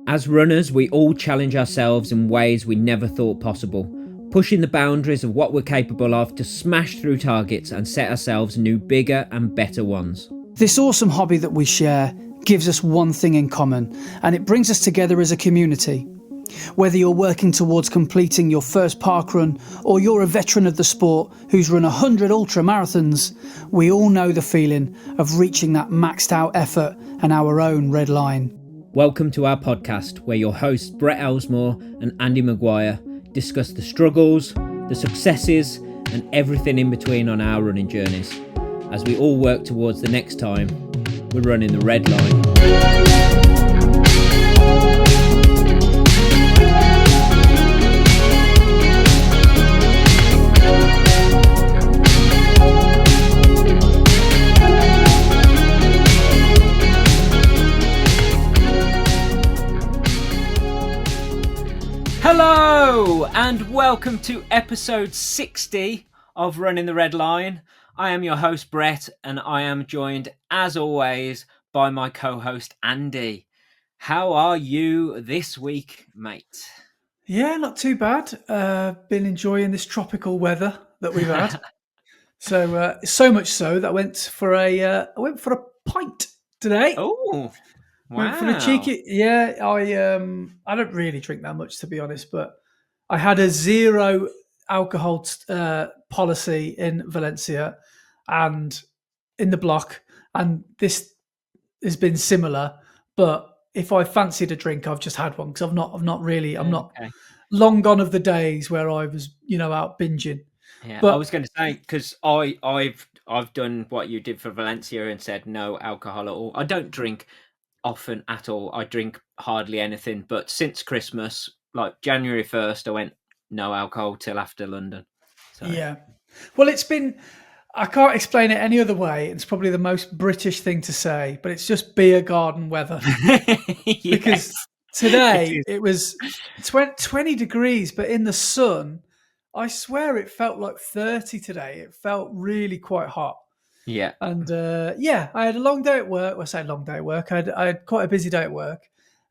As runners, we all challenge ourselves in ways we never thought possible, pushing the boundaries of what we're capable of to smash through targets and set ourselves new, bigger and better ones. This awesome hobby that we share gives us one thing in common, and it brings us together as a community. Whether you're working towards completing your first parkrun or you're a veteran of the sport who's run 100 ultra marathons, we all know the feeling of reaching that maxed out effort and our own red line. Welcome to our podcast, where your hosts Brett Elsmore and Andy Maguire discuss the struggles, the successes and everything in between on our running journeys, as we all work towards the next time we're running the red line. Hello and welcome to episode 60 of Running the Red Line. I am your host Brett and I am joined as always by my co-host Andy. How are you this week, mate? Yeah, not too bad. Been enjoying this tropical weather that we've had. So much so that I went for a pint today. Oh, wow! Went for a cheeky. Yeah, I don't really drink that much, to be honest, but I had a zero alcohol policy in Valencia and in the block, and this has been similar. But if I fancied a drink, I've just had one because I'm not long gone of the days where I was, out binging. Yeah, but I was going to say, because I've done what you did for Valencia and said no alcohol at all. I don't drink often at all. I drink hardly anything, but since Christmas, like January 1st, I went no alcohol till after London. So. Yeah. Well, I can't explain it any other way. It's probably the most British thing to say, but it's just beer garden weather. Yes. Because today it was 20 degrees, but in the sun, I swear it felt like 30 today. It felt really quite hot. Yeah. And I had a long day at work. Well, I say long day at work. I had quite a busy day at work.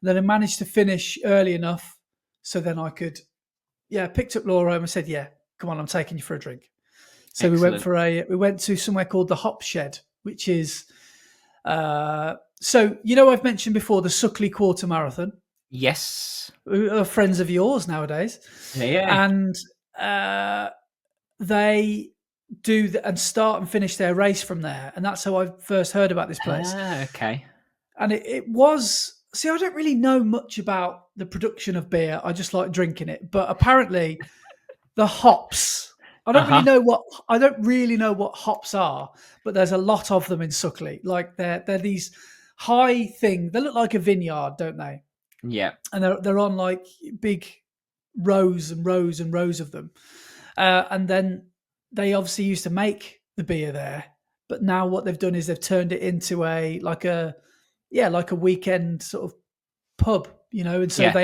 And then I managed to finish early enough so then I could, picked up Laura and I said, come on, I'm taking you for a drink. So Excellent. we went to somewhere called the Hop Shed, which is, I've mentioned before the Suckley Quarter Marathon. Yes. Who are friends of yours nowadays. Yeah. And they do and start and finish their race from there. And that's how I first heard about this place. Okay. And it was, I don't really know much about the production of beer. I just like drinking it. But apparently the hops, I don't really know what hops are, but there's a lot of them in Suckley. Like they're these high thing. They look like a vineyard, don't they? Yeah. And they're on like big rows and rows and rows of them. And then they obviously used to make the beer there, but now what they've done is they've turned it into a weekend sort of pub, and so they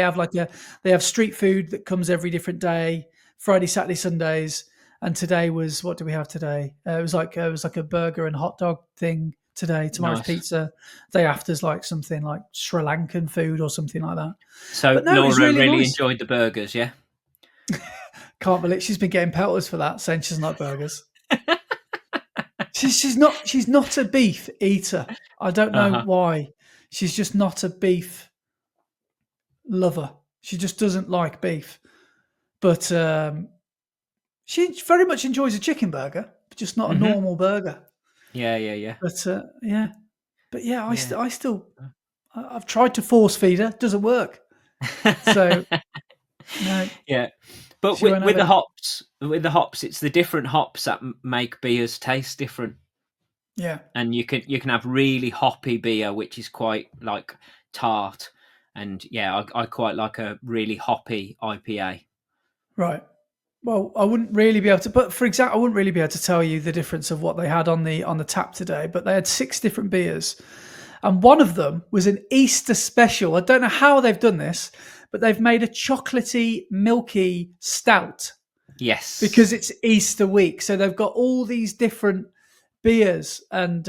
have street food that comes every different day, Friday, Saturday, Sundays. And today was, what do we have today? It was like a burger and hot dog thing today. Tomorrow's pizza. Day after's like something like Sri Lankan food or something like that. So Laura really nice. Enjoyed the burgers, yeah? Can't believe she's been getting pelters for that, saying she doesn't like burgers. she's not a beef eater. I don't know why. She's just not a beef lover. She just doesn't like beef. But she very much enjoys a chicken burger, but just not a normal burger. Yeah. But I've tried to force feed her. Doesn't work. So no. Yeah. But with the hops, it's the different hops that make beers taste different. Yeah. And you can have really hoppy beer, which is quite like tart. And I quite like a really hoppy IPA. Right. Well, I wouldn't really be able to, but for example, I wouldn't really be able to tell you the difference of what they had on the tap today, but they had 6 different beers. And one of them was an Easter special. I don't know how they've done this, but they've made a chocolatey, milky stout. Yes. Because it's Easter week. So they've got all these different beers and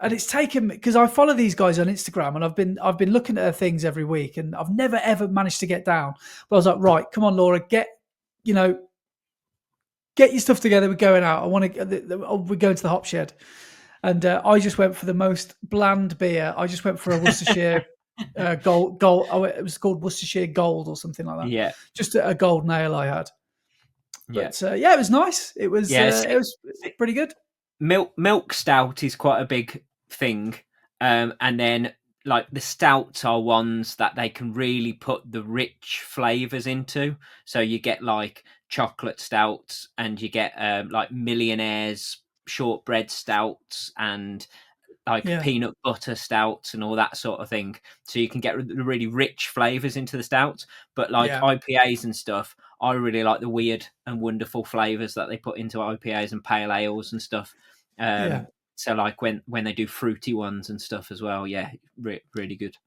And it's taken me, because I follow these guys on Instagram, and I've been looking at their things every week, and I've never ever managed to get down. But I was like, right, come on, Laura, you know, get your stuff together. We're going out. We're going to the hop shed. And I just went for the most bland beer. I just went for a Worcestershire gold. Oh, it was called Worcestershire Gold or something like that. Yeah, Just a gold nail I had. yeah, But it was nice. It was pretty good. milk stout is quite a big thing, and then like the stouts are ones that they can really put the rich flavors into. So you get like chocolate stouts, and you get like millionaires shortbread stouts, and like peanut butter stouts and all that sort of thing. So you can get really rich flavors into the stouts. But like IPAs and stuff, I really like the weird and wonderful flavors that they put into IPAs and pale ales and stuff. So like when they do fruity ones and stuff as well, really good.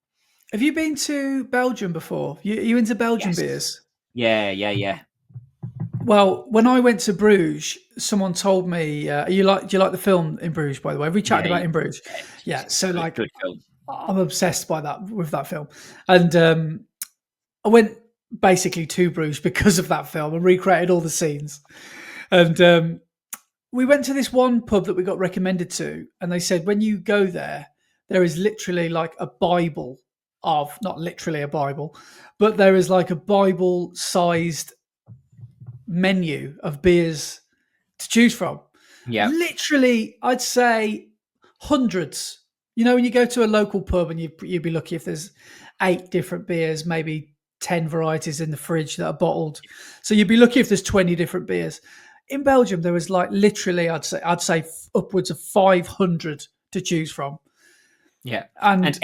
Have you been to Belgium before? You into Belgian beers? Yeah. Well, when I went to Bruges, someone told me, do you like the film In Bruges, by the way? Have we chatted about In Bruges? Yeah. So like, good film. I'm obsessed with that film. And I went basically to Bruges because of that film and recreated all the scenes. And we went to this one pub that we got recommended to, and they said, when you go there, there is literally like a Bible of, not literally a Bible, but there is like a Bible-sized menu of beers to choose from. Yeah. Literally, I'd say hundreds. You know, when you go to a local pub and you'd be lucky if there's 8 different beers, maybe 10 varieties in the fridge that are bottled. So you'd be lucky if there's 20 different beers. In Belgium, there was like literally, I'd say upwards of 500 to choose from. Yeah, and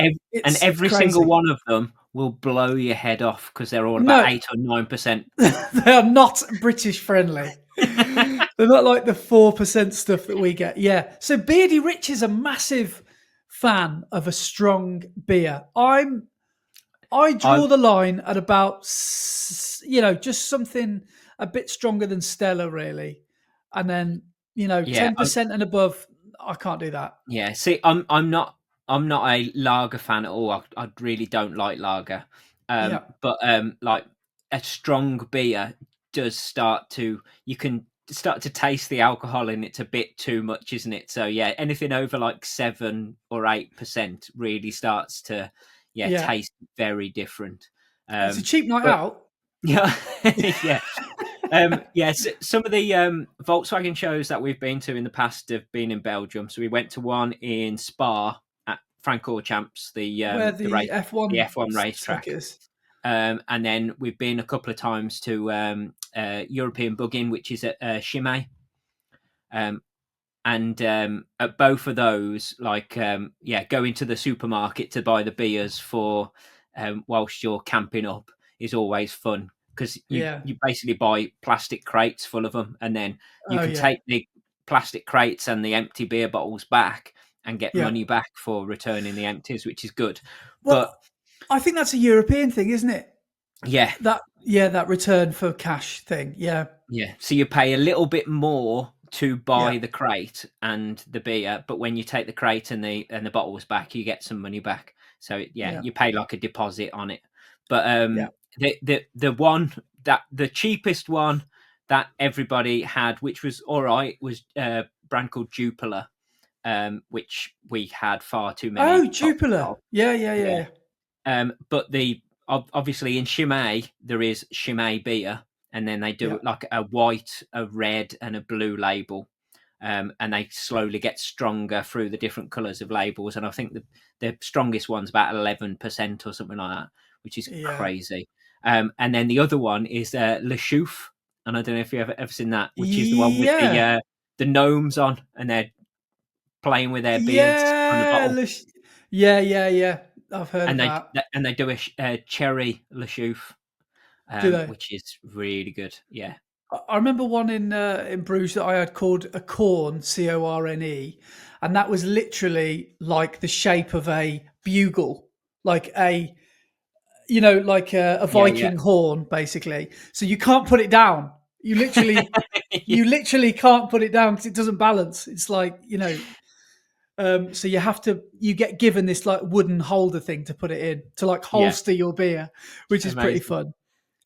every crazy. single one of them will blow your head off because they're all about 8 or 9%. They are not British friendly. They're not like the 4% stuff that we get. Yeah. So Beardy Rich is a massive fan of a strong beer. I draw the line at about, just something a bit stronger than Stella, really. And then, 10% and above, I can't do that. Yeah. See, I'm not a lager fan at all. I really don't like lager. But like a strong beer does you can start to taste the alcohol in it a bit too much, isn't it? So yeah, anything over like 7 or 8% really starts to taste very different. It's a cheap night out. Yeah, yeah. Some of the Volkswagen shows that we've been to in the past have been in Belgium. So we went to one in Spa at Francorchamps, where the F1 racetrack is. And then we've been a couple of times to European Bugging, which is at Chimay. And at both of those, go into the supermarket to buy the beers for whilst you're camping up is always fun, because you basically buy plastic crates full of them, and then you can take the plastic crates and the empty beer bottles back and get money back for returning the empties, which is good. Well, but I think that's a European thing, isn't it? Yeah. That return for cash thing. Yeah. Yeah. So you pay a little bit more to buy the crate and the beer, but when you take the crate and the bottles back, you get some money back. So you pay like a deposit on it. But the one that the cheapest one that everybody had, which was all right, was a brand called Jupiler, which we had far too many. Oh, Jupiler. Yeah. But obviously in Chimay there is Chimay beer, and then they do like a white, a red, and a blue label, and they slowly get stronger through the different colours of labels. And I think the strongest one's about 11% or something like that, which is crazy. And then the other one is Le Chouf, and I don't know if you've ever seen that, which is the one with the gnomes on, and they're playing with their beards on the bottle. Yeah. I've heard of that. And they do a cherry Le Chouf, which is really good. Yeah. I remember one in Bruges that I had called a corn, Corne, and that was literally like the shape of a bugle, like a Viking horn, basically. So you can't put it down. You literally, you literally can't put it down because it doesn't balance. It's like, So you get given this like wooden holder thing to put it in to like Yeah, holster your beer, which is pretty amazing.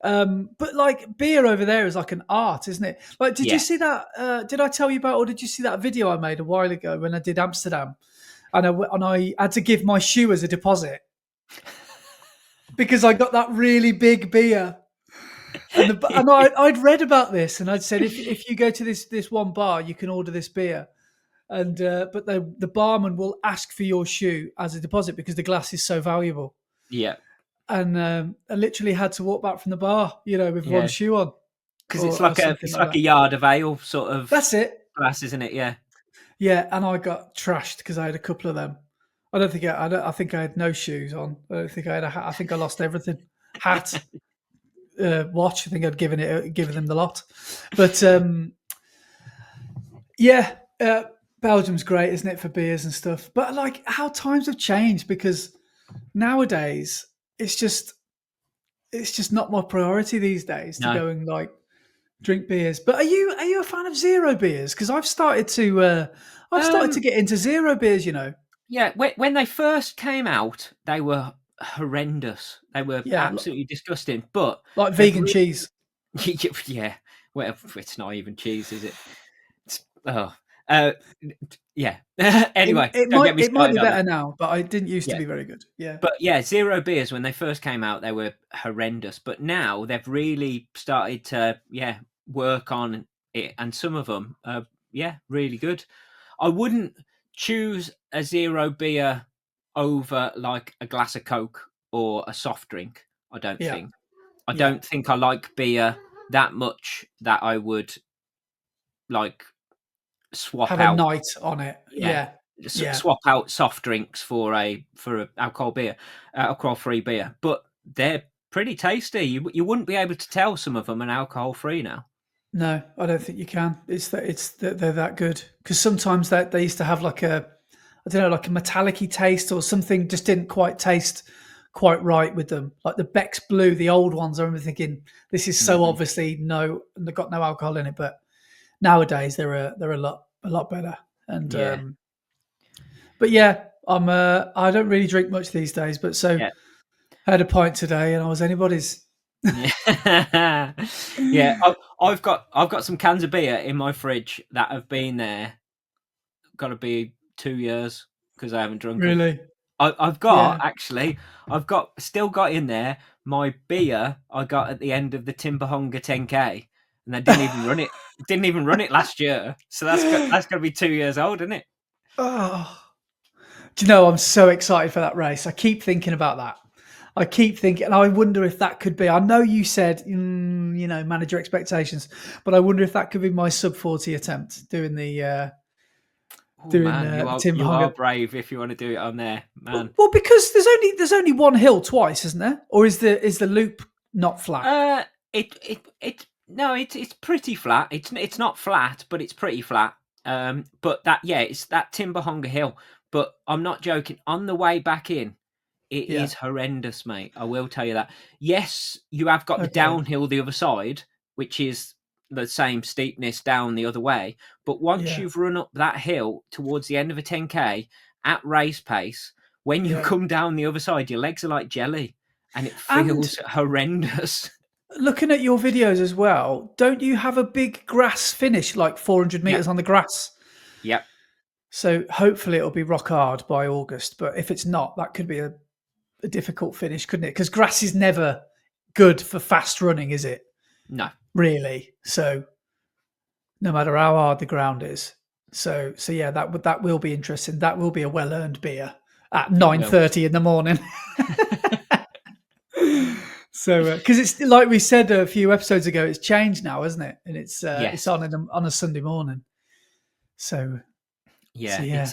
fun. But like beer over there is like an art, isn't it? Like, did you Yeah. see that? Did I tell you about, or did you see that video I made a while ago when I did Amsterdam, and I had to give my shoe as a deposit because I got that really big beer. And I'd read about this, and I'd said if you go to this one bar, you can order this beer, and but the barman will ask for your shoe as a deposit because the glass is so valuable. Yeah, And I literally had to walk back from the bar, with one yeah. shoe on, Because or something it's like like that. a yard of ale sort of That's it. glass, isn't it? Yeah. Yeah, and I got trashed because I had a couple of them. I don't think I think I had no shoes on. I don't think I had a hat. I think I lost everything. Hat, watch. I think I'd given them the lot. But yeah, Belgium's great, isn't it, for beers and stuff? But like how times have changed, because nowadays it's just not my priority these days to No. go and like drink beers. But are you a fan of zero beers? Because I've started to Um. get into zero beers. Yeah. When they first came out, they were horrendous. They were Yeah, absolutely disgusting. But like they've vegan cheese. yeah. Well, it's not even cheese, is it? Oh. Uh. Yeah. It, Anyway, it don't might get me it might be started on that. better now, but I didn't used to Yeah. be very good. Yeah, But yeah, zero beers when they first came out, they were horrendous. But now they've really started to work on it, and some of them are really good. I wouldn't choose a zero beer over like a glass of Coke or a soft drink. I don't yeah, think. I yeah. don't think I like beer that much that I would like swap Have a out. night on it. Yeah, Yeah, yeah. swap out soft drinks for a alcohol beer, alcohol free beer. But they're pretty tasty. You wouldn't be able to tell some of them are alcohol free now. No, I don't think you can. It's that they're that good, because sometimes they used to have like I don't know, like a metallic-y taste or something just didn't quite taste quite right with them. Like the Beck's Blue, the old ones, I remember thinking this is so Hmm. obviously no, they've got no alcohol in it. But nowadays they're a lot better. And Yeah, but yeah, I don't really drink much these days. But so yeah, I had a pint today, and I was anybody's. yeah, yeah. I've got some cans of beer in my fridge that have been there. Got to be 2 years because I haven't drunk them. Really? I've got Yeah. actually, I've got still got in there my beer I got at the end of the Timbahonga 10K, and I didn't even run it. Didn't even run it last year, so that's gonna be 2 years old, isn't it? Oh, do you know, I'm so excited for that race. I keep thinking about that. I keep thinking, and I wonder if that could be. I know you said, manage your expectations, but I wonder if that could be my sub 40 attempt doing Oh man, the Tim you are Hunger. brave if you want to do it on there, man. Well, because there's only one hill twice, isn't there? Or is the loop not flat? Uh, it no, it's pretty flat. It's not flat, but it's pretty flat. But it's that Timbahonga Hill. But I'm not joking. On the way back in, it Yeah. is horrendous, mate. I will tell you that. Yes, you have got the Okay. downhill the other side, which is the same steepness down the other way. But once Yeah. you've run up that hill towards the end of a 10K at race pace, when you Yeah. come down the other side, your legs are like jelly, and it And feels horrendous. looking at your videos as well, don't you have a big grass finish, like 400 Yep, meters on the grass? yep. So hopefully it'll be rock hard by August. But if it's not, that could be a difficult finish, couldn't it? Because grass is never good for fast running, is it? No, Really. So no matter how hard the ground is. So yeah, that will be interesting. That will be a well earned beer at it will. 9:30 in the morning. So because it's like we said a few episodes ago, it's changed now, isn't it? And it's Yes. on a Sunday morning. So Yeah, yeah.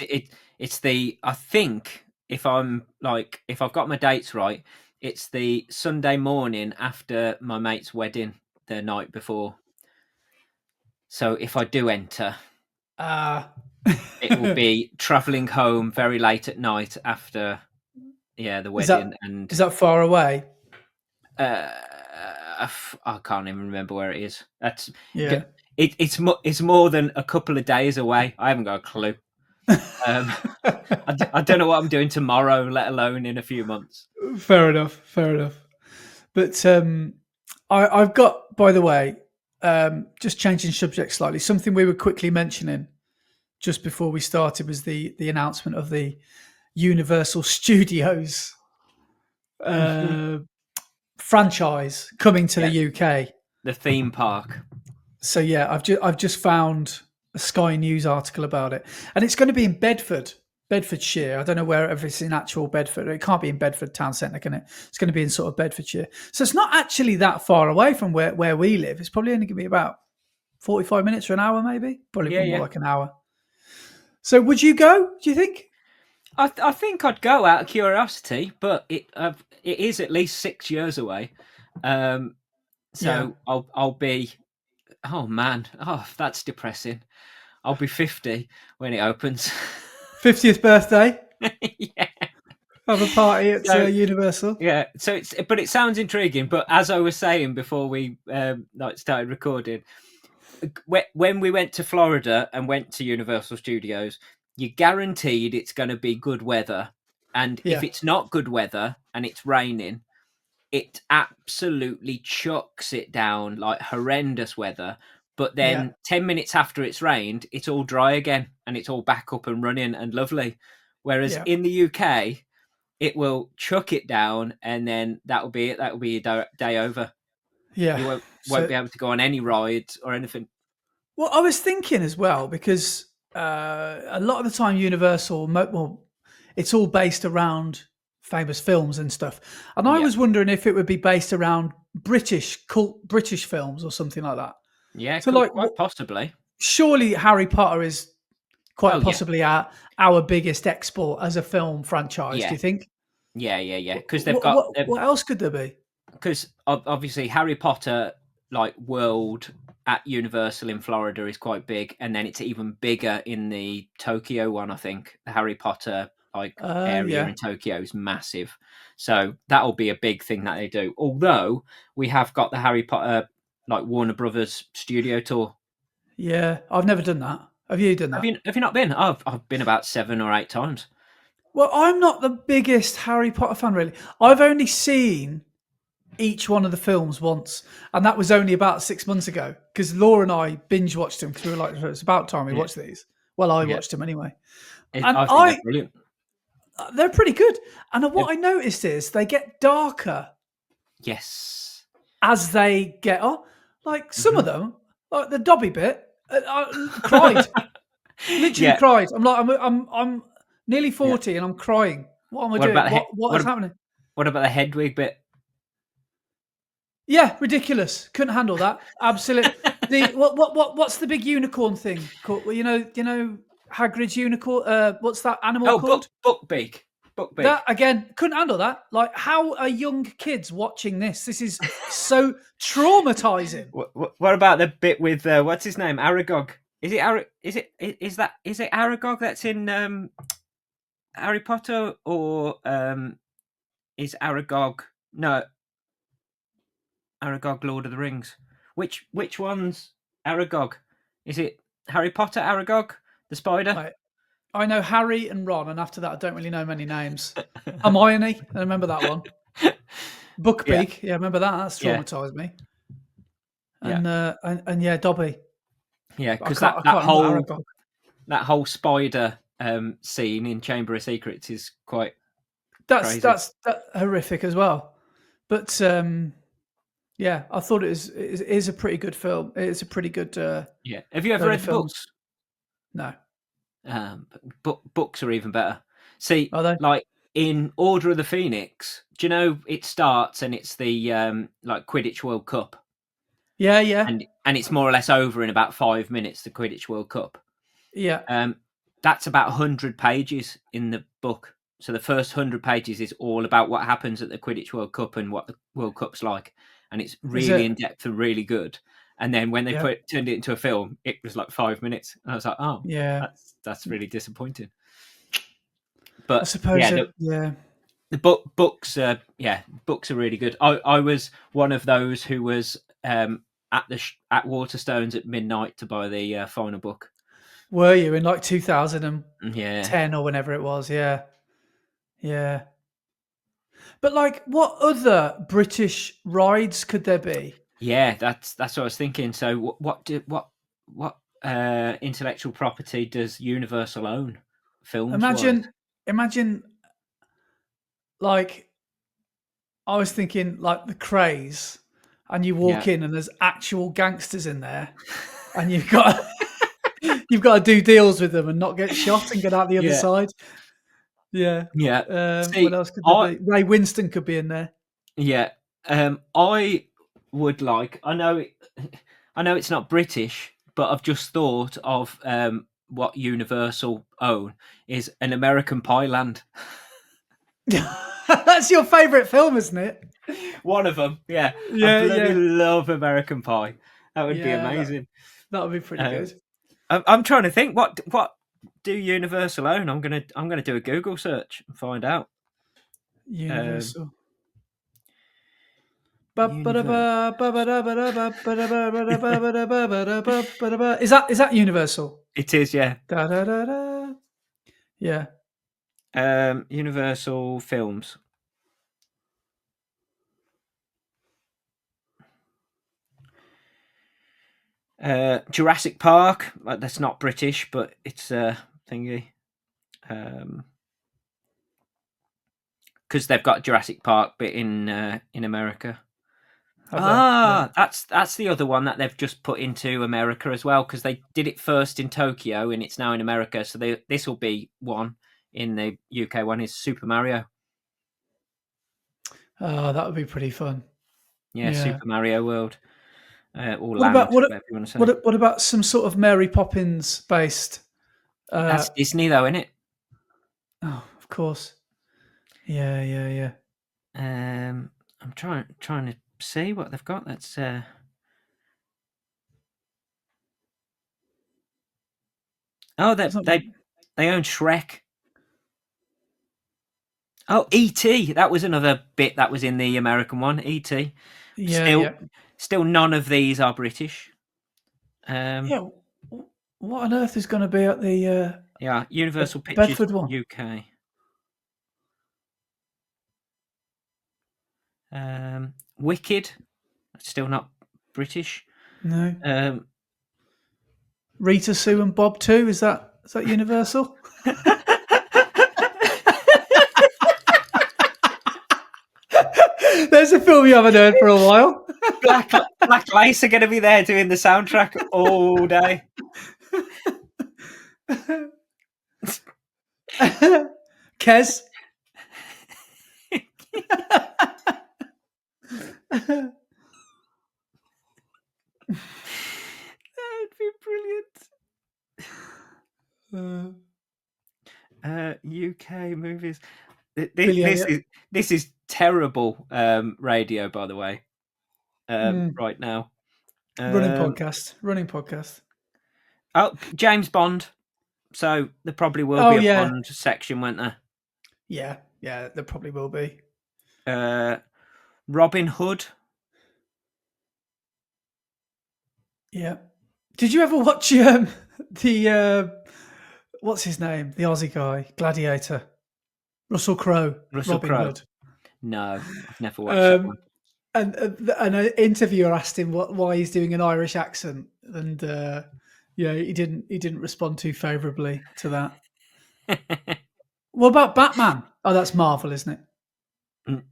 it's the I think if I've got my dates right, it's the Sunday morning after my mate's wedding the night before. So if I do enter, Uh it will be travelling home very late at night after the is that wedding, and is that far away? uh, I can't even remember where it is. Yeah. It's more than a couple of days away. I haven't got a clue. Um, I don't know what I'm doing tomorrow, let alone in a few months. Fair enough. Fair enough. But I've got, by the way, just changing subject slightly. Something we were quickly mentioning just before we started was the announcement of the Universal Studios Mhm. uh, franchise coming to Yeah, the UK. the theme park. So yeah, I've just found a Sky News article about it, and it's going to be in Bedford, Bedfordshire. I don't know where if it's in actual Bedford. It can't be in Bedford town centre, can it? It's going to be in sort of Bedfordshire. So it's not actually that far away from where we live. It's probably only going to be about 45 minutes or an hour, maybe. Probably Yeah, more yeah. like an hour. So would you go? Do you think? I think I'd go out of curiosity, but it is at least 6 years away. Um, Yeah. so I'll be. Oh man, oh that's depressing. I'll be 50 when it opens. 50th birthday. Yeah. Have a party at So Universal. yeah, so it sounds intriguing. But as I was saying before we started recording, when we went to Florida and went to Universal Studios, you're guaranteed it's going to be good weather. And if Yeah. it's not good weather and it's raining, it absolutely chucks it down like horrendous weather. But Yeah. then 10 minutes after it's rained, it's all dry again and it's all back up and running and lovely. Whereas Yeah. in the UK, it will chuck it down and then that'll be it. That'll be your day over. Yeah. You won't So be able to go on any rides or anything. well, I was thinking as well because a lot of the time Universal, well, it's all based around famous films and stuff, and I Yeah. was wondering if it would be based around British cult British films or something like that. Yeah, So, like, quite possibly. surely Harry Potter is quite Well, yeah, possibly our biggest export as a film franchise. Do yeah, you think? yeah. Because What else could there be? because obviously Harry Potter like world at Universal in Florida is quite big, and then it's even bigger in the Tokyo one. I think the Harry Potter like area Yeah, in Tokyo is massive, so that'll be a big thing that they do. Although we have got the Harry Potter like Warner Brothers studio tour. yeah. I've never done that. Have you done that? Have you not been? I've been about 7 or 8 times. Well, I'm not the biggest Harry Potter fan, really. I've only seen each one of the films once, and that was only about 6 months ago because Laura and I binge watched them because we were like, it's about time we Yeah, watched these. Well, I yeah. watched them anyway, and I think they're brilliant. they're pretty good. And Have- what I noticed is they get darker Yes. as they get on. Like some of Mhm. them, like the Dobby bit, I cried, literally Yeah, cried. I'm nearly yeah. 40 and I'm crying. What am I What doing? about What is happening? what about the Hedwig bit? Yeah, ridiculous. Couldn't handle that. Absolutely. The what's the big unicorn thing called? Well, you know Hagrid's unicorn. What's that animal Oh, called? Buckbeak. Buckbeak. That again, couldn't handle that. Like, how are young kids watching this? This is so traumatizing. What about the bit with what's his name? Aragog. Is it is it Aragog that's in Harry Potter or is Aragog no Aragog Lord of the Rings? Which one's Aragog? Is it Harry Potter Aragog the spider? Like, I know Harry and Ron, and after that, I don't really know many names. Hermione, I remember that one. Yeah, Buckbeak, yeah, I remember that. That's yeah, traumatized me. yeah, And yeah, Dobby. yeah. I Because can't I can't remember Aragog. that whole spider scene in Chamber of Secrets is quite crazy. That's horrific as well. But yeah, I thought it is a pretty good film. It's a pretty good Yeah. Have you ever load of read the films. books? No, Books are even better. See, are they? like in Order of the Phoenix, do you know it starts and it's the like Quidditch World Cup, Yeah, yeah, and it's more or less over in about 5 minutes. The Quidditch World Cup. yeah. Um, that's about 100 pages in the book. So the first 100 pages is all about what happens at the Quidditch World Cup and what the World Cup's like, and it's Is really it? in depth and really good. And then when they Yeah, turned it into a film, it was like 5 minutes, and I was like, oh, yeah. that's really disappointing. I But suppose yeah, it. Yeah, the books are really good. I was one of those who was at Waterstones at midnight to buy the final book. Were you in like 2010 Yeah, or whenever it was? Yeah, yeah. But like, what other British rides could there be? yeah. That's what I was thinking. So what intellectual property does Universal own, films wise? Imagine, like, I was thinking like the Craze, and you Yeah, walk in and there's actual gangsters in there, and you've got you've got to do deals with them and not get shot and get out the other yeah, side. Yeah. yeah. What See, else could there I be? Ray Winston could be in there. yeah. I would like. I know it's not British, but I've just thought of what Universal own is an American Pie Land. That's your favourite film, isn't it? One of them, yeah. I Yeah, bloody yeah, love American Pie. That would be yeah. amazing. That would be pretty Um, good. I'm trying to think what do Universal own? I'm gonna do a Google search and find out. Um, Universal. Universal. Is that Universal? It is, yeah. Da, da, da, da. Yeah. Universal Films. Jurassic Park. That's not British, but it's a thingy. Because they've got Jurassic Park, but in America. Have they? Right. That's the other one that they've just put into America as well, because they did it first in Tokyo and it's now in America. So this will be one in the UK. One is Super Mario. Oh, that would be pretty fun. Yeah, Yeah. Super Mario World or What about Land, what? whatever you want to say. What about some sort of Mary Poppins based? That's Disney, though, isn't it? Oh, of course. Yeah, yeah, yeah. I'm trying to see what they've got. That's oh, That's not bad. they own Shrek. Oh, E.T. That was another bit that was in the American one. E.T. Yeah, Still, yeah, still none of these are British. yeah. What on earth is going to be at Yeah, the Universal Pictures Bedford one? UK. Wicked, still not British. No. Um, Rita, Sue, and Bob too. Is that Universal? There's a film you haven't heard for a while. Black Lace are going to be there doing the soundtrack all day. Kez. That would be brilliant. UK movies. This is terrible radio, by the way. Right now, Running podcast. Oh, James Bond. So there probably will Oh be a yeah, Bond section, won't there? yeah. There probably will be. Robin Hood. Yeah. Did you ever watch the what's his name? The Aussie guy, Gladiator, Russell Crowe, Russell Robin Crowe. Hood. No, I've never watched that one. And an interviewer asked him why he's doing an Irish accent, and he didn't respond too favourably to that. What about Batman? Oh, that's Marvel, isn't it?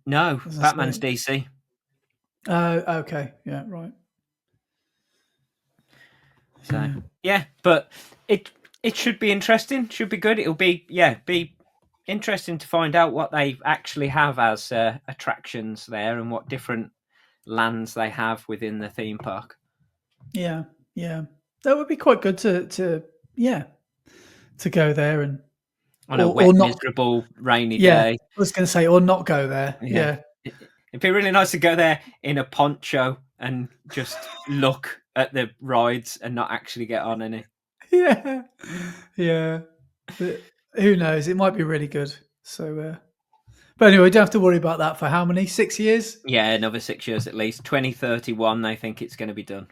No, As I Batman's say. DC. Oh, okay, yeah, right. So yeah, but it should be interesting. Should be good. It'll be interesting to find out what they actually have as attractions there and what different lands they have within the theme park. Yeah, yeah, that would be quite good to go there and On a wet, or not. miserable, rainy Yeah, day. I was going to say or not go there. Yeah. Yeah, It'd be really nice to go there in a poncho and just look at the rides and not actually get on any. yeah, yeah. But who knows? It might be really good. So, but anyway, don't have to worry about that for how many? 6 years? Yeah, another 6 years at least. 2031, they think it's going to be done.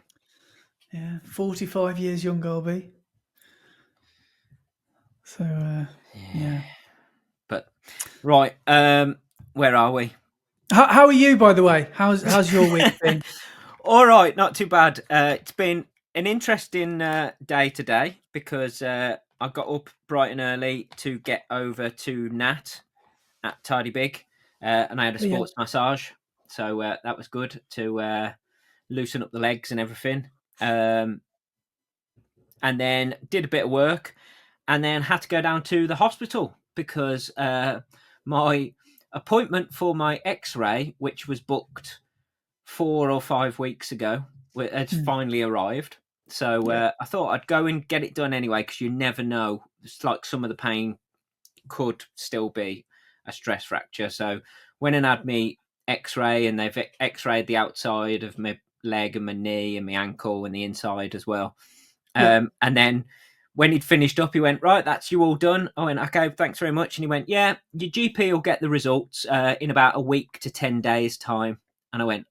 Yeah, 45 years young I'll be. So yeah. But right, where are we? How are you, by the way? How's your week been? All right, not too bad. It's been an interesting day today because I got up bright and early to get over to Nat at Tidy Big, and I had a Yeah. sports massage, so that was good to loosen up the legs and everything. And then did a bit of work, and then had to go down to the hospital because my appointment for my X-ray, which was booked 4 or 5 weeks ago, had finally arrived. So I thought I'd go and get it done anyway, because you never know. It's like some of the pain could still be a stress fracture. So went and had me X-ray, and they've X-rayed the outside of my leg and my knee and my ankle and the inside as well. And then when he'd finished up, he went, right, that's you all done. I went, okay, thanks very much. And he went, yeah, your GP will get the results in about a week to 10 days time. And I went,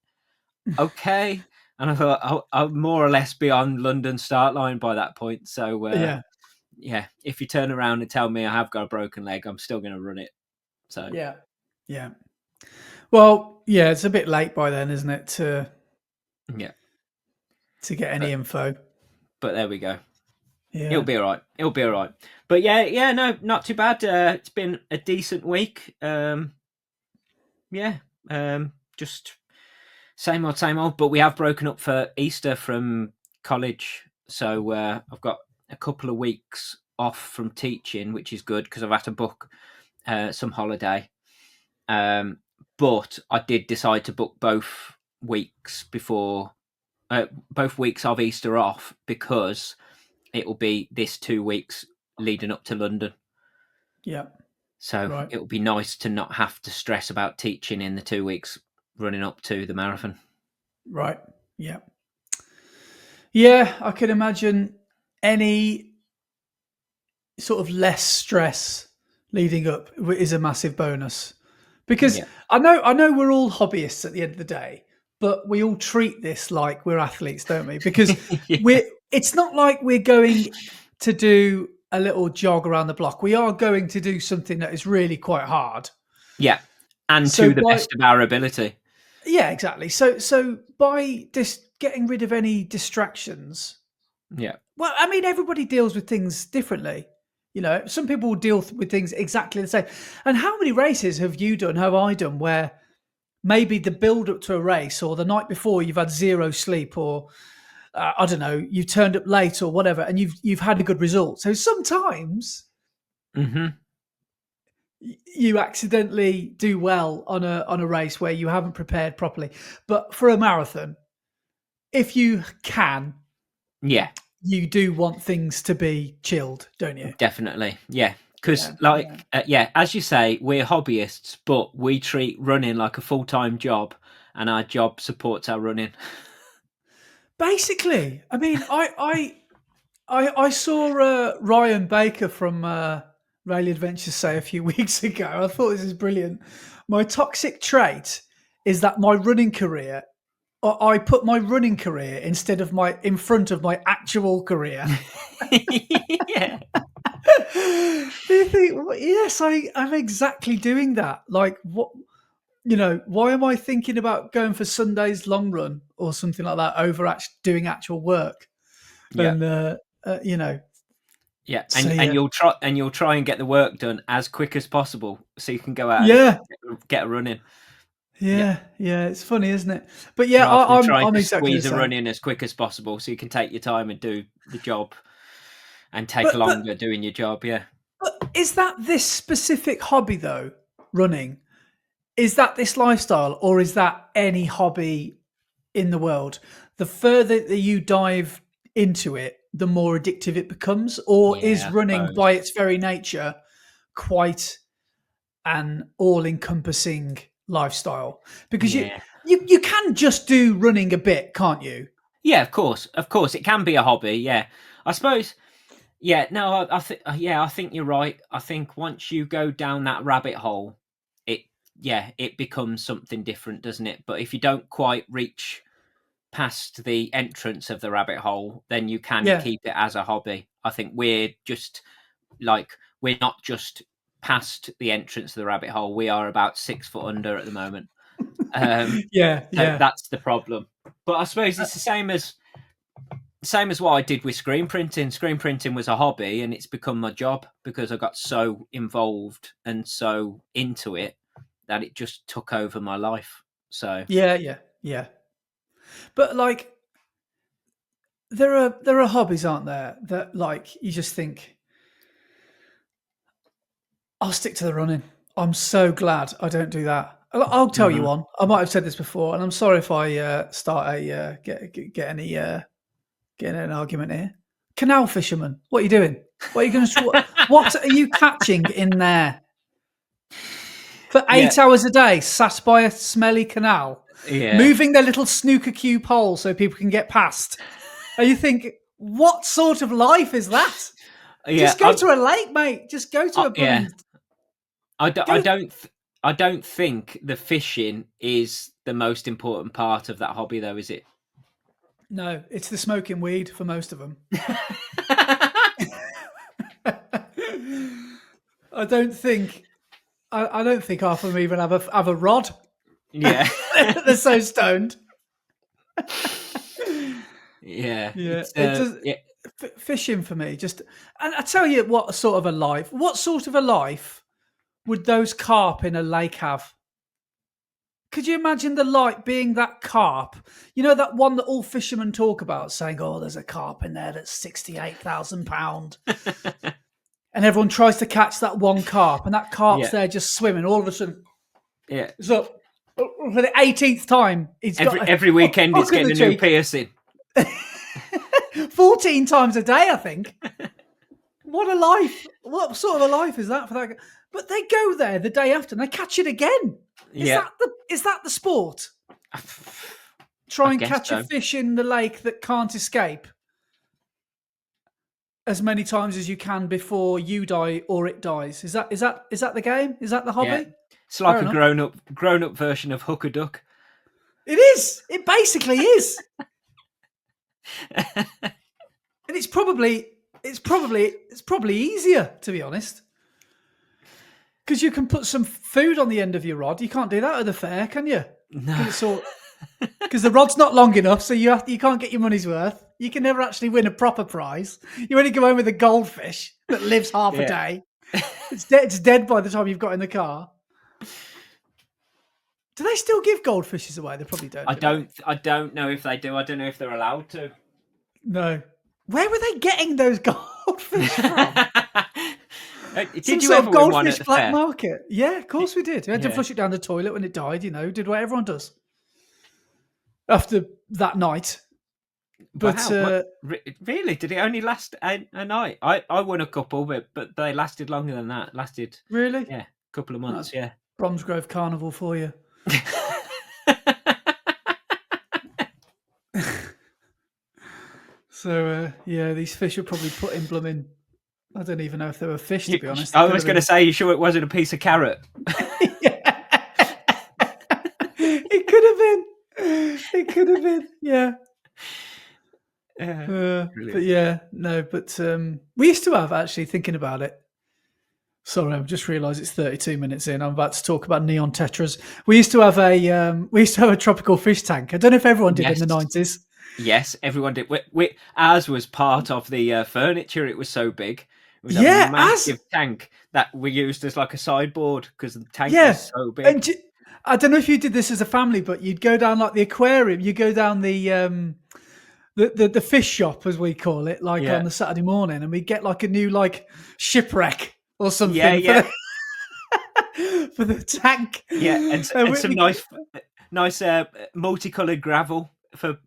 okay. And I thought I'll more or less be on London start line by that point. So yeah, if you turn around and tell me I have got a broken leg, I'm still going to run it. So yeah. Well, yeah, it's a bit late by then, isn't it, to get any info? But there we go. Yeah, It'll be all right. It'll be all right. But yeah, no, not too bad. It's been a decent week. Just same old. But we have broken up for Easter from college, so I've got a couple of weeks off from teaching, which is good because I've had to book some holiday. But I did decide to book both weeks of Easter off, because it will be this 2 weeks leading up to London. Yeah. So it will be nice to not have to stress about teaching in the 2 weeks running up to the marathon. Right. Yeah. Yeah, I can imagine any sort of less stress leading up is a massive bonus. Because I know we're all hobbyists at the end of the day, but we all treat this like we're athletes, don't we? Because it's not like we're going to do a little jog around the block. We are going to do something that is really quite hard. Yeah. And so to the best of our ability. Yeah, exactly. So by getting rid of any distractions. Yeah. Well, I mean, everybody deals with things differently. You know, some people deal with things exactly the same. And how many races have I done, where maybe the build up to a race or the night before you've had zero sleep, or I don't know, you turned up late or whatever, and you've had a good result. So sometimes you accidentally do well on a race where you haven't prepared properly. But for a marathon, if you can, you do want things to be chilled, don't you? Definitely, yeah. Because, as you say, we're hobbyists, but we treat running like a full-time job, and our job supports our running. Basically, I mean, I saw Ryan Baker from Rally Adventures say a few weeks ago. I thought this is brilliant. My toxic trait is that my running career, I put my running career in front of my actual career. Yeah. You think, well, yes, I'm exactly doing that. Like, what, why am I thinking about going for Sunday's long run or something like that over doing actual work? Yeah. And, yeah, and you'll try and get the work done as quick as possible so you can go out and get a run in. Yeah, it's funny, isn't it? But yeah, I'm to exactly squeeze the a same. run in as quick as possible so you can take your time and do the job and take longer doing your job. Yeah. But is that this specific hobby though, running? Is that this lifestyle, or is that any hobby in the world? The further that you dive into it, the more addictive it becomes, or is running by its very nature quite an all-encompassing lifestyle? Because you can just do running a bit, can't you? Yeah, of course, it can be a hobby. Yeah, I suppose. Yeah, no, I think you're right. I think once you go down that rabbit hole, it becomes something different, doesn't it? But if you don't quite reach past the entrance of the rabbit hole, then you can keep it as a hobby. I think we're just like, we're not just past the entrance to the rabbit hole. We are about 6 foot under at the moment. Yeah, So yeah. that's the problem. But I suppose it's the same as what I did with screen printing. Screen printing was a hobby, and it's become my job because I got so involved and so into it that it just took over my life. So yeah. But like, there are hobbies, aren't there, that like you just think, I'll stick to the running. I'm so glad I don't do that. I'll tell you one. I might have said this before, and I'm sorry if I start a get in an argument here. Canal fisherman, what are you doing? What are you going to? What are you catching in there for 8 hours a day, sat by a smelly canal, moving their little snooker cue pole so people can get past? And you think, what sort of life is that? Just go to a lake, mate. Just go to a blooming. I don't think the fishing is the most important part of that hobby, though, is it? No, it's the smoking weed for most of them. I don't think half of them even have a rod. Yeah, they're so stoned. Yeah. Fishing for me, just, and I tell you what sort of a life would those carp in a lake have? Could you imagine the light being that carp? You know, that one that all fishermen talk about, saying, oh, there's a carp in there that's 68,000 pounds. And everyone tries to catch that one carp, and that carp's there just swimming. All of a sudden, so for the 18th time, every weekend he's getting a new piercing. 14 times a day, I think. What a life. What sort of a life is that for that? But they go there the day after and they catch it again. Is that the sport? Try and catch a fish in the lake that can't escape as many times as you can before you die or it dies. Is that the game? Is that the hobby? Yeah. It's like a grown up version of Hook a Duck. It is. It basically is. And it's probably easier, to be honest, because you can put some food on the end of your rod. You can't do that at the fair, can you? No, because the rod's not long enough, so you can't get your money's worth. You can never actually win a proper prize. You only go home with a goldfish that lives half a day. It's dead by the time you've got in the car. Do they still give goldfishes away? They probably don't. I don't know if they do. I don't know if they're allowed to. No. Where were they getting those goldfish from? Did you ever win one at the black fair? market? Yeah, of course we did. We had to flush it down the toilet when it died. You know, did what everyone does after that night. But wow. Really, did it only last a night? I won a couple, but they lasted longer than that. Really? Yeah, a couple of months. That's Bromsgrove Carnival for you. So these fish were probably put in blooming. I don't even know if they were fish, to be honest. I was going to say, you sure it wasn't a piece of carrot? It could have been. It could have been. Yeah. But we used to have, actually, thinking about it. Sorry, I've just realised it's 32 minutes in. I'm about to talk about neon tetras. We used to have a tropical fish tank. I don't know if everyone did in the 90s. Yes, everyone did. Ours was part of the furniture. It was so big. It was a massive tank that we used as like a sideboard because the tank was so big. And I don't know if you did this as a family, but you'd go down like the aquarium. You go down the fish shop, as we call it, on the Saturday morning, and we get like a new shipwreck or something for the tank. Yeah, and some nice multicoloured gravel for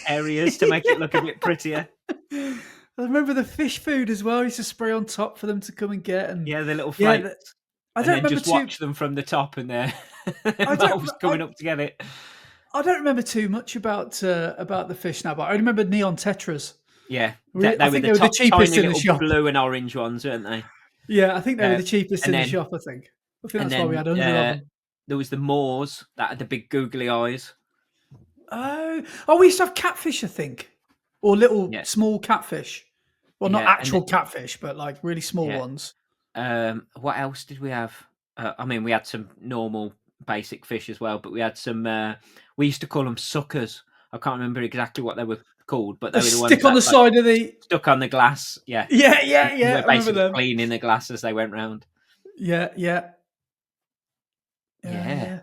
areas to make it look a bit prettier. I remember the fish food as well. I used to spray on top for them to come and get. And the little flakes. I don't remember just watch them from the top and their mouths coming up to get it. I don't remember too much about the fish now, but I remember neon tetras. Yeah, they were the cheapest in the shop. Blue and orange ones, weren't they? Yeah, I think they were the cheapest in the shop. I think that's why we had 100 of them. There was the Moors that had the big googly eyes. Oh, we used to have catfish, I think, or little small catfish. Well, not actual catfish, but like really small ones. What else did we have? I mean, we had some normal basic fish as well, but we had some. We used to call them suckers. I can't remember exactly what they were called, but The they were the ones stick on that the like side of the. stuck on the glass. Yeah, Yeah, yeah, and yeah. we're I remember basically them. cleaning the glass as they went round. Yeah, yeah, yeah, Yeah, yeah.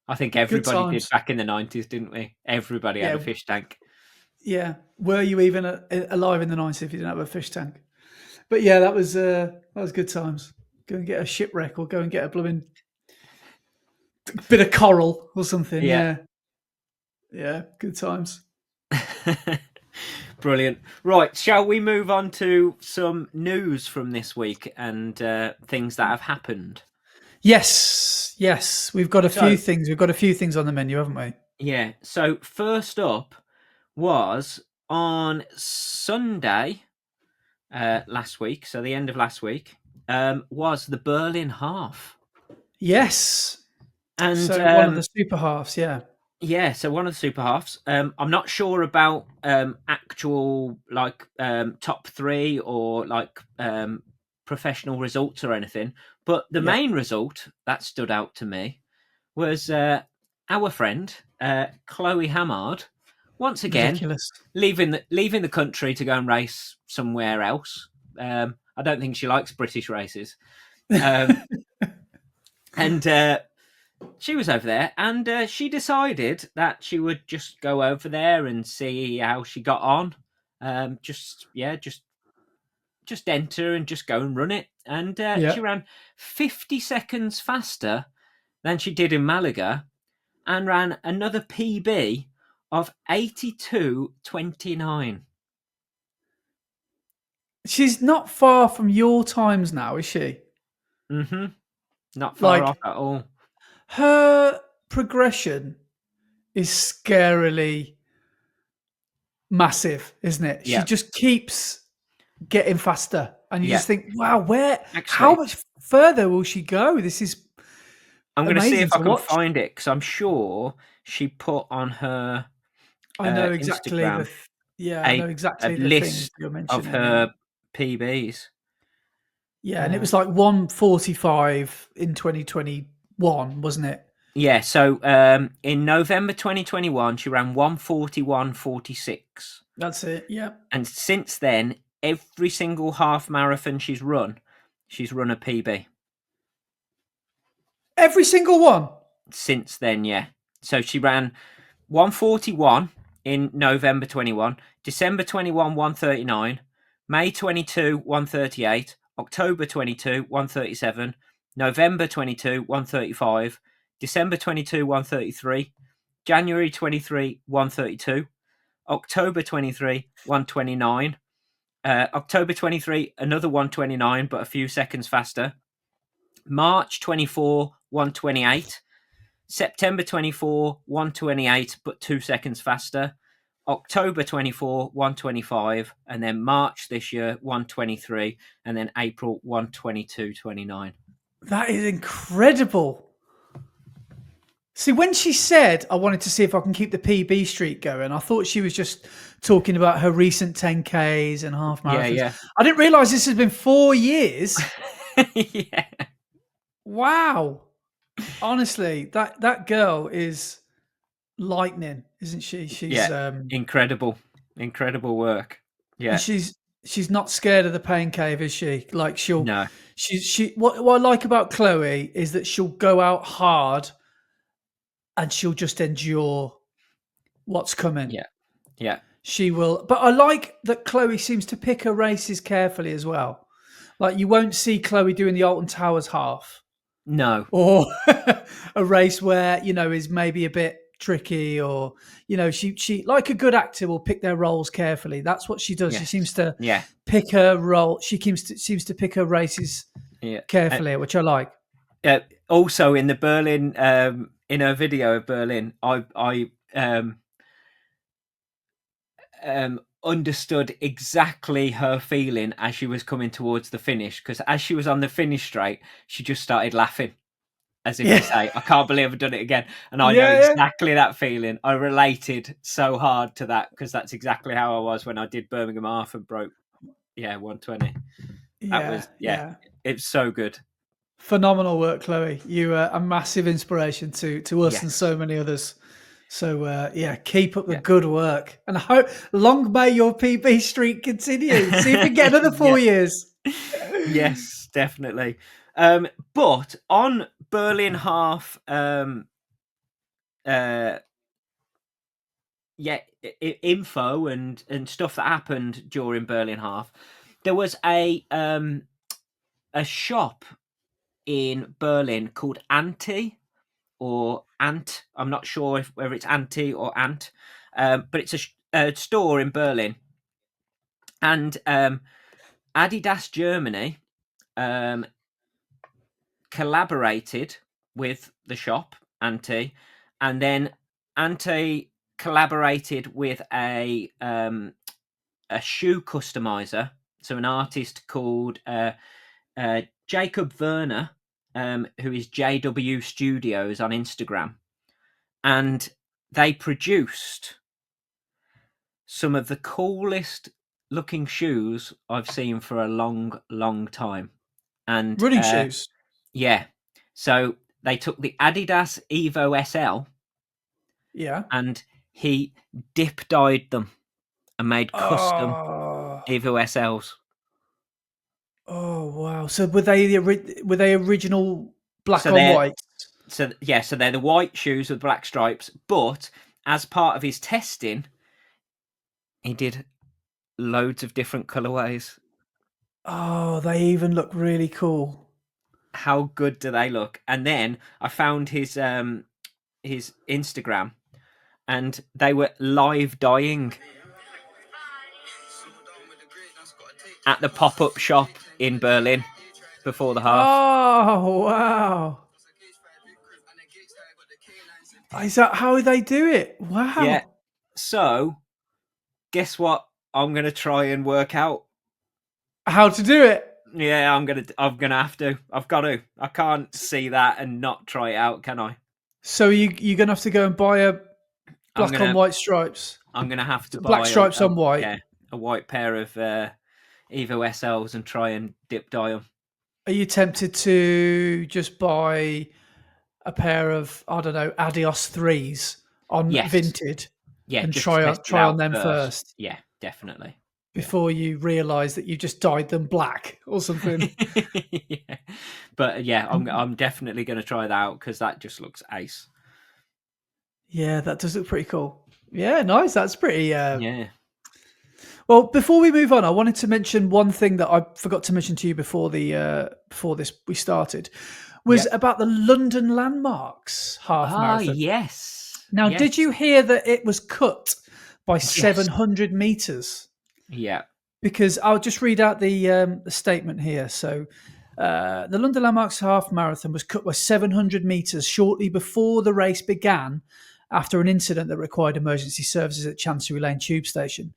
I think Good everybody did times. back in the 90s, didn't we? Everybody had a Yeah, fish tank. yeah. Were you even alive in the 90s if you didn't have a fish tank? But yeah, that was good times. Go and get a shipwreck or go and get a blooming bit of coral or something. Yeah. Yeah, yeah. Good times. Brilliant. Right, shall we move on to some news from this week and things that have happened? Yes, yes. We've got a few So, things. We've got a few things on the menu, haven't we? yeah. So, first up was on Sunday last week, so the end of last week, was the Berlin Half. Yes. And So one of the super halves, yeah. yeah, so one of the super halves. I'm not sure about actual like top three or like professional results or anything, but the Yeah. main result that stood out to me was our friend Chloe Hamard once again Ridiculous. leaving the country to go and race somewhere else. I don't think she likes British races, and she was over there, and she decided that she would just go over there and see how she got on. Just enter and just go and run it. And she Yeah. ran 50 seconds faster than she did in Malaga, and ran another PB of 82:29. She's not far from your times now, is she? Mm-hmm. Not far off Like at all. her progression is scarily massive, isn't it? She Yeah, just keeps getting faster. And you yeah. just think, wow, how Actually, much further will she go? This is I'm going to see amazing if I to can watch. find it because I'm sure she put on her I know exactly Instagram yeah, I know a exactly the things list you're of mentioning. Yeah. her PBs. Yeah. And it was like 1:45 in 2021, wasn't it? Yeah, so in November 2021, she ran 1:41:46. That's it. Yeah. And since then, every single half marathon she's run a PB. Every single one. Since then, yeah. So she ran 1:41 in November 21, December 21, 1:39, May 22, 1:38, October 22, 1:37, November 22, 1:35, December 22, 1:33, January 23, 1:32, October 23, 1:29, October 23, another 1:29, but a few seconds faster, March 24, 1:28, September 24, 1:28, but 2 seconds faster. October 24, 1:25, and then March this year, 1:23, and then April 1:22:29. That is incredible. See, when she said, I wanted to see if I can keep the PB streak going, I thought she was just talking about her recent 10Ks and half Yeah, marathons. yeah. I didn't realize this has been 4 years. Yeah. Wow. Honestly, that girl is lightning, isn't she? She's Yeah. Incredible. Incredible work. Yeah. and she's not scared of the pain cave, is she? Like No. she what I like about Chloe is that she'll go out hard and she'll just endure what's coming. Yeah. Yeah. She will, but I like that Chloe seems to pick her races carefully as well. Like you won't see Chloe doing the Alton Towers half No. or a race where is maybe a bit tricky, or she like a good actor will pick their roles carefully. That's what she does. She Yes. seems to Yeah. pick her role. She seems to pick her races Yeah. carefully, which I like. Also in the Berlin, in her video of Berlin, I understood exactly her feeling as she was coming towards the finish, because as she was on the finish straight, she just started laughing as if to Yeah, say, I can't believe I've done it again. And I know yeah, exactly that feeling. I related so hard to that because that's exactly how I was when I did Birmingham Half and broke 120. That yeah, was yeah. It's so good. Phenomenal work, Chloe. You are a massive inspiration to us and Yes. so many others. So yeah, keep up the Yeah. good work, and I hope long may your PB streak continue. See if we get another Yeah. 4 years. Yes, definitely. But on Berlin half, uh, yeah, info and stuff that happened during Berlin half. There was a shop in Berlin called Anti or Ant. I'm not sure whether it's Anti or Ant, but it's a store in Berlin, and Adidas Germany collaborated with the shop Anti, and then Anti collaborated with a shoe customizer, so an artist called Jacob Werner, who is JW Studios on Instagram, and they produced some of the coolest looking shoes I've seen for a long, long time. And Running shoes. yeah, so they took the Adidas Evo SL Yeah. and he dip dyed them and made custom Oh. Evo SLs. Oh wow! So were they original black So on they're white? so they're the white shoes with black stripes, but as part of his testing, he did loads of different colorways. Oh, they even look really cool. How good do they look? And then I found his Instagram, and they were live dyeing at the pop-up shop in Berlin before the half. Oh wow! Is that how they do it? Yeah. Wow! So, guess what? I'm gonna try and work out. How to do it? Yeah, I'm gonna have to. I've got to. I can't see that and not try it out, can I? So you're gonna have to go and buy a I'm black on gonna white stripes, I'm gonna have to black buy stripes on white. a white pair of Evo SLs and try and dip dye them. Are you tempted to just buy a pair of, I don't know, Adios threes on Yes. Vinted Yeah, and just to test it try on out them first Yeah, definitely. before you realise that you just dyed them black or something? Yeah. But yeah, I'm definitely going to try that out because that just looks ace. Yeah, that does look pretty cool. Yeah, nice. That's pretty. Yeah. Well, before we move on, I wanted to mention one thing that I forgot to mention to you before this we started was Yep. about the London Landmarks half marathon. Yes. Now, Yes. did you hear that it was cut by Yes. 700 meters? Yeah. Because I'll just read out the statement here. So, the London Landmarks half marathon was cut by 700 meters shortly before the race began, after an incident that required emergency services at Chancery Lane Tube Station.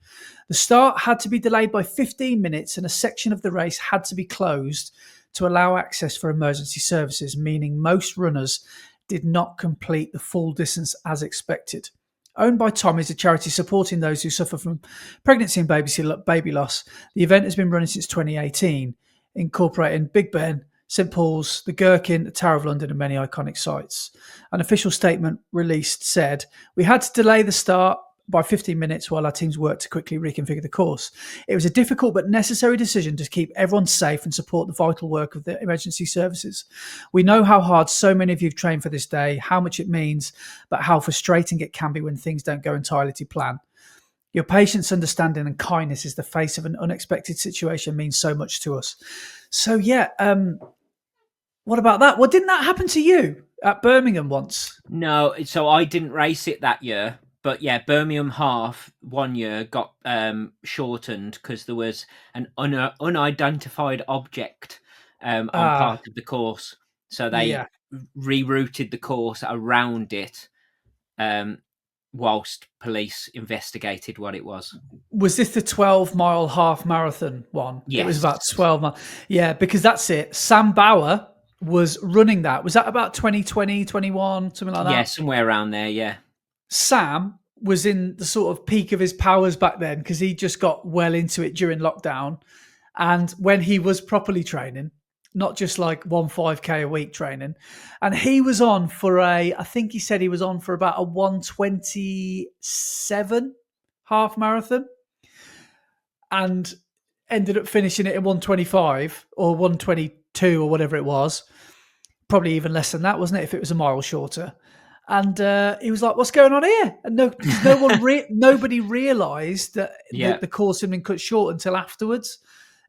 The start had to be delayed by 15 minutes, and a section of the race had to be closed to allow access for emergency services, meaning most runners did not complete the full distance as expected. Owned by Tommy's, a charity supporting those who suffer from pregnancy and baby loss, the event has been running since 2018, incorporating Big Ben, St Paul's, the Gherkin, the Tower of London, and many iconic sites. An official statement released said, "We had to delay the start by 15 minutes while our teams worked to quickly reconfigure the course. It was a difficult but necessary decision to keep everyone safe and support the vital work of the emergency services. We know how hard so many of you have trained for this day, how much it means, but how frustrating it can be when things don't go entirely to plan. Your patience, understanding, and kindness is the face of an unexpected situation means so much to us." So yeah, what about that? Well, didn't that happen to you at Birmingham once? No, so I didn't race it that year. But yeah, Birmingham half one year got shortened because there was an unidentified object on part of the course. So they rerouted the course around it whilst police investigated what it was. Was this the 12-mile half marathon one? Yes. It was about 12 miles. Yeah, because that's it. Sam Bauer was running that. Was that about 2020, 21, something like that? Yeah, somewhere around there, yeah. Sam was in the sort of peak of his powers back then because he just got well into it during lockdown. And when he was properly training, not just like 5K a week training. And he was on for I think he said he was on for about a 127 half marathon, and ended up finishing it in 125 or 122 or whatever it was. Probably even less than that, wasn't it, if it was a mile shorter? And he was like, "What's going on here?" And nobody realised that the course had been cut short until afterwards.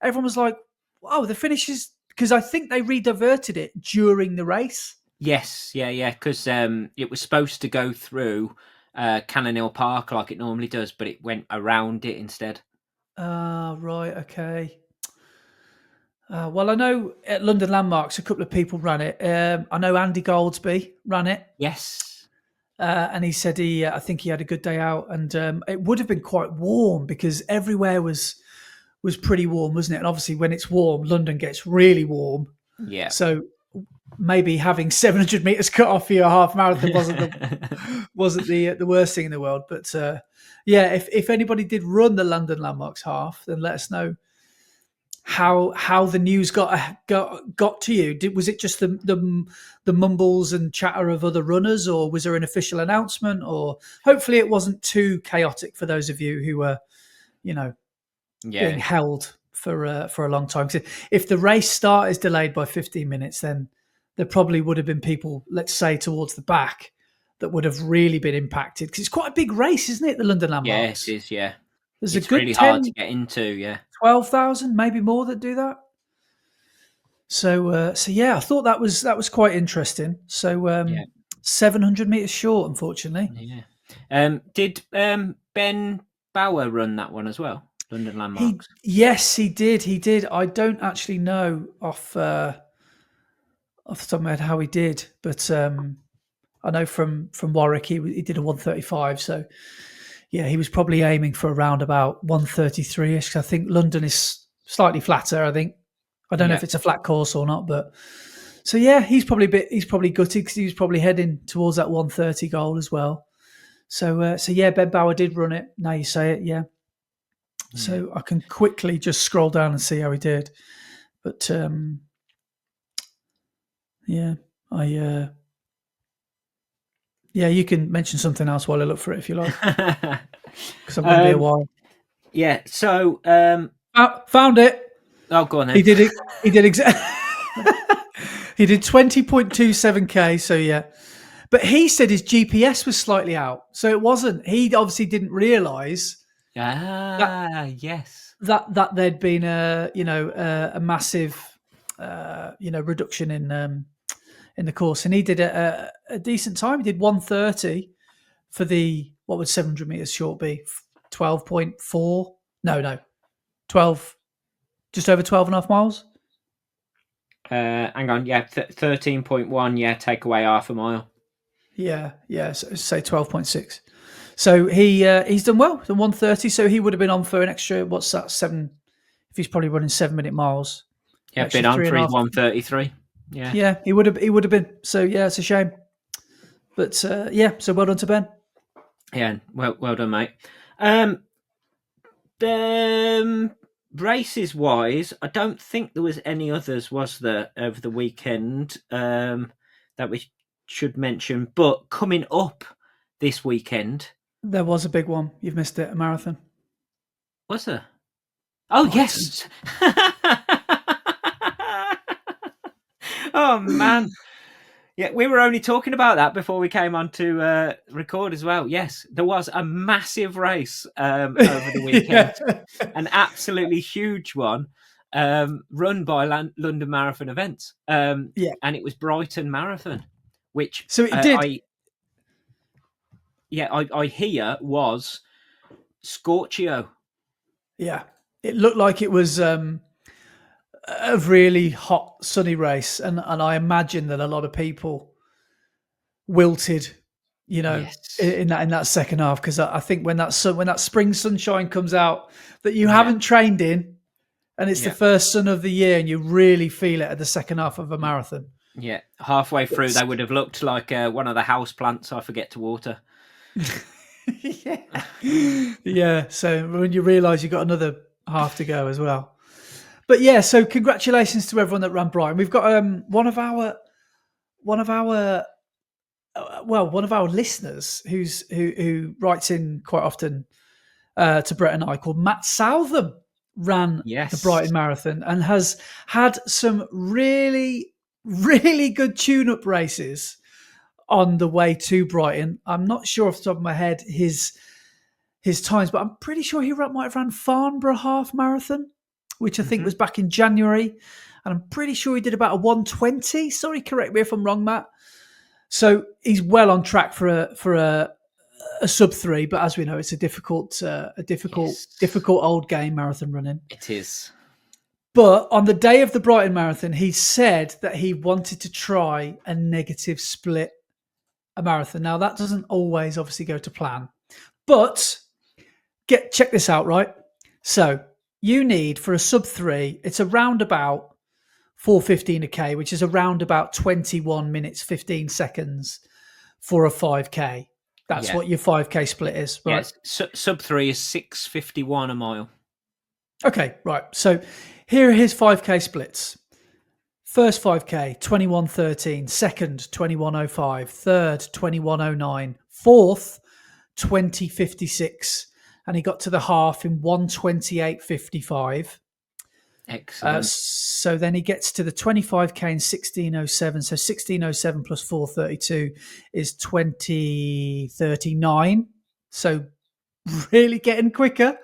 Everyone was like, "Oh, the finish is," because I think they rediverted it during the race. Yes, yeah, because it was supposed to go through Cannon Hill Park like it normally does, but it went around it instead. Right, okay. Well, I know at London Landmarks, a couple of people ran it. I know Andy Goldsby ran it. Yes. And he said I think he had a good day out, and it would have been quite warm because everywhere was pretty warm, wasn't it? And obviously, when it's warm, London gets really warm. Yeah. So maybe having 700 meters cut off for your half marathon wasn't the worst thing in the world. But yeah, if anybody did run the London Landmarks half, then let us know how the news got to you. Was it just the mumbles and chatter of other runners, or was there an official announcement? Or hopefully it wasn't too chaotic for those of you who were, being held for a long time. Because if the race start is delayed by 15 minutes, then there probably would have been people, let's say, towards the back that would have really been impacted, because it's quite a big race, isn't it? The London Landmarks. Yeah, it is. Yeah, there's it's a good really hard to get into. Yeah, 12,000, maybe more, that do that. So yeah, I thought that was quite interesting. So 700 meters short, unfortunately. Yeah. Did Ben Bauer run that one as well? London Landmarks. Yes, he did. I don't actually know off the top of my head how he did, but I know from Warwick he did a 135. So yeah, he was probably aiming for around about 133ish. I think London is slightly flatter. I don't know if it's a flat course or not, but so yeah, he's probably gutted because he was probably heading towards that 130 goal as well. So yeah, Ben Bauer did run it. Now you say it, yeah. So I can quickly just scroll down and see how he did, but yeah, yeah, you can mention something else while I look for it if you like, because I'm going to be a while. Yeah. So found it. Oh, go on then. He did it. He did exactly. He did 20.27k. So yeah, but he said his GPS was slightly out, so it wasn't. He obviously didn't realise. Yes. That there'd been a massive reduction in the course, and he did a decent time. He did 130 for the, what would 700 meters short be? 12.4? No, 12. Just over 12 and a half miles. Hang on, 13.1. Yeah, take away half a mile. Yeah. So say 12.6. So he's done well, done 130. So he would have been on for an extra, what's that, 7? If he's probably running 7-minute miles. Yeah, been on for his 133. Yeah, he would have been. So yeah, it's a shame. But so well done to Ben. Yeah, well done, mate. Races wise, I don't think there was any others, was there, over the weekend that we should mention. But coming up this weekend, there was a big one. You've missed it, a marathon. Was there? Oh, yes. Oh, man. Yeah, we were only talking about that before we came on to record as well. Yes, there was a massive race over the weekend, an absolutely huge one, run by London Marathon Events. And it was Brighton Marathon, which so it did. I hear was Scorchio. Yeah, it looked like it was a really hot, sunny race, and I imagine that a lot of people wilted, in that second half, because I think when that spring sunshine comes out that you haven't trained in, and it's the first sun of the year, and you really feel it at the second half of a marathon. Yeah, halfway through, they would have looked like one of the house plants I forget to water. Yeah. So when you realise you've got another half to go as well. But yeah, so congratulations to everyone that ran Brighton. We've got one of our one of our listeners who writes in quite often to Brett and I, called Matt Southam, ran the Yes. Brighton Marathon and has had some really, really good tune-up races on the way to Brighton. I'm not sure off the top of my head his times, but I'm pretty sure he might have ran Farnborough Half Marathon, which I think was back in January. And I'm pretty sure he did about a 120. Sorry, correct me if I'm wrong, Matt. So he's well on track for a sub 3, but as we know, it's a difficult old game, marathon running. It is. But on the day of the Brighton Marathon, he said that he wanted to try a negative split a marathon. Now that doesn't always obviously go to plan, but check this out, right? So you need, for a sub 3, it's around about 4:15 a K, which is around about 21 minutes 15 seconds for a 5K. That's what your 5K split is, right? Yes. Sub 3 is 6:51 a mile. Okay, right. So here are his 5K splits. First 5K, 21:13. Second, 21:05. Third, 21:09. Fourth, 20:56. And he got to the half in 1:28:55. Excellent. So then he gets to the 25K in 16:07. So 16:07 plus 4:32 is 20:39. So really getting quicker.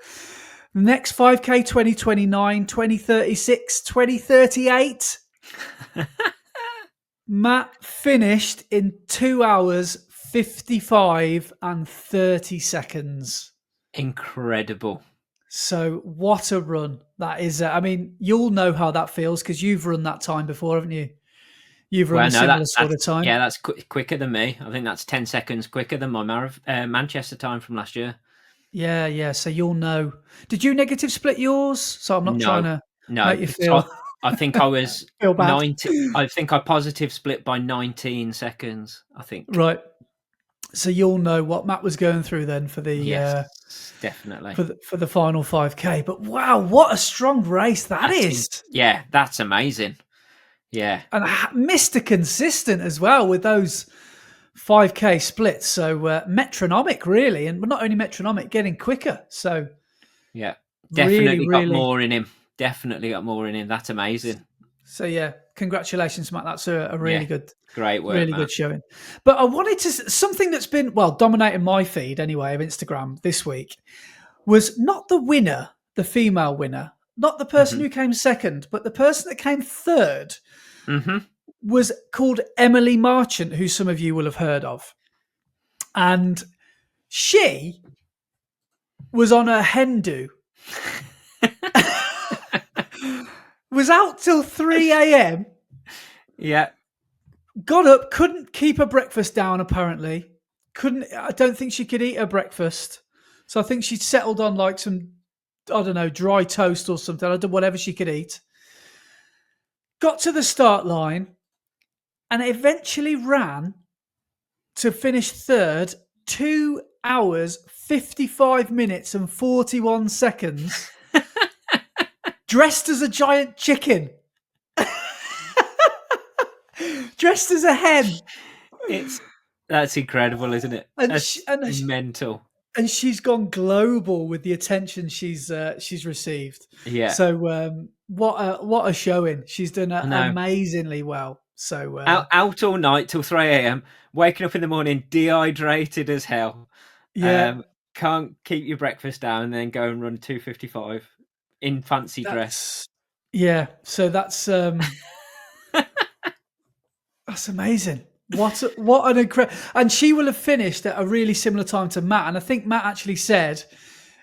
Next 5K, 20:29, 20:36, 20:38. Matt finished in 2 hours, 55 and 30 seconds. Incredible. So what a run that is. I mean, you'll know how that feels because you've run that time before, haven't you? You've run a similar sort of time. Yeah, that's quicker than me. I think that's 10 seconds quicker than my Manchester time from last year. Yeah. So you'll know. Did you negative split yours? So I'm not trying to make you feel. I think I was feel bad. 90. I think I positive split by 19 seconds. I think. Right. So you'll know what Matt was going through then for the definitely for the final 5K. But wow, what a strong race that is! Yeah, that's amazing. Yeah, and Mr. Consistent as well with those 5K splits. So metronomic, really, and not only metronomic, getting quicker. So yeah, definitely got more in him. Definitely got more in him. That's amazing. So yeah, congratulations, Matt. That's a really great work, really Matt. Good showing. But I wanted to something that's been dominating my feed anyway of Instagram this week was not the winner, the female winner, not the person who came second, but the person that came third was called Emily Marchant, who some of you will have heard of, and she was on a hen do. Was out till 3 a.m. Yeah. Got up, couldn't keep her breakfast down, apparently. I don't think she could eat her breakfast. So I think she settled on like some, I don't know, dry toast or something. I don't know, whatever she could eat. Got to the start line and eventually ran to finish third, 2 hours, 55 minutes and 41 seconds. Dressed as a giant chicken. Dressed as a hen. That's incredible, isn't it? That's mental. And she's gone global with the attention she's received. Yeah. So what a showing. She's done amazingly well. So out all night till 3 a.m, waking up in the morning dehydrated as hell. Yeah. Can't keep your breakfast down and then go and run 2:55 in fancy dress. Yeah. So that's that's amazing. What an incredible... And she will have finished at a really similar time to Matt. And I think Matt actually said,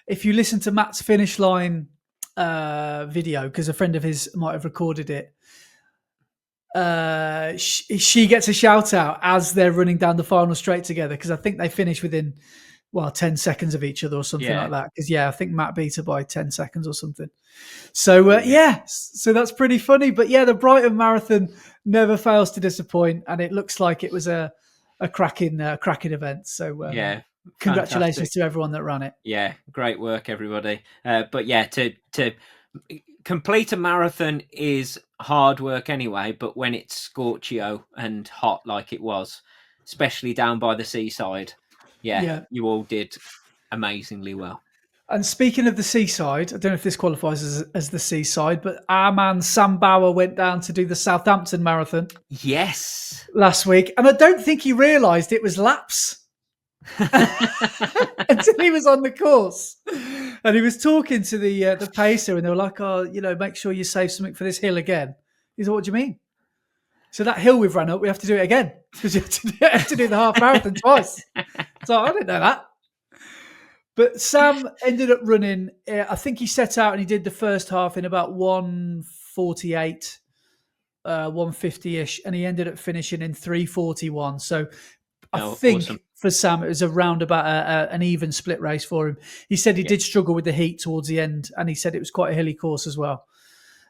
if you listen to Matt's finish line video, because a friend of his might have recorded it, she gets a shout out as they're running down the final straight together, because I think they finish within 10 seconds of each other or something like that. Because I think Matt beat her by 10 seconds or something. So so that's pretty funny. But the Brighton Marathon never fails to disappoint, and it looks like it was a cracking event. So congratulations to everyone that ran it. Yeah, great work, everybody. But to complete a marathon is hard work anyway, but when it's scorchio and hot like it was, especially down by the seaside, Yeah. you all did amazingly well. And speaking of the seaside, I don't know if this qualifies as the seaside, but our man Sam Bauer went down to do the Southampton Marathon Yes. last week, and I don't think he realised it was laps until he was on the course. And he was talking to the pacer, and they were like, "Oh, make sure you save something for this hill again." He said, "What do you mean?" So that hill we've run up, we have to do it again because you have to do the half marathon twice. So I didn't know that. But Sam ended up running, I think he set out and he did the first half in about 1:48, 1:50-ish, and he ended up finishing in 3:41. So I think awesome. for Sam, it was around about an even split race for him. He said he did struggle with the heat towards the end, and he said it was quite a hilly course as well.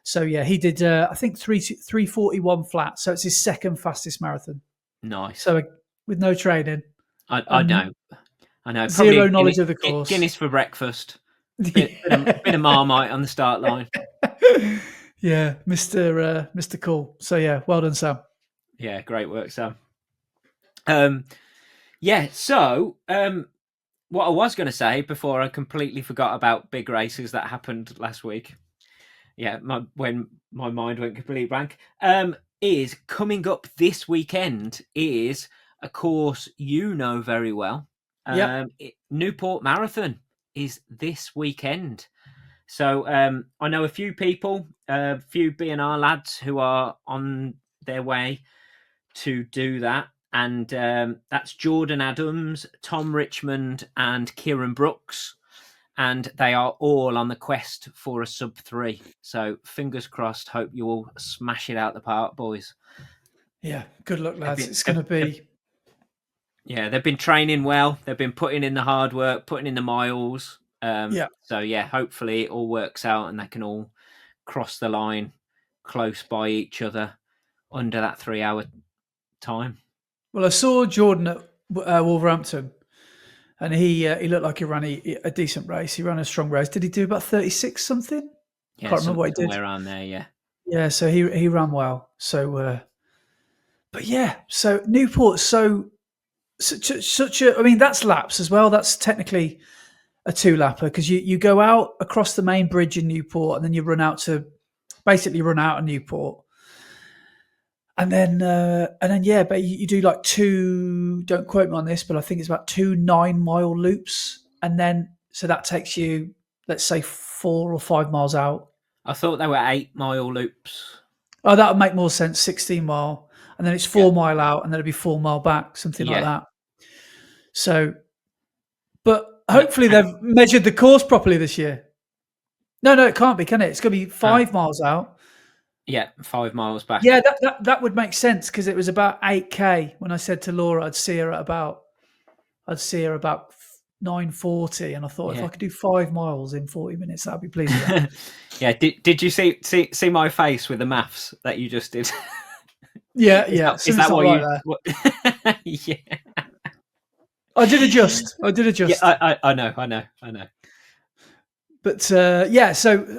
So, yeah, he did, I think, 3:41 flat. So it's his second fastest marathon. Nice. So with no training. I know. Zero Probably knowledge of the course. Guinness for breakfast. Bit of Marmite on the start line. Yeah, Mr. Cool. So, yeah, well done, Sam. Yeah, great work, Sam. So what I was going to say before I completely forgot about big races that happened last week. Yeah, when my mind went completely blank. Is coming up this weekend is a course you know very well. Newport Marathon is this weekend. So I know a few people, a few B&R lads who are on their way to do that. And that's Jordan Adams, Tom Richmond, and Kieran Brooks. And they are all on the quest for a sub-3. So fingers crossed, hope you all smash it out the park, boys. Yeah, good luck, lads. It's going to be... Yeah, they've been training well. They've been putting in the hard work, putting in the miles. So, yeah, hopefully it all works out and they can all cross the line close by each other under that 3-hour time. Well, I saw Jordan at Wolverhampton, and he looked like he ran a decent race. He ran a strong race. Did he do about 36 something? Yeah, can't remember what he did. Somewhere around there, yeah. Yeah, so he ran well. So, but yeah, so Newport's such a. I mean, that's laps as well. That's technically a 2-lapper because you go out across the main bridge in Newport, and then you run out of Newport. And then, but you do like 2, don't quote me on this, but I think it's about 2 9-mile loops. And then, so that takes you, let's say 4 or 5 miles out. I thought they were 8-mile loops. Oh, that would make more sense. 16 mile. And then it's 4 mile out, and then it'd be 4 mile back, something like that. So, but hopefully they've measured the course properly this year. No, it can't be, can it? It's going to be 5 miles out. Yeah, 5 miles back. Yeah, that would make sense because it was about 8K when I said to Laura I'd see her at about 9:40, and I thought if I could do 5 miles in 40 minutes, I'd be pleased with that. Yeah, did you see my face with the maths that you just did? Yeah. Is that what you? Yeah. I did adjust. Yeah, I know. But so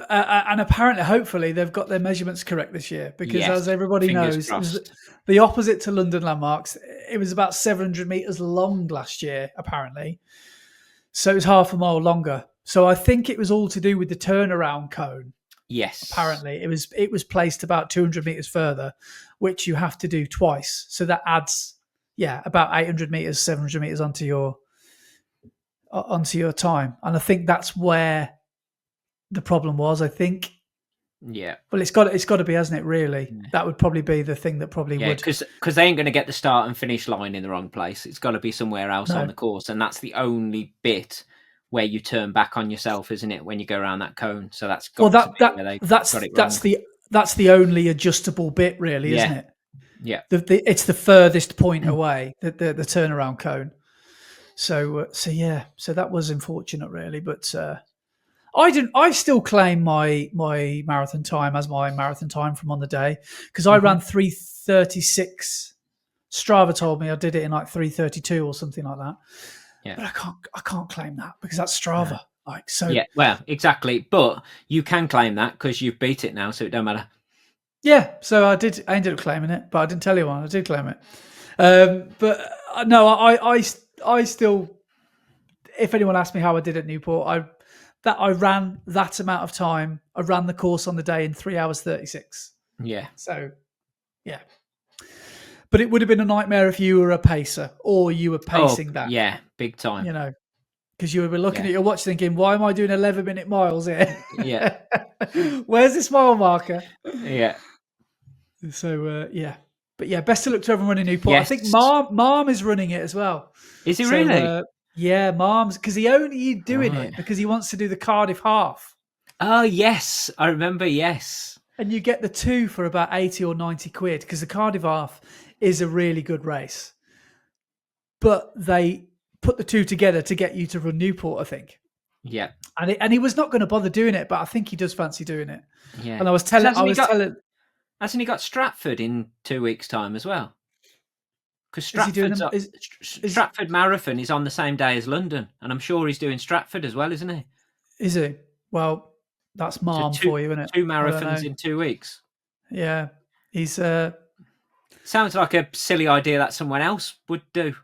and apparently, hopefully, they've got their measurements correct this year because, as everybody knows, it was the opposite to London landmarks. It was about 700 meters long last year, apparently. So it was half a mile longer. So I think it was all to do with the turnaround cone. Yes. Apparently, it was placed about 200 meters further, which you have to do twice. So that adds, about 800 meters, 700 meters onto your time. And I think that's where the problem was, I think. Yeah. Well, it's got to be, hasn't it, really? Yeah. That would probably be the thing that probably would. Because they ain't going to get the start and finish line in the wrong place. It's got to be somewhere else on the course. And that's the only bit where you turn back on yourself, isn't it, when you go around that cone? So that's got that's the only adjustable bit, really, isn't it? Yeah. It's the furthest point away, the turnaround cone. So that was unfortunate, really. But I still claim my marathon time as my marathon time from on the day because I ran 3:36. Strava told me I did it in like 3:32 or something like that. Yeah. But I can't claim that because that's Strava. Like, so Yeah, well, exactly. But you can claim that because you've beat it now, so it don't matter. yeah, so I did. I ended up claiming it, but I didn't tell anyone. I did claim it. But no, I still. If anyone asked me how I did at Newport, I ran that amount of time. I ran the course on the day in 3 hours 36. Yeah. So yeah, but it would have been a nightmare if you were a pacer or you were Oh, pacing that. yeah, big time. You know, because you would be looking Yeah. at your watch thinking, "Why am I doing 11-minute miles here? Yeah. Where's this mile marker?" Yeah. So yeah, but yeah, best of luck to everyone running Newport. I think Yes. Marm is running it as well. Is he So really? yeah, Marm's because he only doing Right. it because he wants to do the Cardiff half, Oh, yes. I remember, yes. and you get the two for about 80 or 90 quid because the Cardiff half is a really good race, but they put the two together to get you to run Newport, I think. Yeah. And he was not going to bother doing it, but I think he does fancy doing it. Yeah. And I was 'Cause telling, hasn't he got Stratford in 2 weeks' time as well? Because is he doing Stratford's them? Stratford Marathon is on the same day as London, and I'm sure he's doing Stratford as well, isn't he? Is he? Well, that's So Marm for you, isn't it? two I don't know. marathons in 2 weeks. Yeah, he's. Sounds like a silly idea that someone else would do.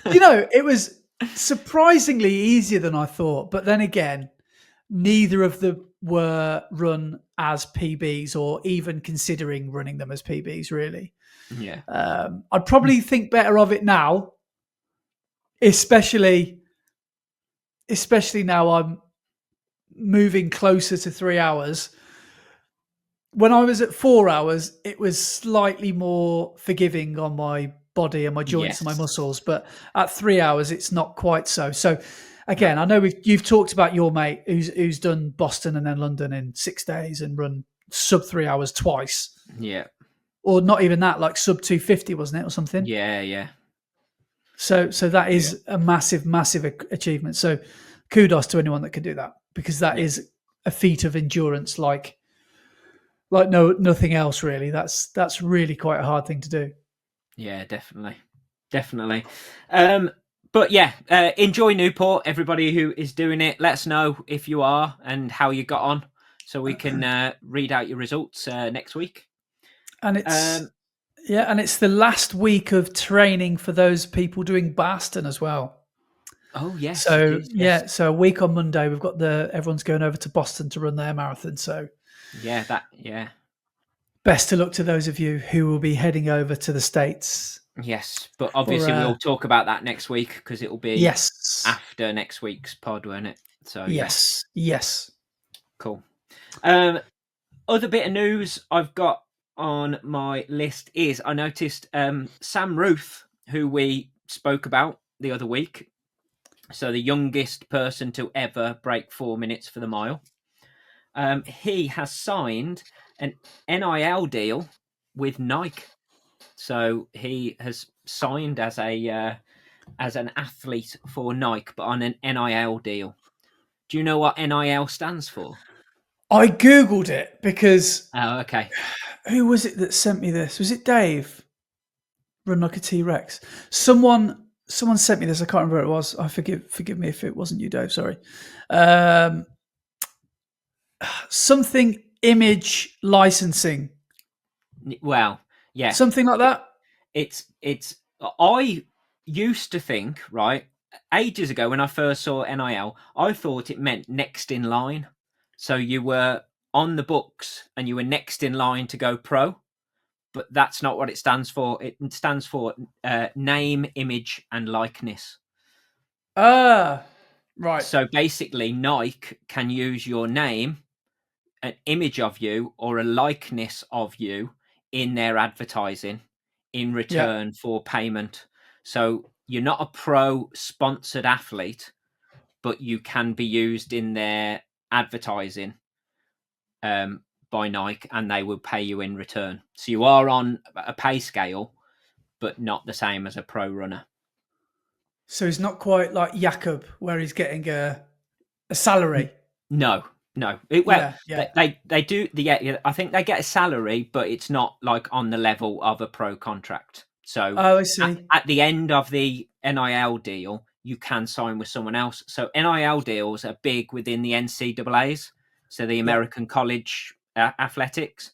It was surprisingly easier than I thought. But then again, neither of them were run as PBs or even considering running them as PBs, really. Yeah. I'd probably think better of it now, especially now I'm moving closer to 3 hours. When I was at 4 hours, it was slightly more forgiving on my body and my joints and my Yes. muscles. But at 3 hours, it's not quite so. So again, I know you've talked about your mate who's done Boston and then London in 6 days and run sub 3 hours twice. Yeah. Or not even that, like sub 250, wasn't it, or something? Yeah. Yeah. So that is a massive, massive achievement. So kudos to anyone that can do that because that is a feat of endurance like nothing else really. That's really quite a hard thing to do. Yeah, definitely. But yeah, enjoy Newport, everybody who is doing it. Let us know if you are and how you got on, so we can read out your results next week. And it's the last week of training for those people doing Boston as well. Oh yes. So yes. So a week on Monday we've got everyone's going over to Boston to run their marathon. So yeah. Best of luck to those of you who will be heading over to the States. Yes, but obviously we'll talk about that next week because it will be after next week's pod, won't it? So yes. Cool. Other bit of news I've got on my list is I noticed Sam Ruthe, who we spoke about the other week, so the youngest person to ever break 4 minutes for the mile. He has signed an NIL deal with Nike. So he has signed as an athlete for Nike, but on an NIL deal. Do you know what NIL stands for? I googled it because. Oh, okay. Who was it that sent me this? Was it Dave? Run like a T-Rex. Someone sent me this. I can't remember what it was. I forgive me if it wasn't you, Dave. Sorry. Something image licensing. Well, yeah, something like that. It's. I used to think, right, ages ago when I first saw NIL, I thought it meant next in line. So you were on the books and you were next in line to go pro, but that's not what it stands for. It stands for name, image, and likeness. Right. So basically, Nike can use your name, an image of you, or a likeness of you in their advertising in return for payment. So you're not a pro sponsored athlete, but you can be used in their advertising by Nike and they will pay you in return. So you are on a pay scale, but not the same as a pro runner. So he's not quite like Jakob, where he's getting a salary. No. They do. I think they get a salary, but it's not like on the level of a pro contract. So I see. At the end of the NIL deal, you can sign with someone else. So NIL deals are big within the NCAAs, so the American College Athletics,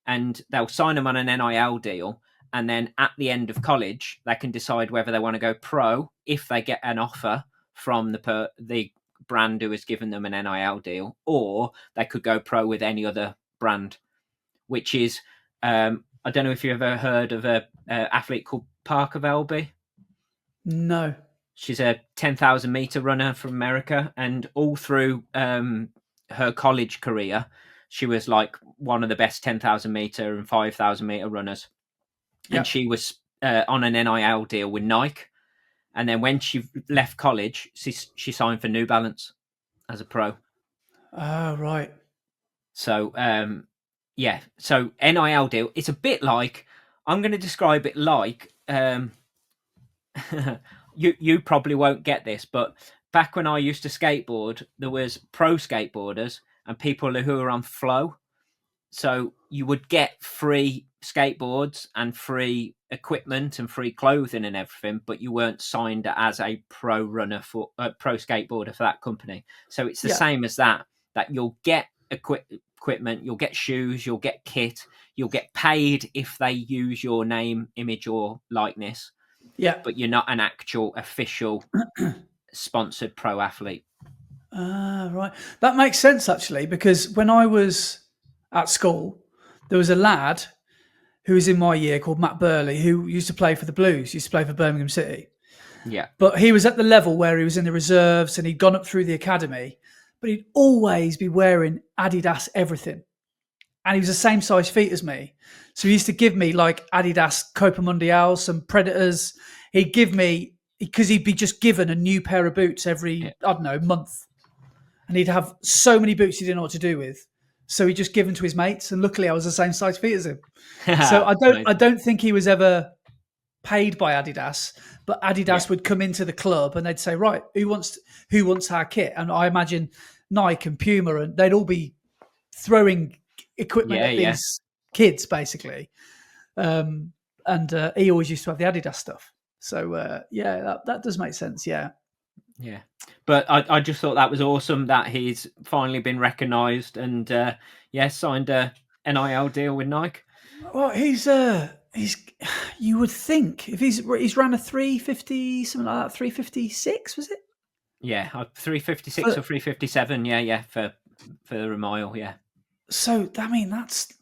and they'll sign them on an NIL deal. And then at the end of college, they can decide whether they want to go pro if they get an offer from the brand who has given them an NIL deal, or they could go pro with any other brand, which is, I don't know if you've ever heard of a athlete called Parker Velby. No. She's a 10,000 meter runner from America, and all through her college career, she was like one of the best 10,000 meter and 5,000 meter runners. Yeah. And she was on an NIL deal with Nike. And then when she left college, she signed for New Balance as a pro. Oh, right. So, yeah. So NIL deal, it's a bit like, I'm going to describe it like, you probably won't get this, but back when I used to skateboard, there was pro skateboarders and people who were on flow. So you would get free skateboards and free equipment and free clothing and everything, but you weren't signed as a pro runner for pro skateboarder for that company. So it's the same as that you'll get equipment, you'll get shoes, you'll get kit, you'll get paid if they use your name, image, or likeness. Yeah. But you're not an actual official sponsored pro athlete. Right. That makes sense, actually, because when I was at school, there was a lad who was in my year called Matt Burley, who used to play for the Blues, used to play for Birmingham City. Yeah. But he was at the level where he was in the reserves and he'd gone up through the academy, but he'd always be wearing Adidas everything. And he was the same size feet as me. So he used to give me like Adidas Copa Mundial, some Predators. He'd give me, because he'd be just given a new pair of boots every, I don't know, month. And he'd have so many boots he didn't know what to do with. So he just give them to his mates. And luckily I was the same size feet as him. So I don't think he was ever paid by Adidas, but Adidas would come into the club and they'd say, right, who wants our kit? And I imagine Nike and Puma, and they'd all be throwing equipment at these kids, basically. And he always used to have the Adidas stuff. So that does make sense. Yeah. Yeah. But I just thought that was awesome that he's finally been recognised and signed a NIL deal with Nike. Well, he's you would think if he's ran a 350, something like that, 356, was it? Yeah, 356 or 357, for a mile, yeah. So I mean that's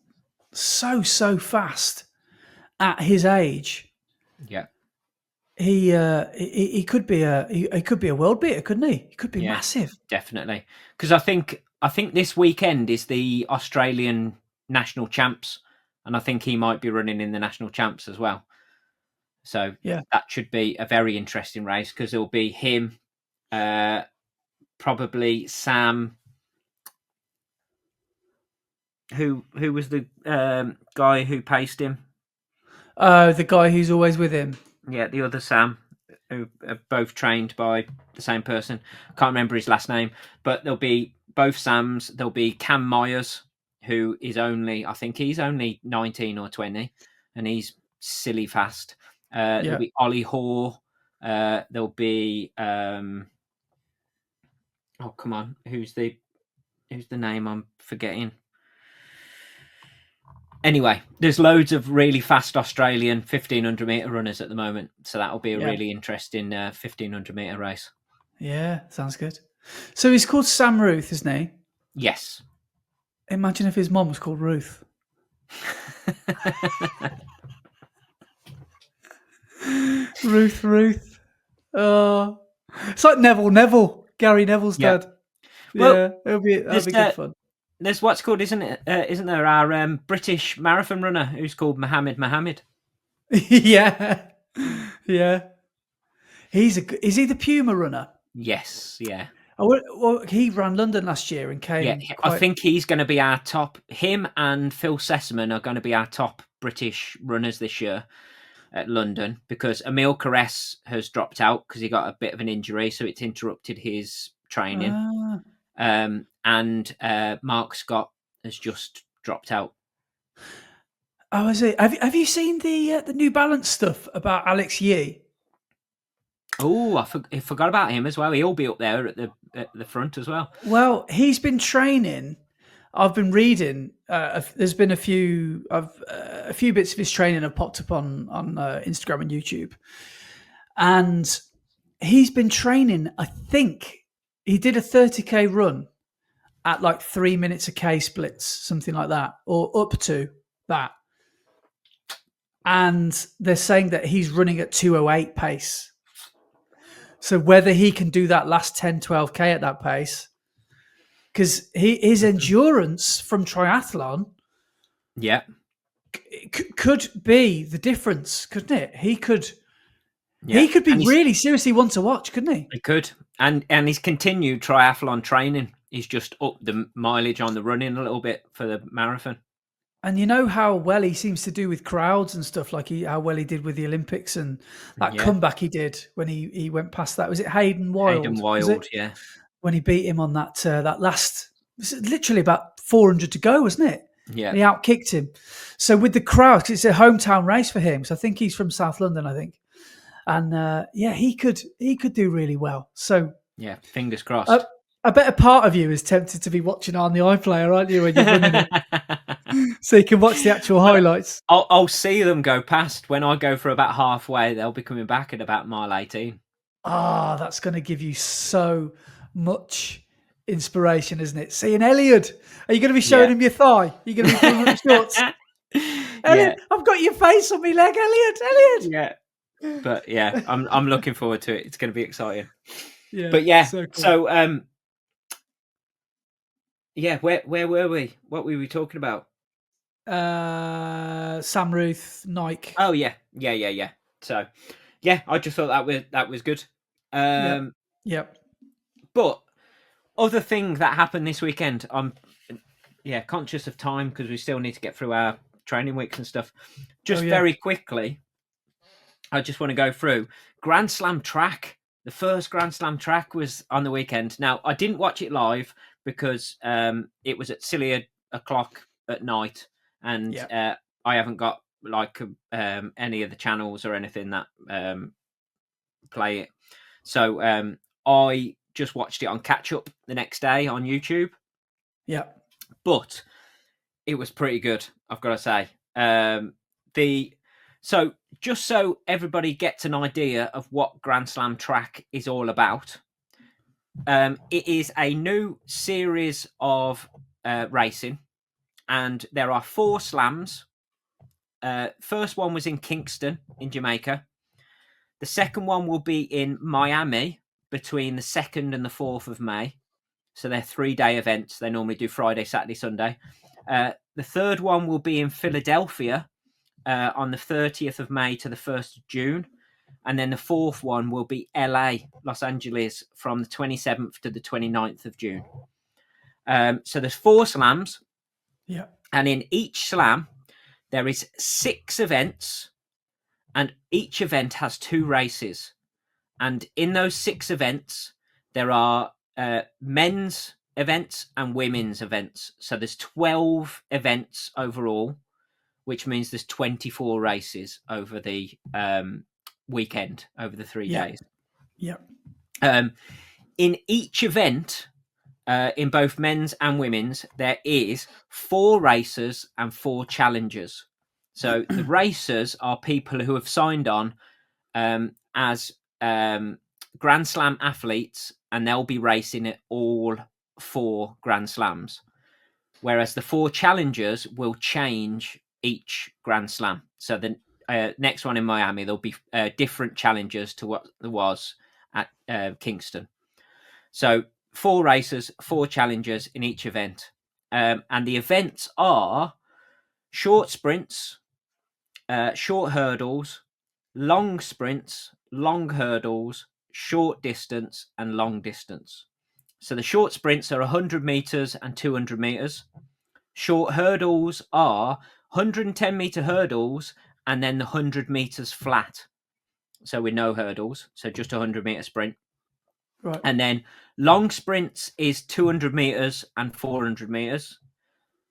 so fast at his age. Yeah. He could be a world beater, couldn't he? He could be massive. Definitely. Because I think this weekend is the Australian national champs, and I think he might be running in the national champs as well. So that should be a very interesting race because it'll be him, probably Sam. Who was the guy who paced him? The guy who's always with him. Yeah, the other Sam, who are both trained by the same person. Can't remember his last name, but there'll be both Sams. There'll be Cam Myers, who is only 19 or 20, and he's silly fast. There'll be Ollie Hoare. There'll be oh come on, who's the name I'm forgetting? Anyway, there's loads of really fast Australian 1,500 metre runners at the moment. So that'll be a really interesting 1,500 metre race. Yeah, sounds good. So he's called Sam Ruthe, isn't he? Yes. Imagine if his mom was called Ruthe. Ruthe. Oh, it's like Neville. Gary Neville's dad. Well, that'll be good fun. There's what's called, isn't there, our British marathon runner who's called Mohammed. Yeah. Is he the Puma runner? Yes, yeah. Well, he ran London last year and came. Yeah, I think he's going to be our top. Him and Phil Sessamon are going to be our top British runners this year at London because Emil Caress has dropped out because he got a bit of an injury, so it's interrupted his training. And Mark Scott has just dropped out. Oh, is it? Have you seen the New Balance stuff about Alex Yee? Oh, I forgot about him as well. He'll be up there at the front as well. Well, he's been training. I've been reading. There's been a few bits of his training have popped up on Instagram and YouTube, and he's been training. I think he did a 30k run at like 3 minutes a k splits, something like that, or up to that. And they're saying that he's running at 208 pace. So whether he can do that last 10, 12k at that pace, because his endurance from triathlon, Yeah, could be the difference, couldn't it? He could yeah. be really seriously one to watch, couldn't he? He could, and he's continued triathlon training. He's just upped the mileage on the running a little bit for the marathon. And you know how well he seems to do with crowds and stuff, like how well he did with the Olympics and that comeback he did when he went past that. Was it Hayden Wild? Hayden Wild, yeah. When he beat him on that last, it was literally about 400 to go, wasn't it? Yeah. And he outkicked him. So with the crowd, 'cause it's a hometown race for him. So I think he's from South London, I think. And he could do really well. So yeah, fingers crossed. I bet a part of you is tempted to be watching on the iPlayer, aren't you, when you're running it? So you can watch the actual highlights. I'll see them go past. When I go for about halfway, they'll be coming back at about mile 18. Ah, that's going to give you so much inspiration, isn't it? Seeing Elliot. Are you going to be showing him your thigh? Are you going to be pulling up shorts? Elliot, I've got your face on my leg, Elliot. Yeah. But yeah, I'm looking forward to it. It's going to be exciting. Yeah. But yeah, so, cool. So yeah, where were we? What were we talking about? Sam Ruthe, Nike. Oh yeah. So yeah, I just thought that was good. Yep. But other thing that happened this weekend, I'm conscious of time because we still need to get through our training weeks and stuff. Just very quickly, I just want to go through Grand Slam track. The first Grand Slam track was on the weekend. Now, I didn't watch it live because it was at silly o'clock at night, and I haven't got like any of the channels or anything that play it. So I just watched it on catch up the next day on YouTube. Yeah, but it was pretty good, I've got to say. So just so everybody gets an idea of what Grand Slam track is all about, it is a new series of racing, and there are 4 slams. First one was in Kingston in Jamaica. The second one will be in Miami between the 2nd and the 4th of May. So they're 3-day events. They normally do Friday, Saturday, Sunday. The third one will be in Philadelphia on the 30th of May to the 1st of June. And then the 4th one will be LA, Los Angeles, from the 27th to the 29th of June. So there's 4 slams. Yeah. And in each slam, there is 6 events. And each event has 2 races. And in those 6 events, there are men's events and women's events. So there's 12 events overall, which means there's 24 races over the weekend, over the 3 days. Yeah. In each event, in both men's and women's, there is 4 racers and 4 challengers. So the racers are people who have signed on as Grand Slam athletes, and they'll be racing at all 4 Grand Slams. Whereas the 4 challengers will change each Grand Slam. So the next one in Miami, there'll be different challengers to what there was at Kingston. So 4 racers, 4 challengers in each event. And the events are short sprints, short hurdles, long sprints, long hurdles, short distance, and long distance. So the short sprints are 100 meters and 200 meters. Short hurdles are 110 meter hurdles and then the 100 meters flat. So with no hurdles, so just a 100 meter sprint. Right. And then long sprints is 200 meters and 400 meters.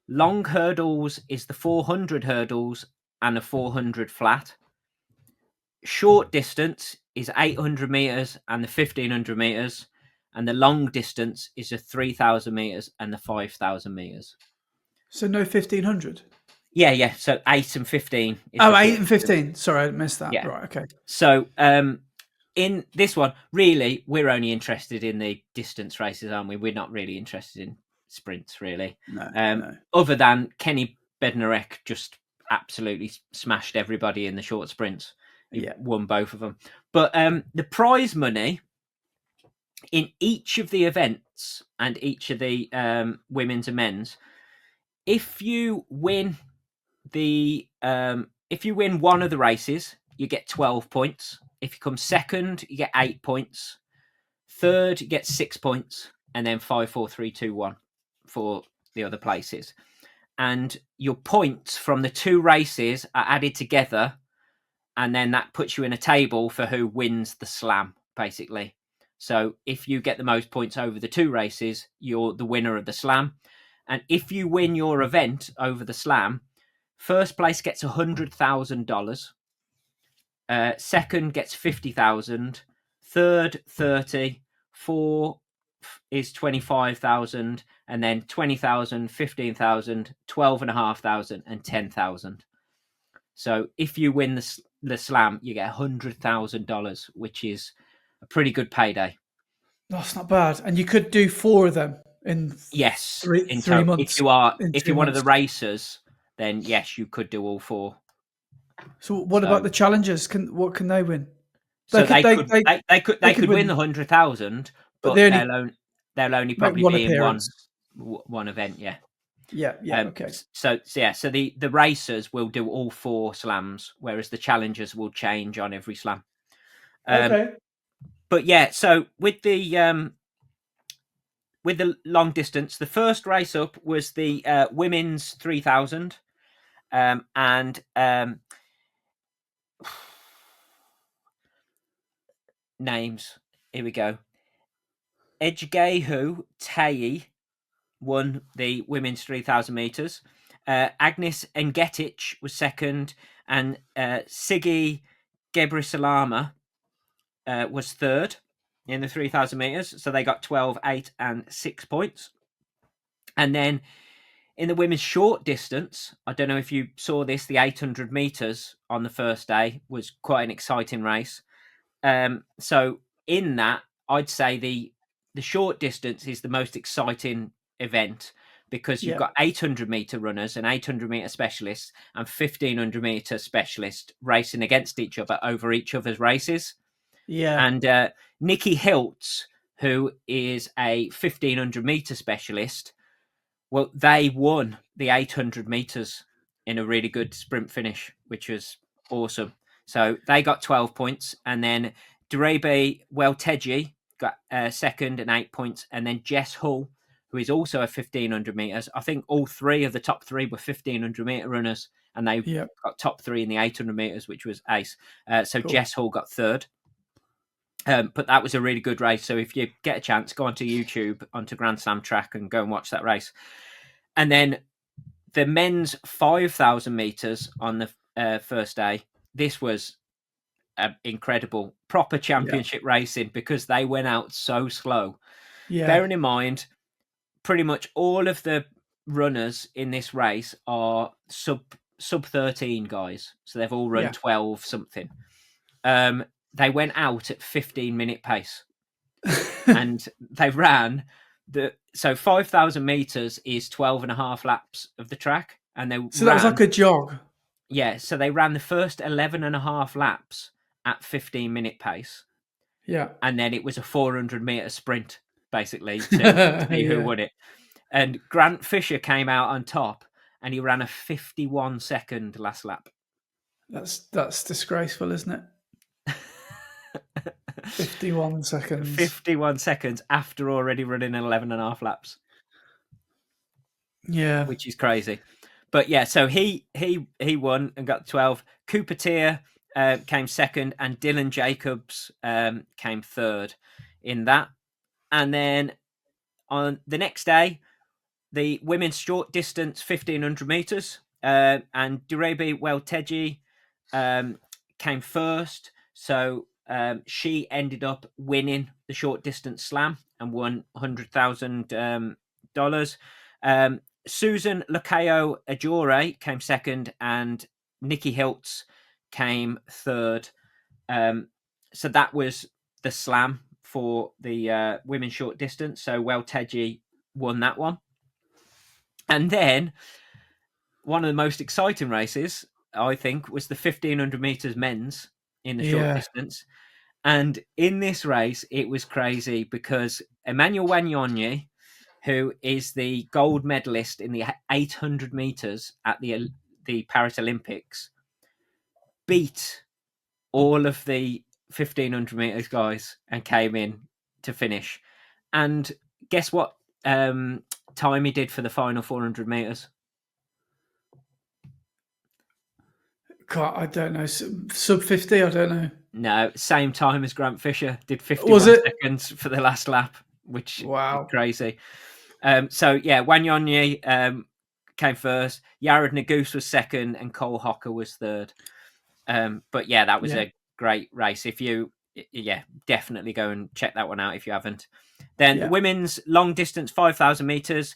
Long hurdles is the 400 hurdles and a 400 flat. Short distance is 800 meters and the 1500 meters, and the long distance is the 3000 meters and the 5000 meters. So no 1500. Yeah. So 8 and 15 is Oh, the 8 short and distance. 15. Sorry, I missed that. Yeah. Right. Okay. So in this one, really, we're only interested in the distance races, aren't we? We're not really interested in sprints, really. No. Other than Kenny Bednarek just absolutely smashed everybody in the short sprints. He won both of them. But the prize money in each of the events and each of the women's and men's, if you win one of the races, you get 12 points. If you come second, you get 8 points. Third, you get 6 points, and then 5, 4, 3, 2, 1 for the other places. And your points from the two races are added together, and then that puts you in a table for who wins the slam, basically. So if you get the most points over the two races, you're the winner of the slam. And if you win your event over the slam, first place gets $100,000. Second gets 50,000. Third, 30. Four is 25,000, and then 20,000, 15,000, 12,500, and 10,000. So if you win the slam, you get $100,000, which is a pretty good payday. That's not bad. And you could do 4 of them in Yes, three months. If you're one of the racers, then yes, you could do all 4. So what about the challengers? What can they win? They could win the 100,000, but they'll only probably be in one event. Yeah. Okay. So the racers will do all 4 slams, whereas the challengers will change on every slam. Okay. But yeah, so with the long distance, the first race up was the women's 3000, and names. Here we go. Ejgehu Tayi won the women's 3,000 meters. Agnes Engetic was second, and Sigi Gebrisalama was third in the 3,000 meters. So they got 12, 8, and 6 points. And then in the women's short distance, I don't know if you saw this, the 800 meters on the first day was quite an exciting race. So in that, I'd say the short distance is the most exciting event, because you've got 800 meter runners and 800 meter specialists and 1500 meter specialists racing against each other over each other's races. Yeah. And Nikki Hiltz, who is a 1500 meter specialist, well, they won the 800 meters in a really good sprint finish, which was awesome. So they got 12 points, and then Durebe Welteji got second and 8 points, and then Jess Hull, who is also a 1500 meters. I think all 3 of the top 3 were 1500 meter runners, and they got top 3 in the 800 meters, which was ace. So cool. Jess Hull got third. But that was a really good race. So if you get a chance, go onto YouTube, onto Grand Slam Track, and go and watch that race. And then the men's 5,000 meters on the first day, this was incredible, proper championship racing, because they went out so slow. Bearing in mind, pretty much all of the runners in this race are sub 13 guys. So they've all run 12 something. They went out at 15-minute pace, and they ran so 5,000 meters is 12 and a half laps of the track, and that was like a jog. Yeah, so they ran the first 11 and a half laps at 15-minute pace. Yeah, and then it was a 400-meter sprint, basically, to see who won it. And Grant Fisher came out on top, and he ran a 51-second last lap. That's disgraceful, isn't it? 51 seconds. 51 seconds after already running 11 and a half laps. Yeah. Which is crazy. But yeah, so he won and got 12. Cooper Tier came second, and Dylan Jacobs came third in that. And then on the next day, the women's short distance 1,500 meters, and Durebe Welteji came first. So She ended up winning the short distance slam and won $100,000. Susan Lacayo Ajore came second, and Nikki Hiltz came third. So that was the slam for the women's short distance. So Welteji won that one. And then one of the most exciting races, I think, was the 1500 meters men's in the short Yeah. distance. And in this race, it was crazy because Emmanuel Wanyonyi, who is the gold medalist in the 800 meters at the Paris Olympics, beat all of the 1500 meters guys and came in to finish. And guess what time he did for the final 400 meters? God, I don't know. Sub 50, I don't know. No, same time as Grant Fisher, did Was 51 it? seconds for the last lap, which is Wow. crazy. So yeah, Wanyonyi came first, Yared Nagus was second, and Cole Hocker was third. But yeah, that was Yeah. a great race. If you, definitely go and check that one out if you haven't. Then the Yeah. women's long distance 5,000 meters,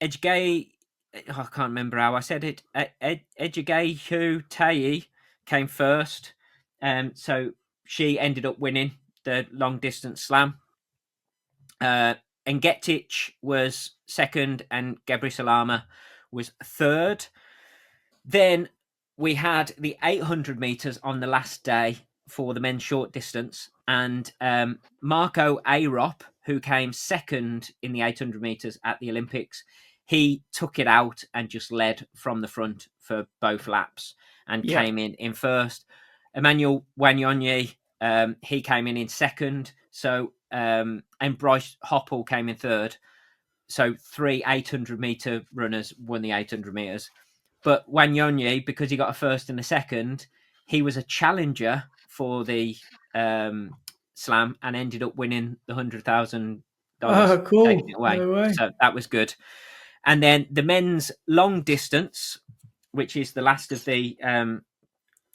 Ejike, I can't remember how I said it. Ejike Tayi came first, so she ended up winning the long distance slam. Engetic was second, and Gebri Salama was third. Then we had the 800 meters on the last day for the men's short distance, and Marco Arop, who came second in the 800 meters at the Olympics, he took it out and just led from the front for both laps and Yeah. came in first. Emmanuel Wanyonyi, he came in second. So and Bryce Hoppel came in third. So 3 800 meter runners won the 800 meters. But Wanyonyi, because he got a first and a second, he was a challenger for the slam and ended up winning the $100,000, Oh, taking cool. it away. No way. So that was good. And then the men's long distance, which is the last of the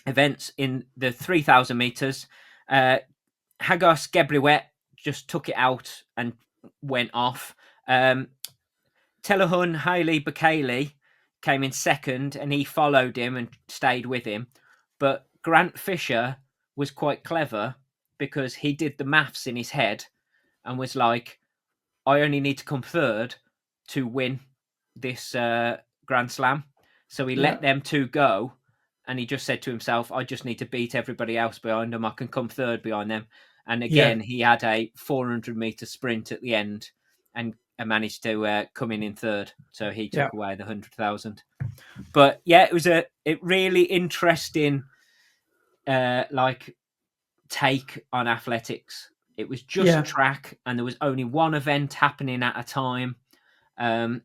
events in the 3,000 meters, Hagos Gebriwet just took it out and went off. Telehun Haile Bakele came in second, and he followed him and stayed with him. But Grant Fisher was quite clever because he did the maths in his head and was like, I only need to come third to win this Grand Slam. So he let them two go, and he just said to himself, I just need to beat everybody else behind them. I can come third behind them. And again, he had a 400-meter sprint at the end and managed to come in third. So he took away the 100,000. But yeah, it was a really interesting take on athletics. It was just track, and there was only one event happening at a time. And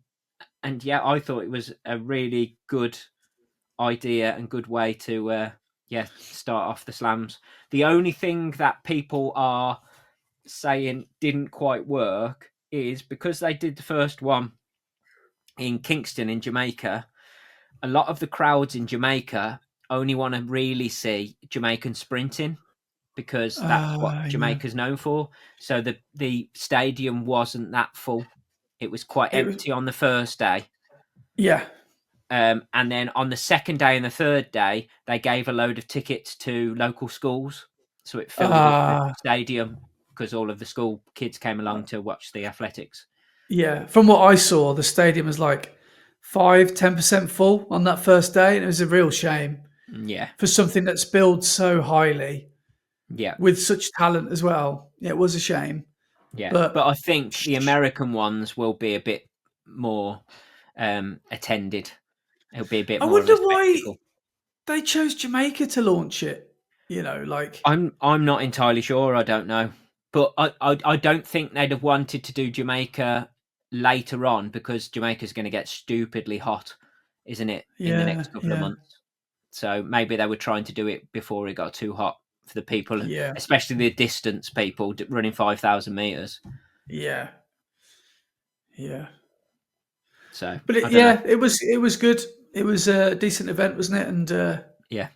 yeah, I thought it was a really good idea and good way to start off the slams. The only thing that people are saying didn't quite work is because they did the first one in Kingston in Jamaica, a lot of the crowds in Jamaica only want to really see Jamaican sprinting because that's what Jamaica's known for. So the stadium wasn't that full. It was quite empty on the first day. Yeah. And then on the second day and the third day, they gave a load of tickets to local schools. So it filled up the stadium because all of the school kids came along to watch the athletics. Yeah. From what I saw, the stadium was like 5-10% full on that first day. And it was a real shame. Yeah. For something that's billed so highly. Yeah. With such talent as well. It was a shame. Yeah. But I think the American ones will be a bit more attended. It'll be a bit more of a spectacle. They chose Jamaica to launch it. You know, like I'm not entirely sure. I don't know, but I don't think they'd have wanted to do Jamaica later on because Jamaica's going to get stupidly hot, isn't it? In the next couple of months. So maybe they were trying to do it before it got too hot for the people, especially the distance people running 5,000 meters. Yeah. So, but it was good. It was a decent event, wasn't it? And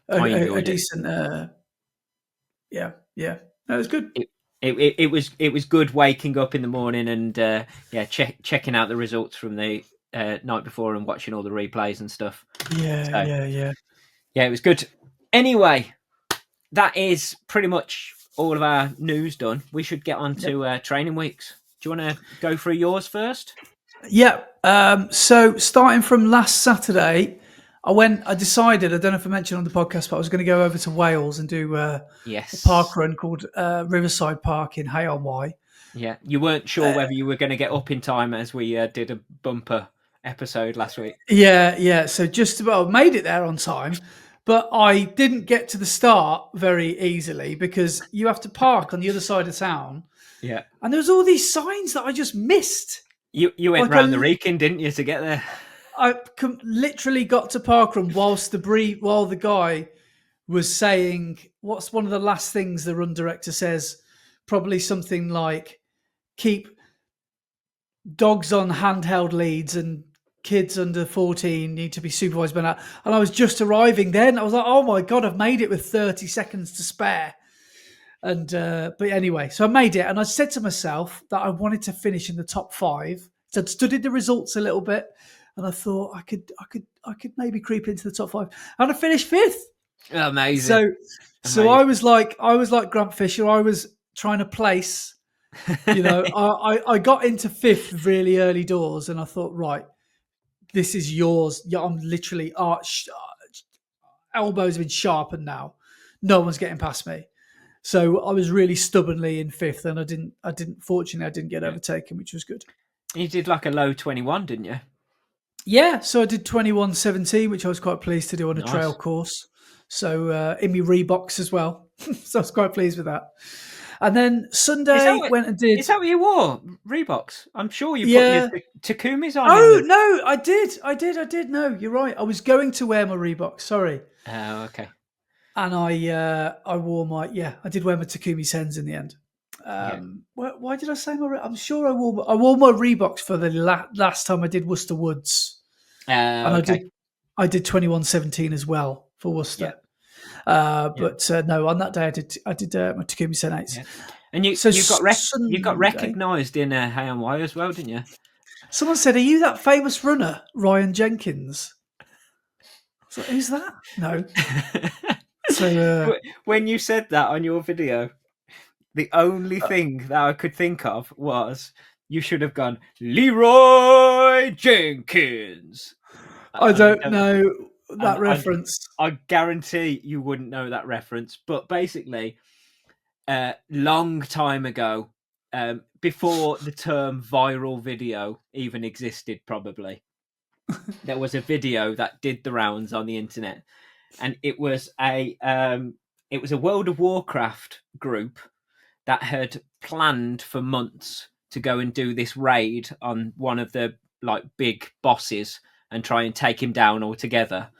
I enjoyed a decent Yeah, yeah. That was good. It was good waking up in the morning and checking out the results from the night before and watching all the replays and stuff. Yeah, So yeah. yeah, it was good. Anyway, that is pretty much all of our news done. We should get on Yep. to training weeks. Do you want to go through yours first? Yeah. So starting from last Saturday, I decided, I don't know if I mentioned on the podcast, but I was going to go over to Wales and do a Yes. park run called Riverside Park in Hay-on-Wye. Yeah, you weren't sure whether you were going to get up in time as we did a bumper episode last week. Yeah. So just about made it there on time, but I didn't get to the start very easily because you have to park on the other side of town, Yeah, and there was all these signs that I just missed. you went Like round the Wrekin, didn't you, to get there? literally got to parkrun while the guy was saying, what's one of the last things the run director says? Probably something like, keep dogs on handheld leads and kids under 14 need to be supervised by that. And I was just arriving then. I was like, oh my God, I've made it with 30 seconds to spare. And but anyway, so I made it, and I said to myself that I wanted to finish in the top 5. So I'd studied the results a little bit, and I thought I could maybe creep into the top 5, and I finished 5th. Amazing. So I was like Grant Fisher. I was trying to place. I got into 5th really early doors, and I thought, right, this is yours. Yeah, I'm literally elbows have been sharpened now. No one's getting past me. So I was really stubbornly in 5th, and fortunately I didn't get overtaken, which was good. You did like a low 21, didn't you? Yeah, so I did 21:17, which I was quite pleased to do on a Nice. trail course. So in my Reeboks as well. So I was quite pleased with that. And then Sunday went and did. Is that what you wore? Reeboks? I'm sure you put your Takumis on. Oh no, I did. No, you're right. I was going to wear my Reeboks. Sorry. Oh, okay. And I wore I did wear my Takumi Sens in the end. Why did I say my? I'm sure I wore my Reeboks for the last time I did Worcester Woods, and Okay. I did 21:17 as well for Worcester. But no, on that day I did my Takumi Sen 8s. Yeah. And you got recognised in Hay-on-Wye as well, didn't you? Someone said, "Are you that famous runner, Ryan Jenkins?" I was like, "Who's that?" No. So when you said that on your video, the only thing that I could think of was you should have gone Leroy Jenkins. I don't know that reference. I guarantee you wouldn't know that reference. But basically, long time ago, before the term viral video even existed, probably, there was a video that did the rounds on the internet, and it was a World of Warcraft group that had planned for months to go and do this raid on one of the like big bosses and try and take him down altogether.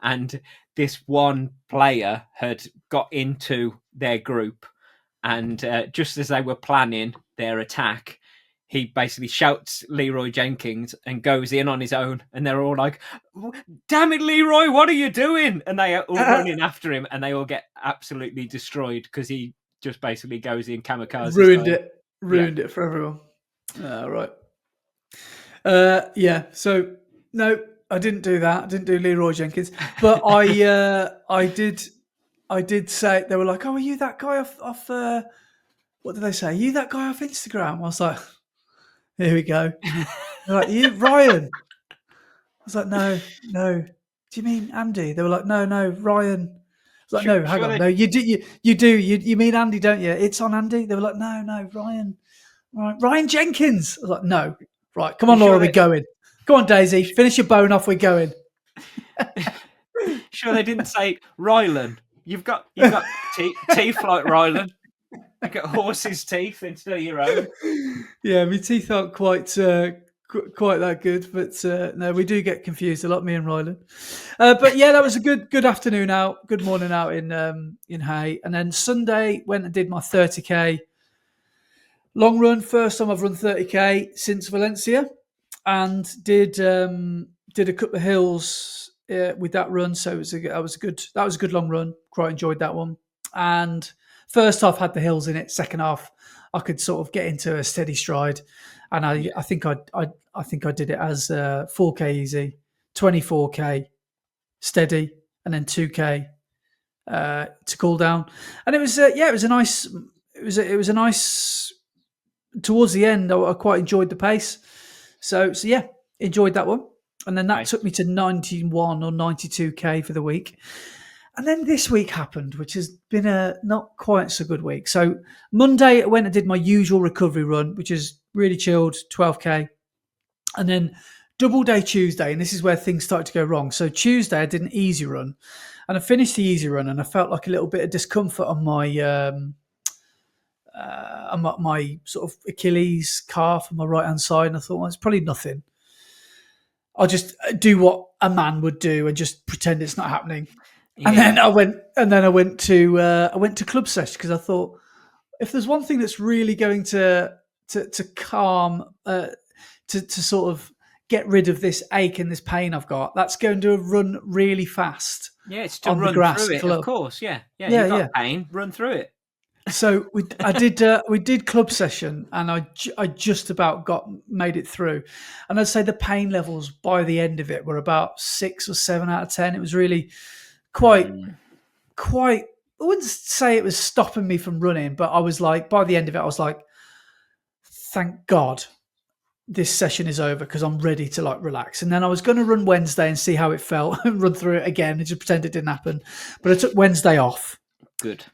And this one player had got into their group, and just as they were planning their attack, he basically shouts Leroy Jenkins and goes in on his own, and they're all like, "Damn it, Leroy, what are you doing?" And they are all running after him, and they all get absolutely destroyed because he just basically goes in kamikaze. Ruined it for everyone. Right. So no, I didn't do that. I didn't do Leroy Jenkins, but I did say, they were like, "Oh, are you that guy off what did they say? Are you that guy off Instagram?" I was like, "Here we go." They're like, "You, Ryan?" I was like, "No. Do you mean Andy?" They were like, "No, Ryan." I was like, "No, hang on. No, you do. You mean Andy, don't you? It's on Andy." They were like, "No, Ryan. Right, Ryan Jenkins." I was like, "No. Right, come on, Laura, we're going. Come on, Daisy, finish your bone off. We're going." Sure, they didn't say Rylan. You've got teeth like Rylan. You got horse's teeth instead of your own. Yeah, my teeth aren't quite that good, but no, we do get confused a lot, me and Rylan. But yeah, that was a good afternoon out, good morning out in Hay, and then Sunday went and did my 30k long run. First time I've run 30k since Valencia, and did a couple of hills with that run. So that was a good long run. Quite enjoyed that one. And first half had the hills in it. Second half, I could sort of get into a steady stride, and Yeah. I think I think I did it as 4K easy, 24K steady, and then 2K to cool down. And it was it was a nice it was a nice towards the end. I quite enjoyed the pace, so yeah, enjoyed that one. And then that Nice. took me to 91 or 92K for the week. And then this week happened, which has been a not quite so good week. So Monday, I went and did my usual recovery run, which is really chilled, 12K. And then double day Tuesday, and this is where things started to go wrong. So Tuesday, I did an easy run, and I finished the easy run, and I felt like a little bit of discomfort on my sort of Achilles calf on my right hand side. And I thought, well, it's probably nothing. I'll just do what a man would do and just pretend it's not happening. And then I went to club session because I thought if there's one thing that's really going to calm to sort of get rid of this ache and this pain I've got, that's going to run really fast. Yeah, it's to on run the grass through it, club. of course. Yeah. Yeah, You got yeah. pain, run through it. So we did club session, and I just about made it through, and I'd say the pain levels by the end of it were about 6 or 7 out of 10. It was really quite. I wouldn't say it was stopping me from running, but I was like, by the end of it, I was like, thank God this session is over because I'm ready to like relax. And then I was going to run Wednesday and see how it felt and run through it again and just pretend it didn't happen. But I took Wednesday off. Good.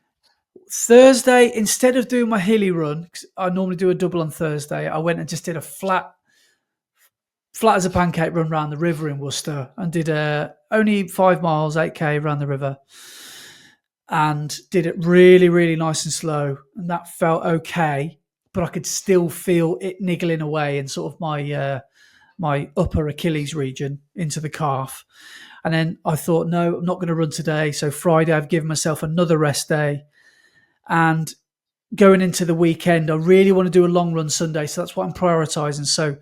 Thursday, instead of doing my hilly run, 'cause I normally do a double on Thursday, I went and just did a flat as a pancake run around the river in Worcester and did only 5 miles, 8K around the river, and did it really, really nice and slow. And that felt okay, but I could still feel it niggling away in sort of my upper Achilles region into the calf. And then I thought, no, I'm not going to run today. So Friday, I've given myself another rest day. And going into the weekend, I really want to do a long run Sunday. So that's what I'm prioritizing. So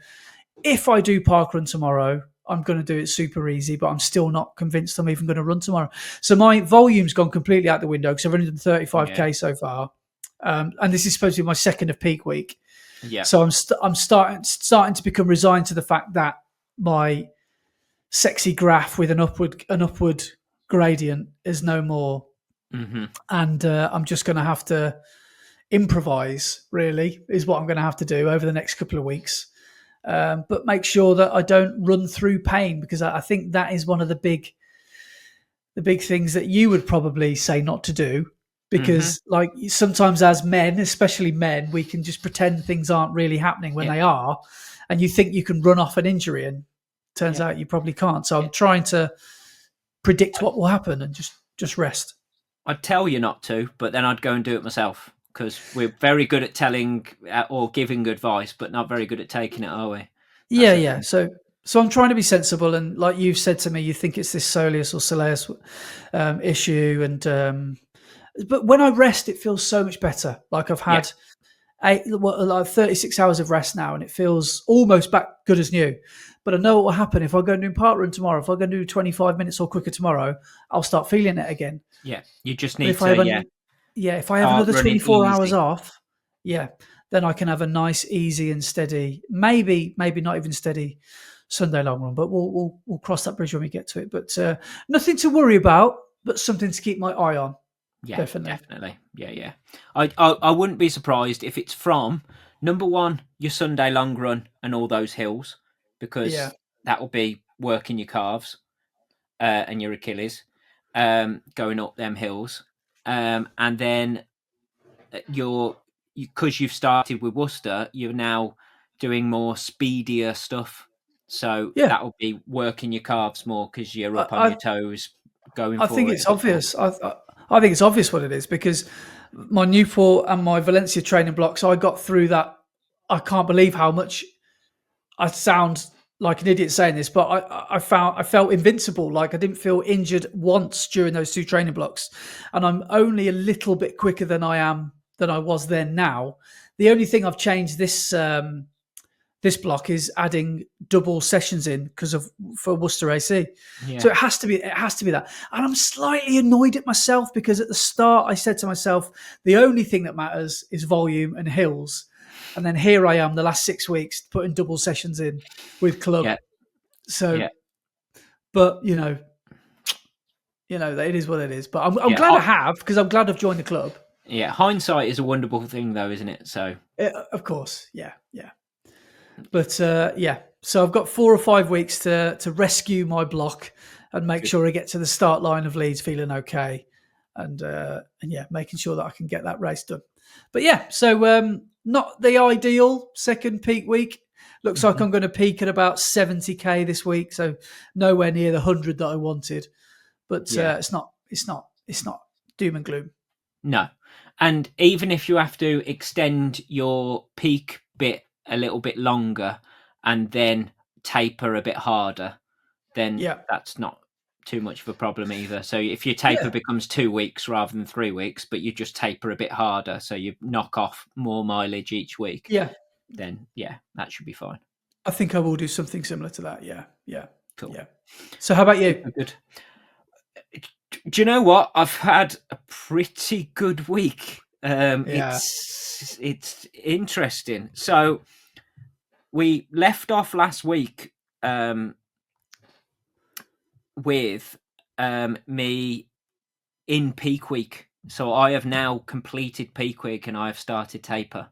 if I do park run tomorrow, I'm going to do it super easy, but I'm still not convinced I'm even going to run tomorrow. So my volume's gone completely out the window because I've only done 35K so far. And this is supposed to be my second of peak week. Yeah. So I'm starting to become resigned to the fact that my sexy graph with an upward gradient is no more. Mm-hmm. And I'm just going to have to improvise, really, is what I'm going to have to do over the next couple of weeks. But make sure that I don't run through pain, because I think that is one of the big things that you would probably say not to do. Because like sometimes as men, especially men, we can just pretend things aren't really happening when they are. And you think you can run off an injury, and turns out you probably can't. So I'm trying to predict what will happen and just rest. I'd tell you not to, but then I'd go and do it myself, because we're very good at telling or giving advice, but not very good at taking it, are we? Yeah. So I'm trying to be sensible, and like you've said to me, you think it's this soleus or soleus issue, and but when I rest, it feels so much better. Like I've had 36 hours of rest now, and it feels almost back good as new. But I know what will happen if I go and do park run tomorrow. If I go and do 25 minutes or quicker tomorrow, I'll start feeling it again. Yeah, you just need if I have another 24 hours off, then I can have a nice, easy and steady, maybe not even steady Sunday long run. But we'll cross that bridge when we get to it. But nothing to worry about, but something to keep my eye on. Yeah, definitely. Yeah. I wouldn't be surprised if it's from, number one, your Sunday long run and all those hills, because that will be working your calves and your Achilles going up them hills. And then because you've started with Worcester, you're now doing more speedier stuff. So that will be working your calves more because you're up on your toes going I think it's obvious. I think it's obvious what it is, because my Newport and my Valencia training blocks, I got through that. I can't believe how much I sound like an idiot saying this, but I felt invincible. Like I didn't feel injured once during those 2 training blocks, and I'm only a little bit quicker than I was then now. The only thing I've changed this this block is adding double sessions in for Worcester AC. Yeah. So it has to be that. And I'm slightly annoyed at myself because at the start I said to myself, the only thing that matters is volume and hills. And then here I am the last 6 weeks putting double sessions in with club. Yeah. So, Yeah. but it is what it is. But I'm glad I have, because I'm glad I've joined the club. Yeah, hindsight is a wonderful thing, though, isn't it? So, of course, yeah. But so I've got 4 or 5 weeks to rescue my block and make sure I get to the start line of Leeds feeling okay, and making sure that I can get that race done. But yeah, so not the ideal second peak week. Looks like I'm going to peak at about 70k this week, so nowhere near the 100 that I wanted. But it's not doom and gloom. No. And even if you have to extend your peak bit a little bit longer and then taper a bit harder, then that's not too much of a problem either. So if your taper becomes 2 weeks rather than 3 weeks, but you just taper a bit harder, so you knock off more mileage each week, then that should be fine. I think I will do something similar to that. Yeah. Cool. Yeah. So how about you? Good. Do you know what? I've had a pretty good week. It's interesting. So we left off last week with me in peak week. So I have now completed peak week and I have started taper.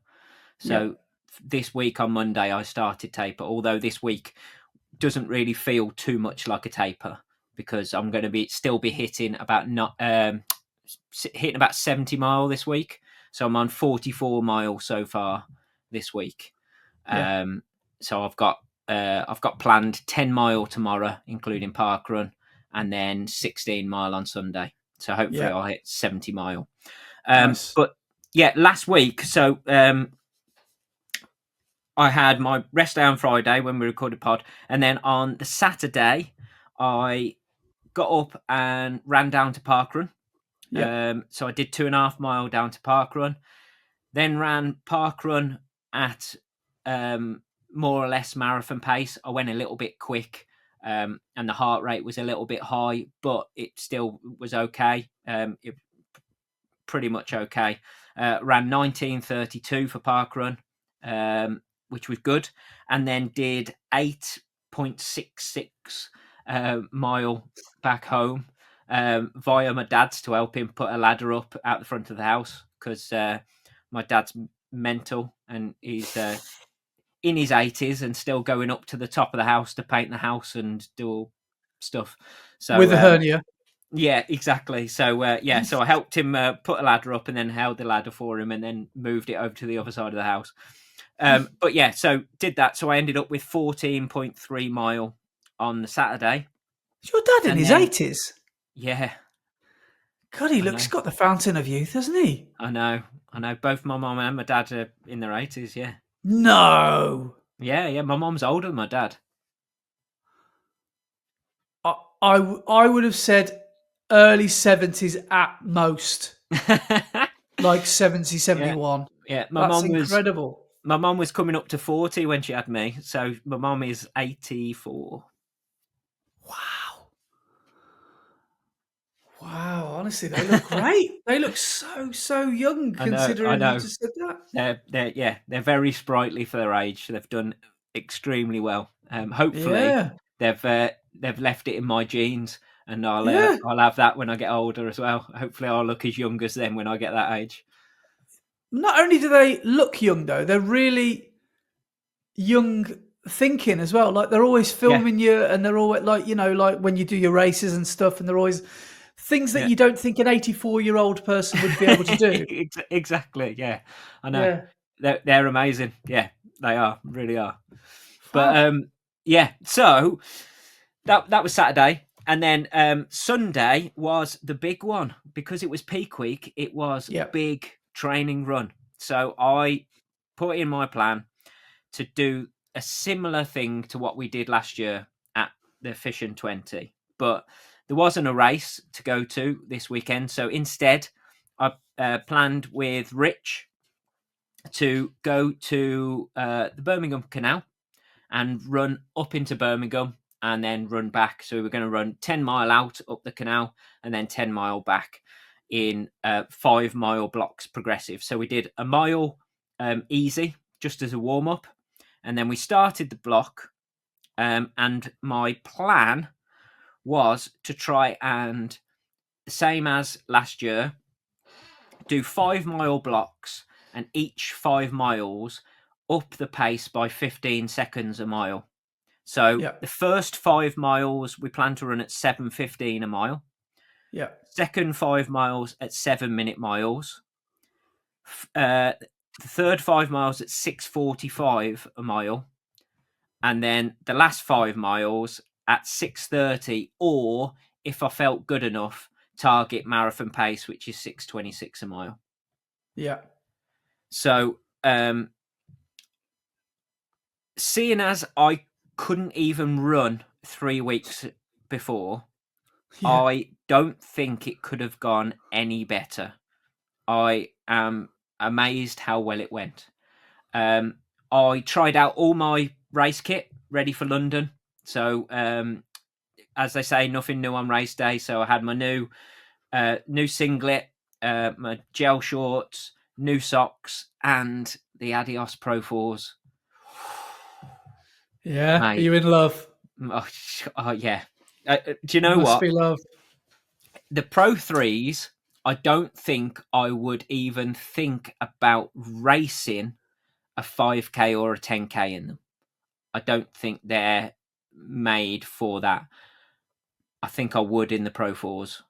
So this week on Monday I started taper, although this week doesn't really feel too much like a taper, because I'm going to still be hitting about 70 mile this week. So I'm on 44 miles so far this week. So I've got planned 10 mile tomorrow, including park run, and then 16 mile on Sunday. So hopefully I'll hit 70 mile. Nice. But last week, so I had my rest day on Friday when we recorded pod, and then on the Saturday I got up and ran down to parkrun. So I did 2.5 mile down to parkrun, then ran parkrun at more or less marathon pace. I went a little bit quick, and the heart rate was a little bit high, but it still was okay. It pretty much okay. Ran 19:32 for parkrun, which was good, and then did 8.66 mile back home via my dad's to help him put a ladder up out the front of the house, because my dad's mental and he's in his 80s and still going up to the top of the house to paint the house and do all stuff. So with a hernia. Yeah, exactly. So so I helped him put a ladder up and then held the ladder for him and then moved it over to the other side of the house. But so did that. So I ended up with 14.3 mile on the Saturday. Is your dad in his 80s? Yeah. God, he looks got the fountain of youth, hasn't he? I know. Both my mum and my dad are in their 80s, yeah. No. Yeah. My mum's older than my dad. I would have said early 70s at most. Like 70, 71. Yeah. That's incredible. My mum was coming up to 40 when she had me, so my mum is 84. Wow, honestly, they look great. They look so young, considering you just said that. They're very sprightly for their age. They've done extremely well. Hopefully, they've left it in my genes, and I'll have that when I get older as well. Hopefully, I'll look as young as them when I get that age. Not only do they look young, though, they're really young thinking as well. Like, they're always filming you, and they're always like when you do your races and stuff, and they're always things that you don't think an 84-year-old person would be able to do. Exactly. Yeah, I know. Yeah. They're amazing. Yeah, they are. Really are. But so that was Saturday, and then Sunday was the big one, because it was peak week. It was a big training run. So I put in my plan to do a similar thing to what we did last year at the Fishing 20, but there wasn't a race to go to this weekend. So instead, I planned with Rich to go to the Birmingham Canal and run up into Birmingham and then run back. So we were going to run 10 mile out up the canal and then 10 mile back in 5 mile blocks progressive. So we did a mile easy just as a warm up. And then we started the block. And my plan was to try and, same as last year, do 5 mile blocks and each 5 miles up the pace by 15 seconds a mile. So the first 5 miles we plan to run at 7:15 a mile. Yeah. Second 5 miles at 7-minute miles. The third 5 miles at 6:45 a mile. And then the last 5 miles at 6:30, or if I felt good enough, target marathon pace, which is 6:26 a mile. Yeah. So, seeing as I couldn't even run 3 weeks before, I don't think it could have gone any better. I am amazed how well it went. I tried out all my race kit ready for London. So, as they say, nothing new on race day. So I had my new singlet, my gel shorts, new socks, and the Adidas Pro 4s. Yeah, Mate. are you in love? Oh yeah. Do you know Must what? be love. The Pro 3s, I don't think I would even think about racing a 5K or a 10K in them. I don't think they're made for that. I think I would in the Pro 4s.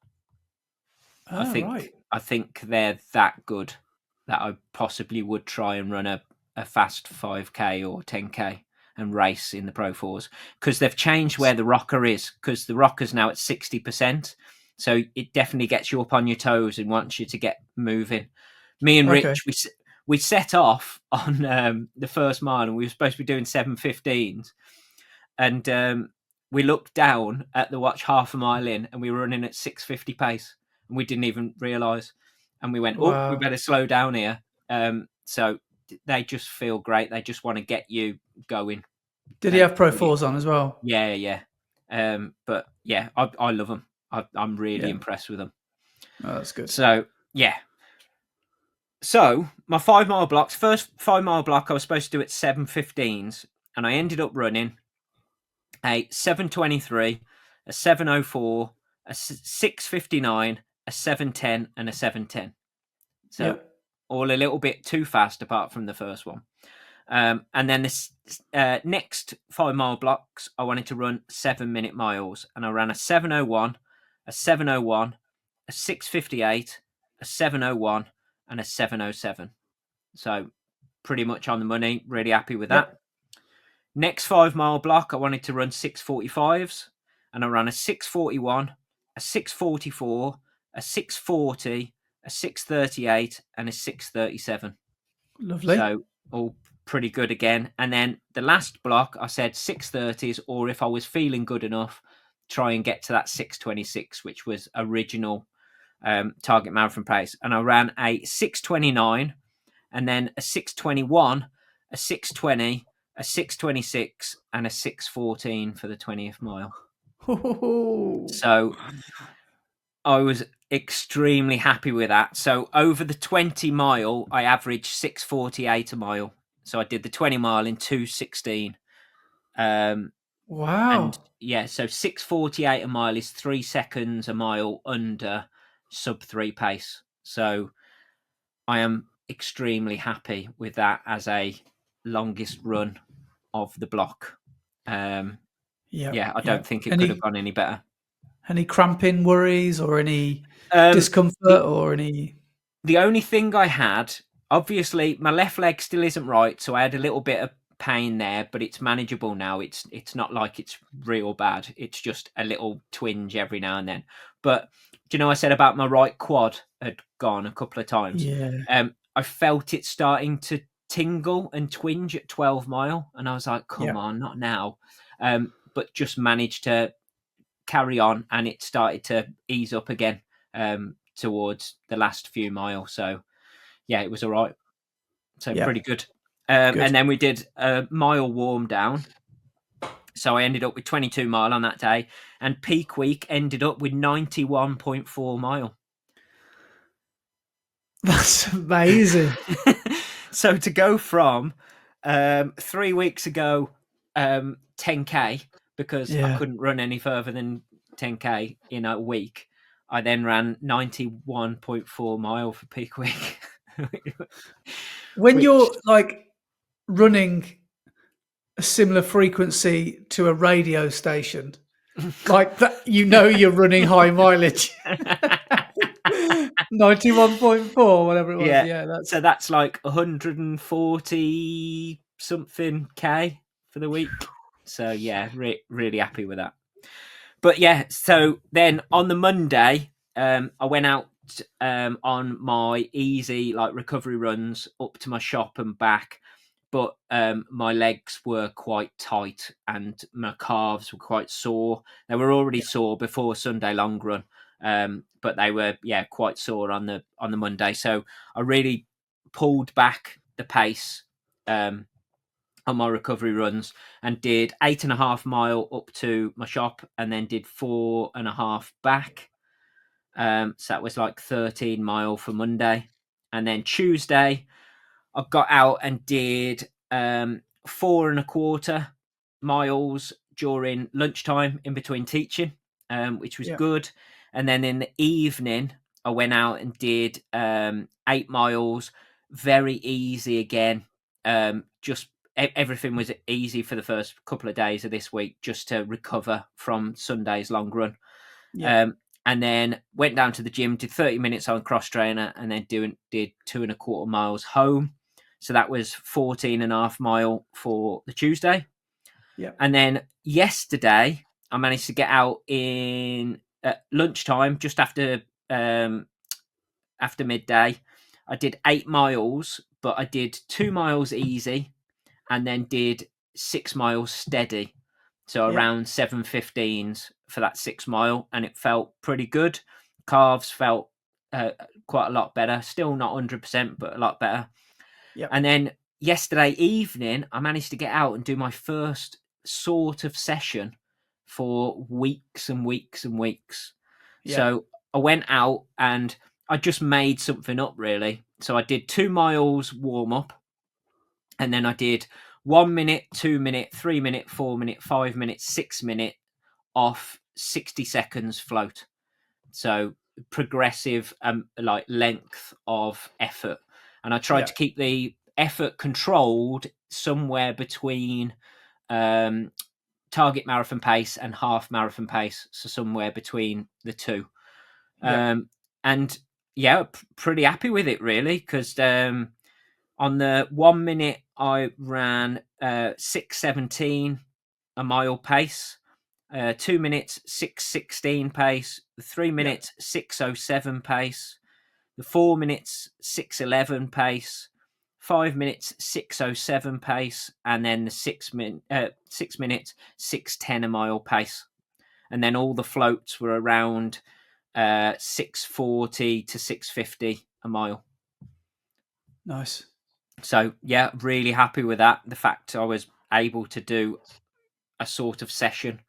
I think they're that good that I possibly would try and run a fast 5K or 10K and race in the Pro 4s, because they've changed where the rocker is, because the rocker's now at 60%. So it definitely gets you up on your toes and wants you to get moving. Me and Rich, we set off on the first mile and we were supposed to be doing 7:15s. And we looked down at the watch half a mile in and we were running at 6:50 pace. And we didn't even realise. And we went, oh, we better slow down here. So they just feel great. They just want to get you going. Did he have Pro 4s on as well? Yeah. But yeah, I love them. I'm really impressed with them. Oh, that's good. So, yeah. So, my 5 mile blocks, first 5 mile block, I was supposed to do at 7:15s. And I ended up running a 7:23, a 7:04, a 6:59, a 7:10, and a 7:10. So all a little bit too fast apart from the first one. And then this next 5 mile blocks, I wanted to run 7-minute miles. And I ran a 7:01, a 7:01, a 6:58, a 7:01, and a 7:07. So pretty much on the money. Really happy with that. Next 5 mile block, I wanted to run 6:45s, and I ran a 6:41, a 6:44, a 6:40, a 6:38, and a 6:37. Lovely. So all pretty good again. And then the last block, I said 6:30s, or if I was feeling good enough, try and get to that 6:26, which was original target marathon pace. And I ran a 6:29, and then a 6:21, a 6:20, a 6:26, and a 6:14 for the 20th mile. So I was extremely happy with that. So over the 20 mile, I averaged 6:48 a mile. So I did the 20 mile in 2:16. Wow. And yeah, so 6:48 a mile is 3 seconds a mile under sub 3 pace. So I am extremely happy with that as a longest run of the block. I don't think it could have gone any better. Any cramping worries or any discomfort or any? The only thing I had, obviously, my left leg still isn't right, so I had a little bit of pain there, but it's manageable now. It's not like it's real bad. It's just a little twinge every now and then. But do you know I said about my right quad had gone a couple of times? Yeah. I felt it starting to tingle and twinge at 12 mile, and I was like, come on, not now. But just managed to carry on, and it started to ease up again towards the last few miles. So yeah, it was all right. So pretty good. And then we did a mile warm down, So I ended up with 22 mile on that day, and peak week ended up with 91.4 mile. That's amazing. So to go from 3 weeks ago 10k, because I couldn't run any further than 10k in a week, I then ran 91.4 mile for peak week. When you're like running a similar frequency to a radio station, like that, you're running high mileage. 91.4, whatever it was. Yeah, so that's like 140 something k for the week. So yeah, really happy with that. But yeah, so then on the Monday, I went out on my easy like recovery runs up to my shop and back, but my legs were quite tight and my calves were quite sore. They were already sore before Sunday long run, but they were quite sore on the Monday. So I really pulled back the pace on my recovery runs and did 8.5 mile up to my shop, and then did 4.5 back. So that was like 13 mile for Monday. And then Tuesday, I got out and did 4.25 miles during lunchtime in between teaching, which was good. And then in the evening, I went out and did 8 miles, very easy again. Just everything was easy for the first couple of days of this week, just to recover from Sunday's long run. And then went down to the gym, did 30 minutes on cross trainer, and then did 2.25 miles home. So that was 14.5 mile for the Tuesday. And then yesterday, I managed to get out in at lunchtime, just after midday. I did 8 miles, but I did 2 miles easy, and then did 6 miles steady. So around 7:15s for that 6 mile, and it felt pretty good. Calves felt quite a lot better. Still not 100%, but a lot better. And then yesterday evening, I managed to get out and do my first sort of session for weeks and weeks and weeks. So I went out and I just made something up, really. So I did 2 miles warm up, and then I did 1 minute, 2 minute, 3 minute, 4 minute, 5 minute, 6 minute off 60 seconds float. So progressive like length of effort. And I tried to keep the effort controlled somewhere between target marathon pace and half marathon pace. So somewhere between the two. And pretty happy with it, really, because on the 1 minute, I ran 6:17 a mile pace, 2 minutes 6:16 pace, the 3 minutes 6:07 pace, the 4 minutes 6:11 pace, 5 minutes 6:07 pace, and then the 6 minutes 6:10 a mile pace. And then all the floats were around 6:40 to 6:50 a mile. Nice. So yeah, really happy with that. The fact I was able to do a sort of session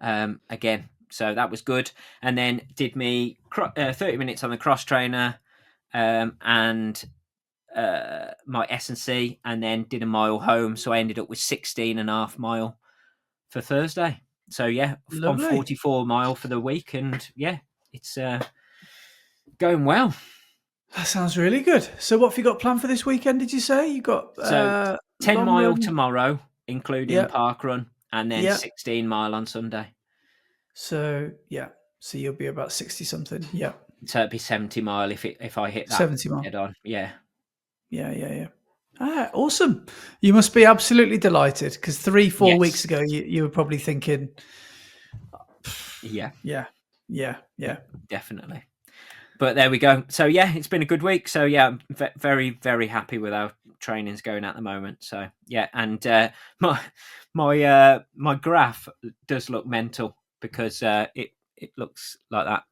again, so that was good. And then did me 30 minutes on the cross trainer and my S&C, and then did a mile home. So I ended up with 16.5 mile for Thursday. So yeah, Lovely. on 44 mile for the week, and yeah, it's going well. That sounds really good. So what have you got planned for this weekend, did you say? You got 10 mile run tomorrow, including park run, and then 16 mile on Sunday. So so you'll be about 60 something. So it'd be 70 mile if I hit that 70 mile head on. Yeah. Awesome. You must be absolutely delighted, because 3-4 weeks Yes. ago you were probably thinking Yeah, definitely. But there we go. So yeah, it's been a good week. So yeah, I'm very, very happy with how training's going at the moment. So yeah, and my graph does look mental, because it looks like that.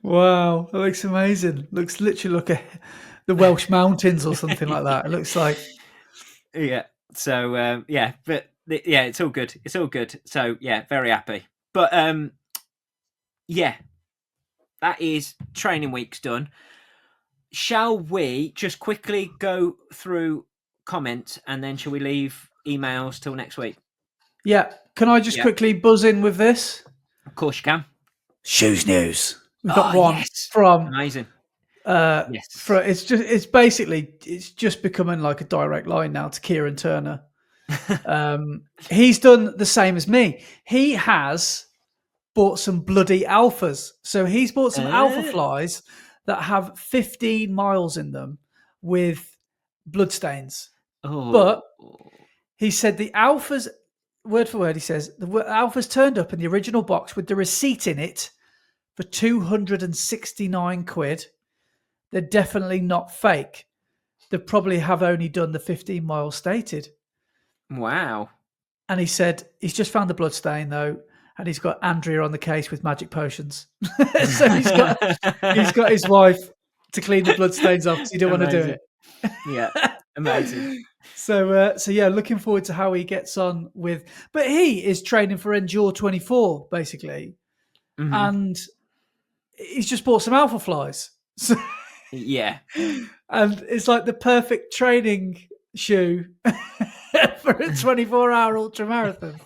Wow, that looks amazing. Looks literally like the Welsh mountains or something like that. It looks like So but Yeah, it's all good. It's all good. So yeah, very happy. But yeah, that is training week's done. Shall we just quickly go through comments and then shall we leave emails till next week? Yeah. Can I just Yeah. quickly buzz in with this? Of course you can. Shoes news. We've got one yes. from Amazing. Yes. It's just becoming like a direct line now to Kieran Turner. He's done the same as me. He has bought some bloody alphas. So he's bought some alpha flies that have 15 miles in them with bloodstains. Oh. But he said the alphas, word for word, he says, the alphas turned up in the original box with the receipt in it for 269 quid. They're definitely not fake. They probably have only done the 15 miles stated. Wow. And he said he's just found the bloodstain though, and he's got Andrea on the case with magic potions. So he's got his wife to clean the bloodstains off because he don't want to do it. Yeah, amazing. So yeah, looking forward to how he gets on with. But he is training for Endure 24 basically, and he's just bought some alpha flies. So, yeah, and it's like the perfect training shoe for a 24-hour ultra marathon.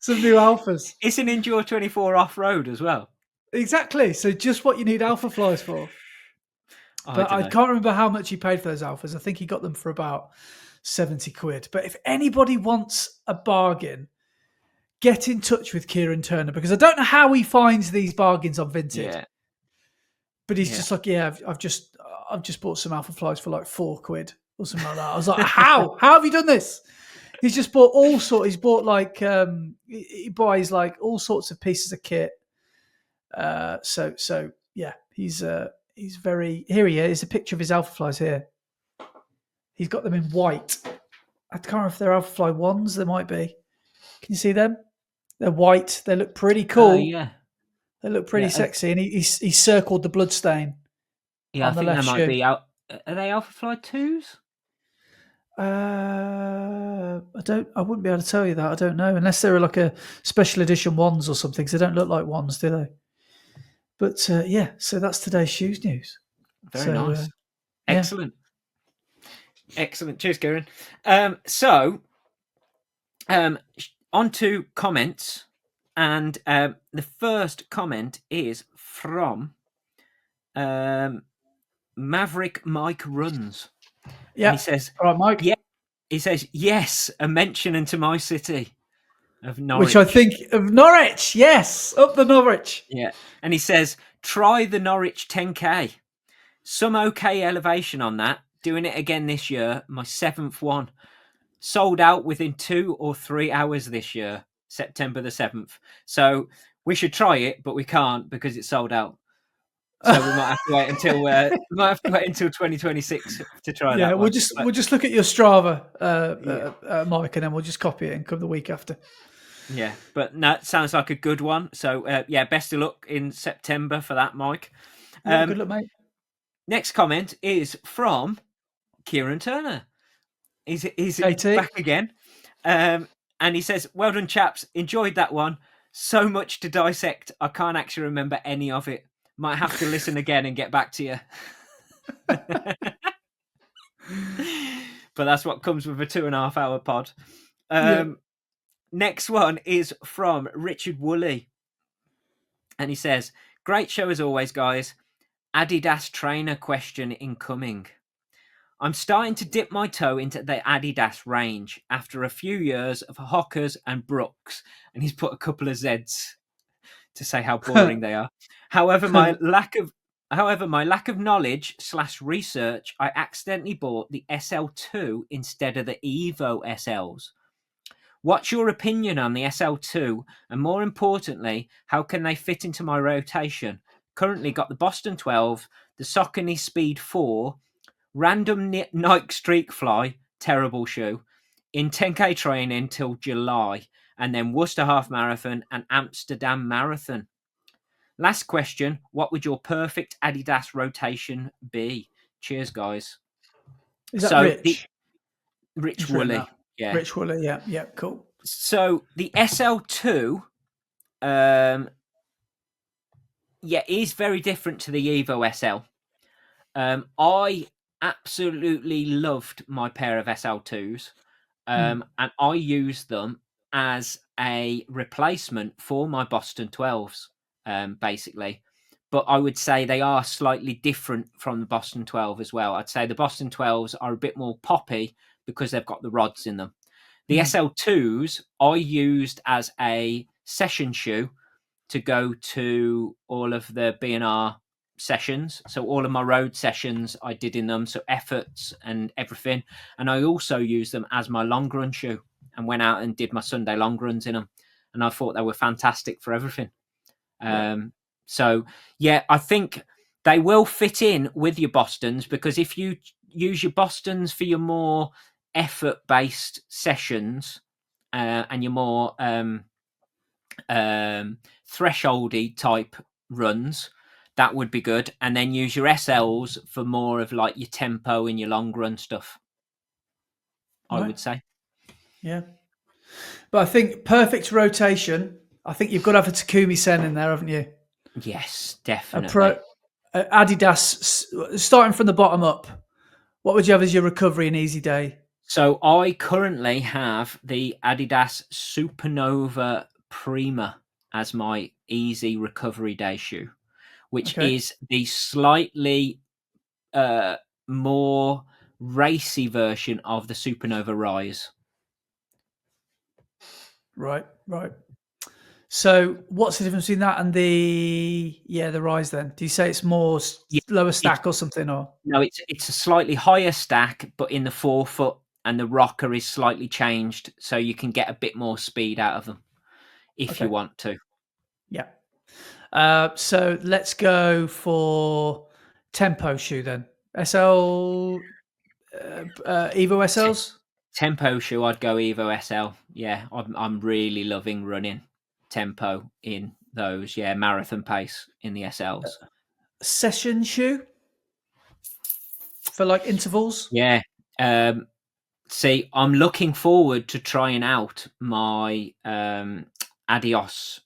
Some new alphas. It's an Endure 24 off road as well. Exactly. So just what you need alpha flies for. But I can't remember how much he paid for those alphas. I think he got them for about 70 quid. But if anybody wants a bargain, get in touch with Kieran Turner, because I don't know how he finds these bargains on Vinted. Yeah. But he's just like, yeah, I've just bought some alpha flies for like 4 quid or something like that. I was like, how have you done this? He's just bought all sorts. He's bought like he buys like all sorts of pieces of kit. So yeah, he's very. Here he is. A picture of his alpha flies here. He's got them in white. I can't remember if they're alpha fly ones. They might be. Can you see them? They're white. They look pretty cool. Yeah. They look pretty sexy, and he circled the bloodstain. Yeah, I think they might be out. Are they Alpha Fly 2s? I wouldn't be able to tell you that. I don't know, unless they were like a special edition ones or something. Because they don't look like ones, do they? But yeah, so that's today's shoes news. Very nice. Excellent. Excellent. Cheers, Kieran. So, on to comments. And the first comment is from Maverick Mike Runs. Yeah. And he says, all right, Mike. Yeah. He says, yes, a mention into my city of Norwich. Which I think of Norwich. Yes, up the Norwich. Yeah. And he says, try the Norwich 10K. Some okay elevation on that. Doing it again this year. My 7th one. Sold out within 2 or 3 hours this year. September the 7th. So we should try it, but we can't because it's sold out. So we might have to wait until 2026 to try that. Yeah, we'll just look at your Strava, Mike, and then we'll just copy it and come the week after. Yeah, but no, it sounds like a good one. So yeah, best of luck in September for that, Mike. Good luck, mate. Next comment is from Kieran Turner. He's back again. And he says, well done, chaps. Enjoyed that one. So much to dissect. I can't actually remember any of it. Might have to listen again and get back to you. But that's what comes with a 2.5 hour pod. Next one is from Richard Woolley. And he says, great show as always, guys. Adidas trainer question incoming. I'm starting to dip my toe into the Adidas range after a few years of Hockers and Brooks, and he's put a couple of Zs to say how boring they are. However, my lack of knowledge / research, I accidentally bought the SL2 instead of the Evo SLs. What's your opinion on the SL2, and more importantly, how can they fit into my rotation? Currently got the Boston 12, the Saucony Speed 4, random Nike Streak Fly, terrible shoe, in 10K training till July, and then Worcester Half Marathon and Amsterdam Marathon. Last question, what would your perfect Adidas rotation be? Cheers, guys. Is that Rich? Rich Woolley. Yeah. Rich Woolley, yeah, cool. So the SL2, is very different to the Evo SL. I absolutely loved my pair of SL2s, and I used them as a replacement for my Boston 12s, basically. But I would say they are slightly different from the Boston 12 as well. I'd say the Boston 12s are a bit more poppy because they've got the rods in them. The SL2s I used as a session shoe to go to all of the B&R sessions. So all of my road sessions I did in them, so efforts and everything. And I also used them as my long run shoe and went out and did my Sunday long runs in them. And I thought they were fantastic for everything. So yeah, I think they will fit in with your Bostons, because if you use your Bostons for your more effort based sessions and your more thresholdy type runs, that would be good. And then use your SLs for more of like your tempo and your long run stuff, I would say. Yeah. But I think perfect rotation. I think you've got to have a Takumi Sen in there, haven't you? Yes, definitely. Adidas, starting from the bottom up, what would you have as your recovery and easy day? So I currently have the Adidas Supernova Prima as my easy recovery day shoe, which is the slightly more racy version of the Supernova Rise. Right. So what's the difference between that and the Rise then? Do you say it's more lower stack or something? Or no, it's a slightly higher stack, but in the forefoot, and the rocker is slightly changed, so you can get a bit more speed out of them if you want to. Yeah. So let's go for tempo shoe then. SL Evo SLs. Tempo shoe, I'd go Evo SL. Yeah, I'm really loving running tempo in those. Yeah, marathon pace in the SLs. Session shoe for like intervals. Yeah. See, I'm looking forward to trying out my Adios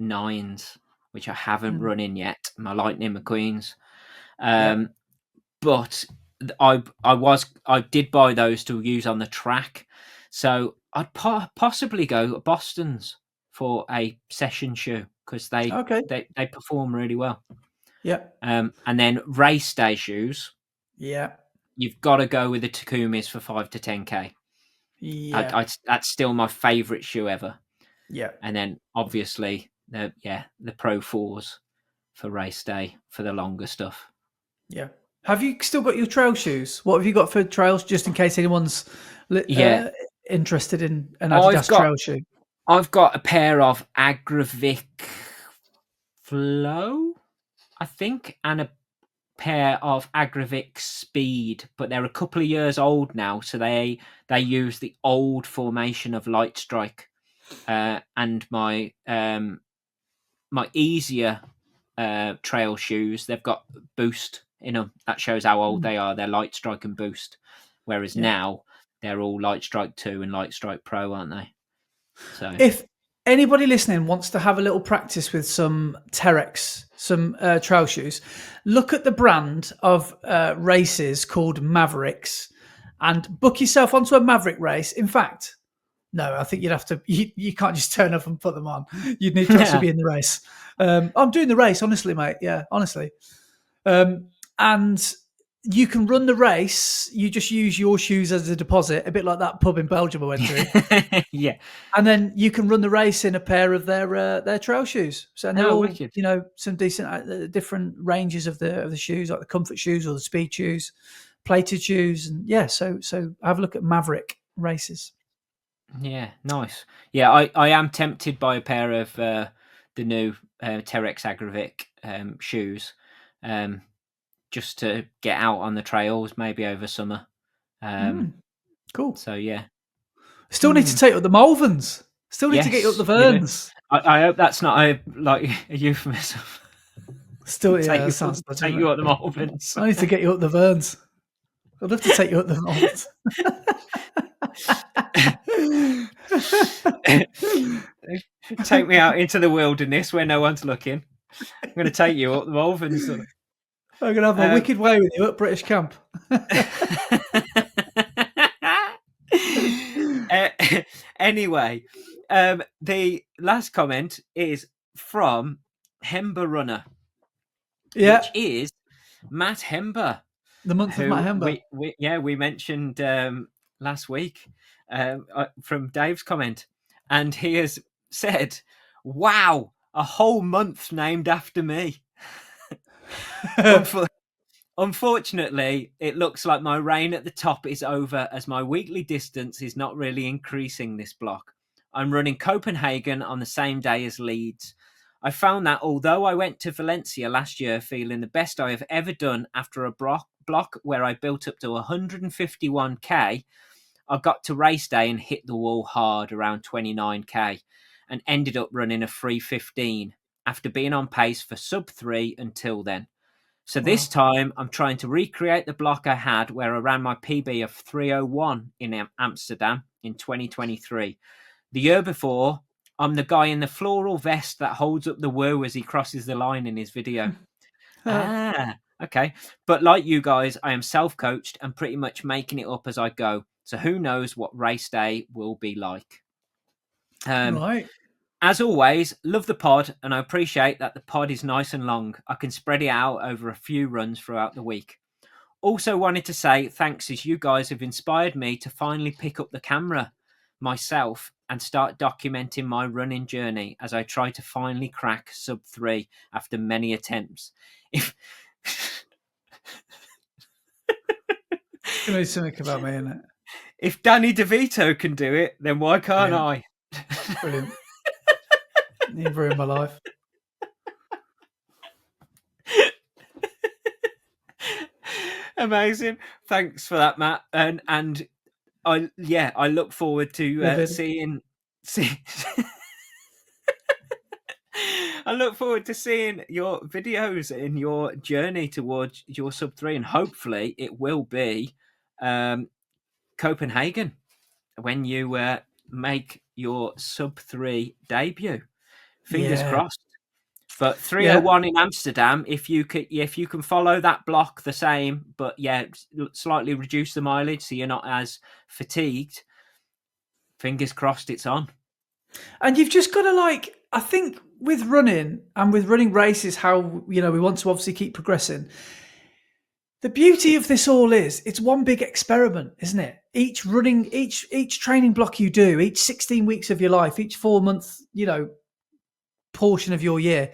9s, which I haven't run in yet. My Lightning McQueens. But I did buy those to use on the track, so I'd possibly go Boston's for a session shoe, because they perform really well. Yeah. And then race day shoes. Yeah. You've got to go with the Takumis for 5 to 10k. Yeah. That's still my favourite shoe ever. Yeah. And then obviously the Pro 4s for race day for the longer stuff. Yeah. Have you still got your trail shoes? What have you got for trails, just in case anyone's interested in an Adidas trail shoe? I've got a pair of Agravic Flow, I think, and a pair of Agravic Speed, but they're a couple of years old now, so they use the old formation of Light Strike. And my easier trail shoes, they've got Boost in them. That shows how old they are. They're Light Strike and Boost, whereas now they're all Light Strike 2 and Light Strike Pro, aren't they? So if anybody listening wants to have a little practice with some Terex, some trail shoes, look at the brand of races called Mavericks and book yourself onto a Maverick race. In fact, no, I think you'd have to. You can't just turn up and put them on. You'd need to actually be in the race. I'm doing the race, honestly, mate. Yeah, honestly. And you can run the race. You just use your shoes as a deposit, a bit like that pub in Belgium I went to. Yeah. And then you can run the race in a pair of their trail shoes. So they're all, wicked. some decent different ranges of the shoes, like the comfort shoes or the speed shoes, plated shoes, and So have a look at Maverick races. Yeah, nice. Yeah, I am tempted by a pair of the new Terex Agravic shoes, just to get out on the trails, maybe over summer. Cool. So yeah, still need to take up the Malverns. Still need to get you up the Verns. I hope that's not a euphemism. Still, that sounds take you up the Malverns. I need to get you up the Verns. I'd love to take you up the Malverns. Take me out into the wilderness where no one's looking. I'm going to take you up the Malverns. I'm going to have my wicked way with you at British camp. Anyway, the last comment is from Hember Runner, which is Matt Hember. The month of Matt Hember. We mentioned last week from Dave's comment, and he has said, "Wow, a whole month named after me." Unfortunately, it looks like my reign at the top is over, as my weekly distance is not really increasing this block. I'm running Copenhagen on the same day as Leeds. I found that although I went to Valencia last year feeling the best I have ever done after a block where I built up to 151k, I got to race day and hit the wall hard around 29k and ended up running a 3:15 after being on pace for sub 3 until then. So this time I'm trying to recreate the block I had where I ran my PB of 3:01 in Amsterdam in 2023. The year before, I'm the guy in the floral vest that holds up the woo as he crosses the line in his video. Okay. But like you guys, I am self-coached and pretty much making it up as I go. So who knows what race day will be like. Right. As always, love the pod, and I appreciate that the pod is nice and long. I can spread it out over a few runs throughout the week. Also wanted to say thanks, as you guys have inspired me to finally pick up the camera myself and start documenting my running journey as I try to finally crack sub 3 after many attempts. If You know something about me, innit? If Danny DeVito can do it, then why can't I? Brilliant. You've ruined my life. Amazing. Thanks for that, Matt. And I look forward to seeing. I look forward to seeing your videos in your journey towards your sub 3, and hopefully it will be Copenhagen when you make your sub 3 debut. Fingers crossed. But 3:01 in Amsterdam, if you can follow that block the same, but slightly reduce the mileage so you're not as fatigued, fingers crossed it's on. And you've just got to I think with running and with running races, how we want to obviously keep progressing. The beauty of this all is it's one big experiment, isn't it? Each training block you do, each 16 weeks of your life, each 4-month, portion of your year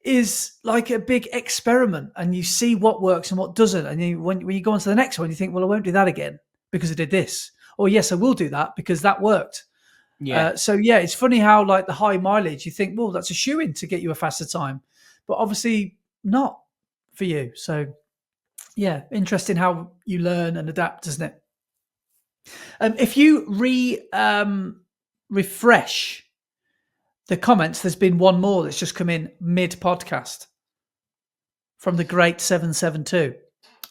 is like a big experiment, and you see what works and what doesn't. And when you go on to the next one, you think, well, I won't do that again because I did this. Or yes, I will do that because that worked. It's funny how the high mileage, you think, well, that's a shoo-in to get you a faster time, but obviously not for you. So interesting how you learn and adapt, isn't it? If you refresh the comments, there's been one more that's just come in mid-podcast from the great 772.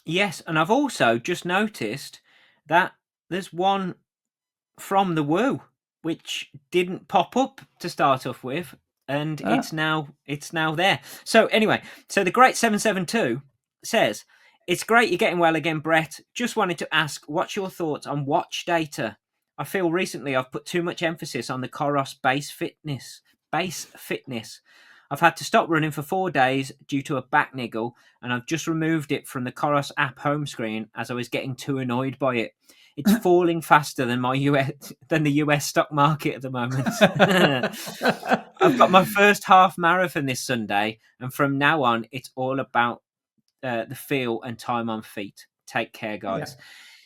Yes, and I've also just noticed that there's one from the Woo, which didn't pop up to start off with, and it's now there. So anyway, the great 772 says, "It's great you're getting well again, Brett. Just wanted to ask, what's your thoughts on watch data? I feel recently I've put too much emphasis on the Coros base fitness. I've had to stop running for 4 days due to a back niggle, and I've just removed it from the Coros app home screen as I was getting too annoyed by it. It's falling faster than the US stock market at the moment. I've got my first half marathon this Sunday, and from now on, it's all about the feel and time on feet. Take care, guys."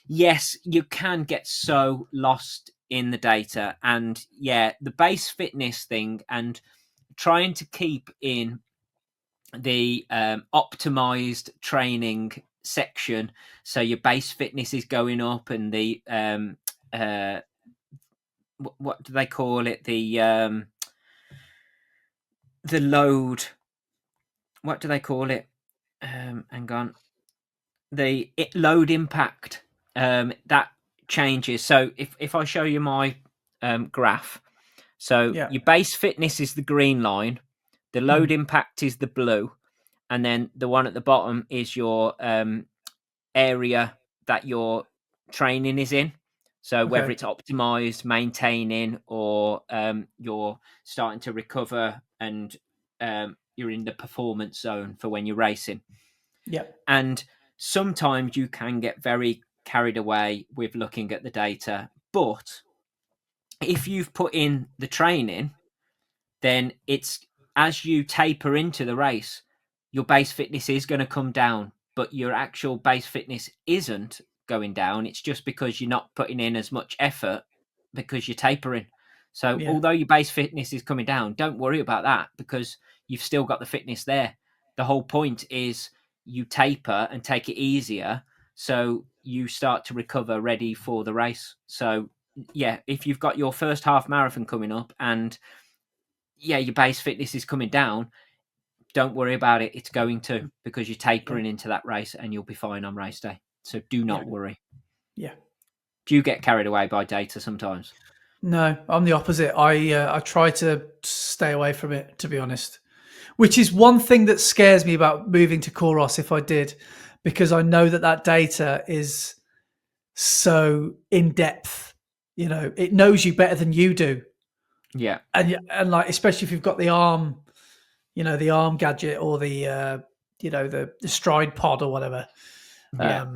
Yes, you can get so lost in the data, and the base fitness thing and trying to keep in the optimized training section, so your base fitness is going up, and the what do they call it, the load, what do they call it, hang on, the load impact, that changes. So if I show you my graph. So Yeah. your base fitness is the green line, the load impact is the blue, and then the one at the bottom is your area that your training is in. So whether Okay. it's optimized, maintaining, or you're starting to recover and you're in the performance zone for when you're racing. Yeah. And sometimes you can get very carried away with looking at the data. But if you've put in the training, then it's as you taper into the race, your base fitness is going to come down, but your actual base fitness isn't going down. It's just because you're not putting in as much effort because you're tapering. So Yeah. although your base fitness is coming down, don't worry about that because you've still got the fitness there. The whole point is you taper and take it easier so you start to recover ready for the race. So yeah, if you've got your first half marathon coming up and your base fitness is coming down, don't worry about it. It's going to because you're Yeah. tapering into that race and you'll be fine on race day. So do Yeah. not worry. Yeah. Do you get carried away by data sometimes? No, I'm the opposite. I try to stay away from it, to be honest. Which is one thing that scares me about moving to Koros if I did, because I know that data is so in depth. You know, it knows you better than you do, Yeah. and like especially if you've got the arm, the arm gadget or the stride pod or whatever. Yeah.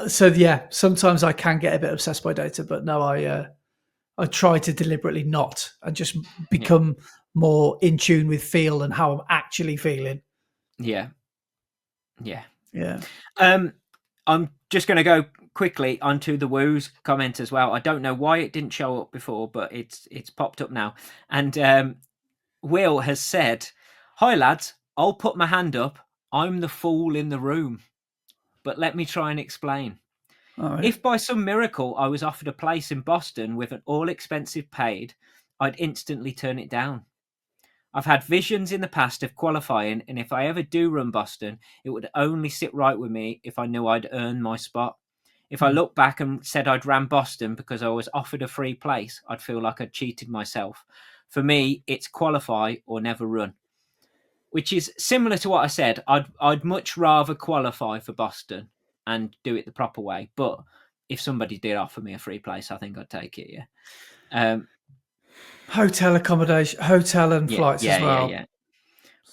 So yeah, sometimes I can get a bit obsessed by data, but no, I try to deliberately not and just Yeah. become more in tune with feel and how I'm actually feeling. Yeah. Yeah. Yeah. I'm just going to go quickly onto the woos comment as well. I don't know why it didn't show up before, but it's popped up now. And Will has said, "Hi lads, I'll put my hand up. I'm the fool in the room, but let me try and explain. All right. If by some miracle I was offered a place in Boston with an all expensive paid, I'd instantly turn it down. I've had visions in the past of qualifying, and if I ever do run Boston, it would only sit right with me if I knew I'd earned my spot. If I looked back and said I'd ran Boston because I was offered a free place, I'd feel like I'd cheated myself. For me, it's qualify or never run." Which is similar to what I said. I'd much rather qualify for Boston and do it the proper way. But if somebody did offer me a free place, I think I'd take it. Yeah. Hotel accommodation, hotel and Yeah. flights as Yeah. Yeah. well. Yeah.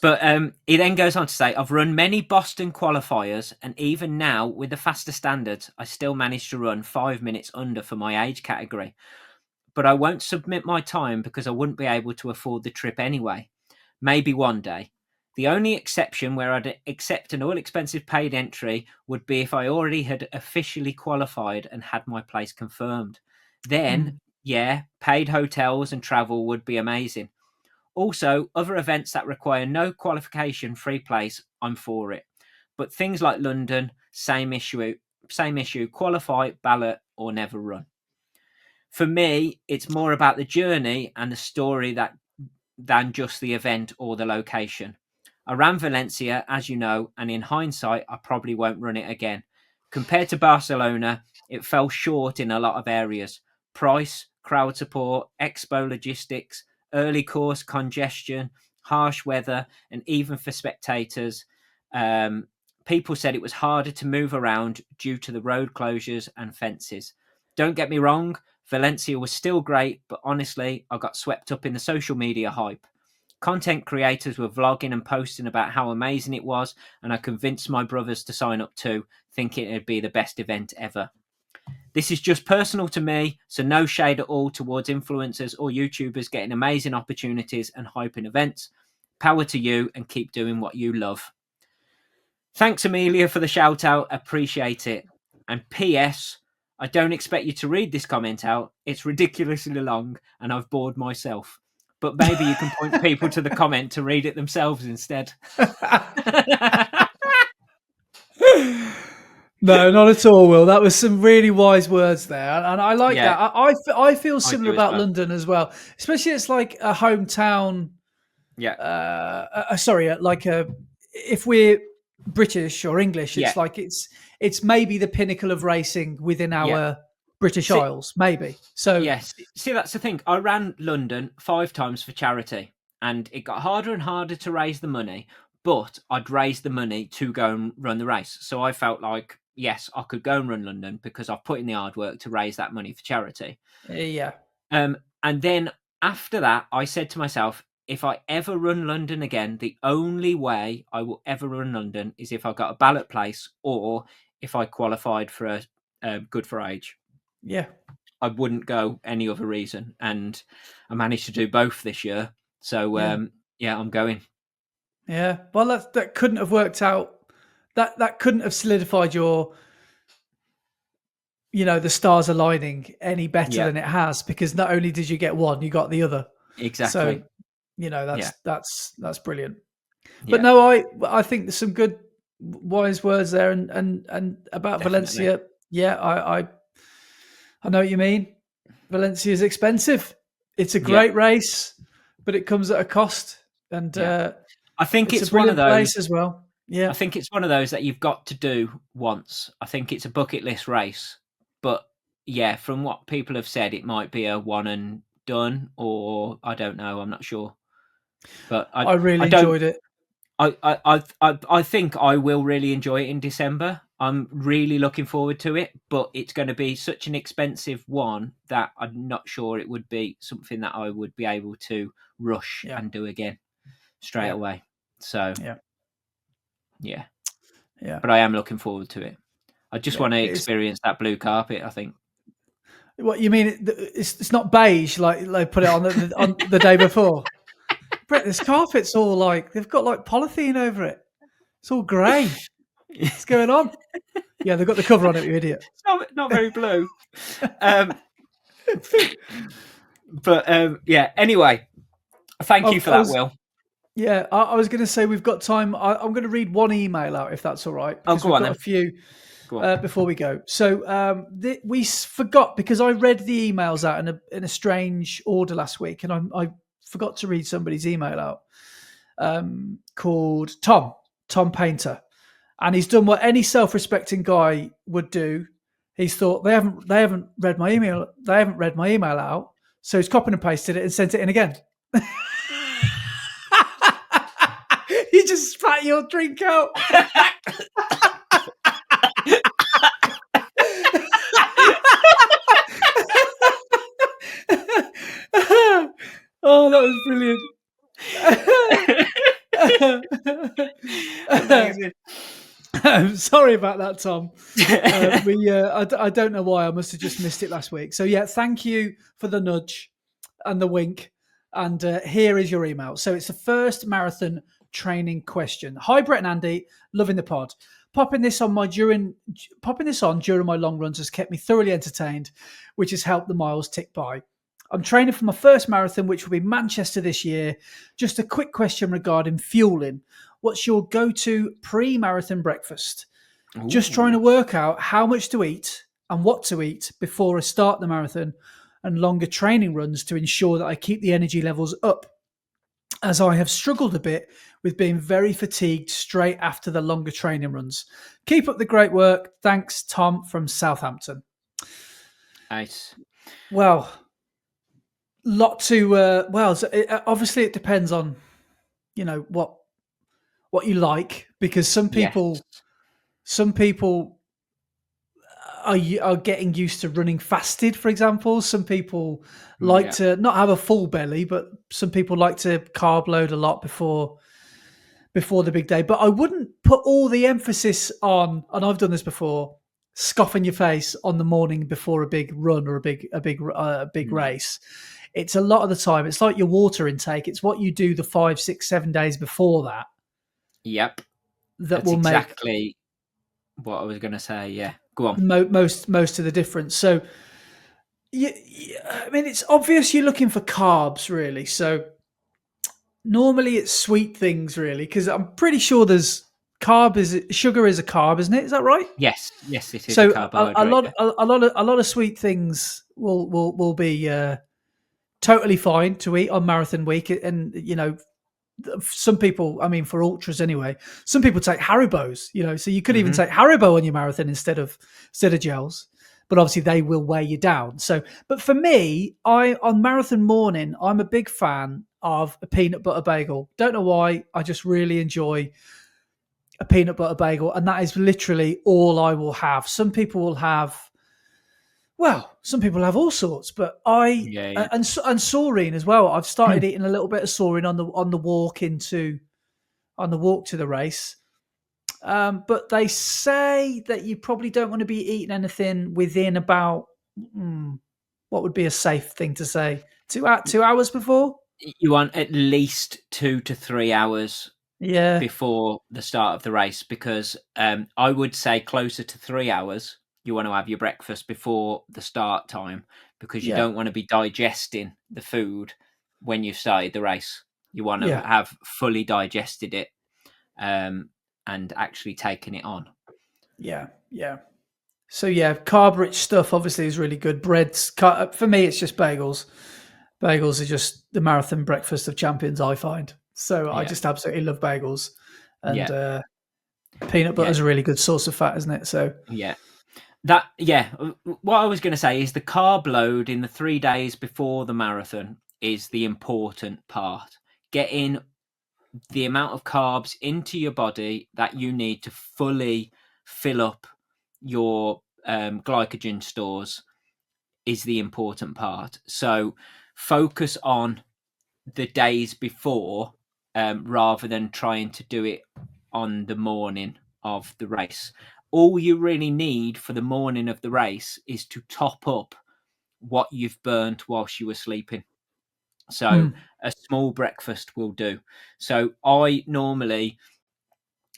But he then goes on to say, "I've run many Boston qualifiers, and even now, with the faster standards, I still manage to run 5 minutes under for my age category. But I won't submit my time because I wouldn't be able to afford the trip anyway. Maybe one day. The only exception where I'd accept an all-expensive paid entry would be if I already had officially qualified and had my place confirmed. Then, yeah, paid hotels and travel would be amazing. Also, other events that require no qualification free place, I'm for it. But things like London, same issue, qualify, ballot, or never run. For me, it's more about the journey and the story than just the event or the location. I ran Valencia, as you know, and in hindsight, I probably won't run it again. Compared to Barcelona, it fell short in a lot of areas. Price, crowd support, expo logistics, early course congestion, harsh weather, and even for spectators, people said it was harder to move around due to the road closures and fences. Don't get me wrong, Valencia was still great, but honestly, I got swept up in the social media hype. Content creators were vlogging and posting about how amazing it was, and I convinced my brothers to sign up too, thinking it'd be the best event ever. This is just personal to me, so no shade at all towards influencers or YouTubers getting amazing opportunities and hyping events. Power to you and keep doing what you love. Thanks, Amelia, for the shout out. Appreciate it. And P.S. I don't expect you to read this comment out. It's ridiculously long and I've bored myself. But maybe you can point people to the comment to read it themselves instead. No, not at all, Will. That was some really wise words there, and I like Yeah, that. I feel I similar do as about well. London as well, especially it's like a hometown. Yeah, Sorry, like if we're British or English, yeah, it's like it's maybe the pinnacle of racing within yeah, our British Isles, maybe. So yes, see, that's the thing. I ran London 5 times for charity, and it got harder and harder to raise the money. But I'd raised the money to go and run the race, so I felt like yes, I could go and run London because I've put in the hard work to raise that money for charity. yeah, And then after that, I said to myself, if I ever run London again, the only way I will ever run London is if I got a ballot place or if I qualified for a good for age. yeah. I wouldn't go any other reason, and I managed to do both this year. So yeah, I'm going. Yeah, well, that couldn't have worked out. That couldn't have solidified your, the stars aligning any better than it has, because not only did you get one, you got the other. Exactly. So that's brilliant. Yeah. But no, I think there's some good wise words there, and about Definitely. Valencia. Yeah, I know what you mean. Valencia is expensive. It's a great race, but it comes at a cost. And I think it's a brilliant one of those place as well. Yeah, I think it's one of those that you've got to do once. I think it's a bucket list race, but yeah, from what people have said, it might be a one and done, or I don't know. I'm not sure, but I really enjoyed it. I think I will really enjoy it in December. I'm really looking forward to it, but it's going to be such an expensive one that I'm not sure it would be something that I would be able to rush and do again straight away. So yeah. But I am looking forward to it. I just want to experience that blue carpet, I think. What you mean? It's not beige like they put it on the day before. Brett, this carpet's all like they've got like polythene over it. It's all grey. What's going on? Yeah, they've got the cover on it, you idiot. It's not very blue. But yeah. Anyway, thank you for that, Will. Yeah, I was going to say we've got time. I'm going to read one email out if that's all right. Because we've got a few before we go. So we forgot, because I read the emails out in a strange order last week, and I forgot to read somebody's email out called Tom Painter, and he's done what any self-respecting guy would do. He's thought they haven't read my email. They haven't read my email out, so he's copied and pasted it and sent it in again. You just spat your drink out. Oh, that was brilliant. I'm sorry about that, Tom. I don't know why. I must have just missed it last week. So yeah, thank you for the nudge and the wink. And here is your email. So it's the first marathon training question. Hi, Brett and Andy, loving the pod. Popping this on during my long runs has kept me thoroughly entertained, which has helped the miles tick by. I'm training for my first marathon, which will be Manchester this year. Just a quick question regarding fueling. What's your go-to pre-marathon breakfast? Ooh. Just trying to work out how much to eat and what to eat before I start the marathon and longer training runs to ensure that I keep the energy levels up, as I have struggled a bit with being very fatigued straight after the longer training runs. Keep up the great work. Thanks, Tom from Southampton. Nice. Well, obviously it depends on, what you like, because some people are getting used to running fasted, for example. Some people like to not have a full belly, but some people like to carb load a lot before the big day. But I wouldn't put all the emphasis on, and I've done this before, scoffing your face on the morning before a big run or a big race. It's a lot of the time. It's like your water intake. It's what you do the 5, 6, 7 days before that. Yep. That's will exactly make what I was going to say. Yeah. Go on. Most of the difference. So, I mean, it's obvious you're looking for carbs, really. So normally it's sweet things, really, because I'm pretty sure sugar is a carb, isn't it? Is that right? Yes, it is. So a carbohydrate. a lot of sweet things will be totally fine to eat on marathon week, and some people, I mean, for ultras anyway, some people take Haribos, so you could even take Haribo on your marathon instead of gels. but obviously they will weigh you down. So, but for me, on marathon morning, I'm a big fan of a peanut butter bagel. Don't know why, I just really enjoy a peanut butter bagel, and that is literally all I will have. Some people will have, well, some people have all sorts, but Yeah, yeah. and saurine as well. I've started eating a little bit of saurine on the walk to the race. But they say that you probably don't want to be eating anything within about what would be a safe thing to say 2 hours before. You want at least 2 to 3 hours Yeah, before the start of the race, because I would say closer to 3 hours. You want to have your breakfast before the start time, because you yeah, don't want to be digesting the food when you've started the race. You want to yeah, have fully digested it and actually taken it on. yeah, yeah. So yeah, carb-rich stuff obviously is really good. Breads, for me, it's just bagels. Bagels are just the marathon breakfast of champions, I find. So I Yeah, just absolutely love bagels, and yeah, peanut butter yeah, is a really good source of fat, isn't it? So yeah. What I was going to say is the carb load in the 3 days before the marathon is the important part. Getting the amount of carbs into your body that you need to fully fill up your glycogen stores is the important part. So focus on the days before rather than trying to do it on the morning of the race. All you really need for the morning of the race is to top up what you've burnt whilst you were sleeping. So a small breakfast will do. So I normally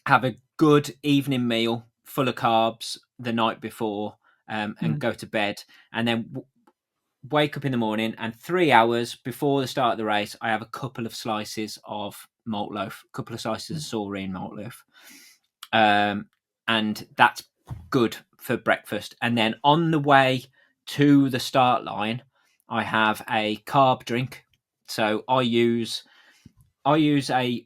have a good evening meal full of carbs the night before and go to bed, and then wake up in the morning, and 3 hours before the start of the race, I have a couple of slices of malt loaf, a couple of slices of saurine malt loaf. And that's good for breakfast. And then on the way to the start line, I have a carb drink. So I use a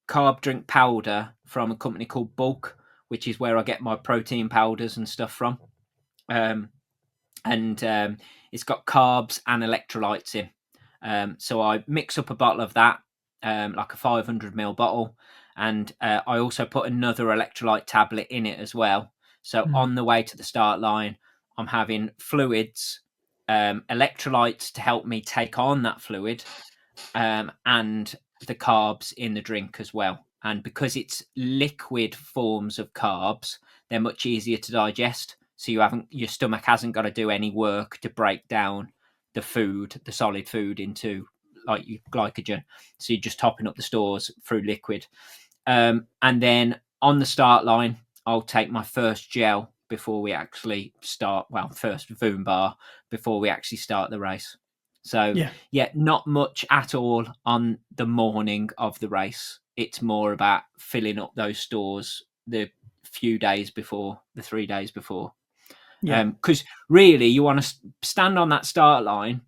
carb drink powder from a company called Bulk, which is where I get my protein powders and stuff from. And it's got carbs and electrolytes in. So I mix up a bottle of that, like a 500 ml bottle, and I also put another electrolyte tablet in it as well. So on the way to the start line, I'm having fluids, electrolytes to help me take on that fluid, and the carbs in the drink as well. And because it's liquid forms of carbs, they're much easier to digest. So your stomach hasn't got to do any work to break down the food, the solid food, into like your glycogen. So you're just topping up the stores through liquid. And then on the start line, I'll take my first gel before we actually start. Well, first Voom bar before we actually start the race. So yeah. not much at all on the morning of the race. It's more about filling up those stores the few days before, the 3 days before. Yeah. Because really, you want to stand on that start line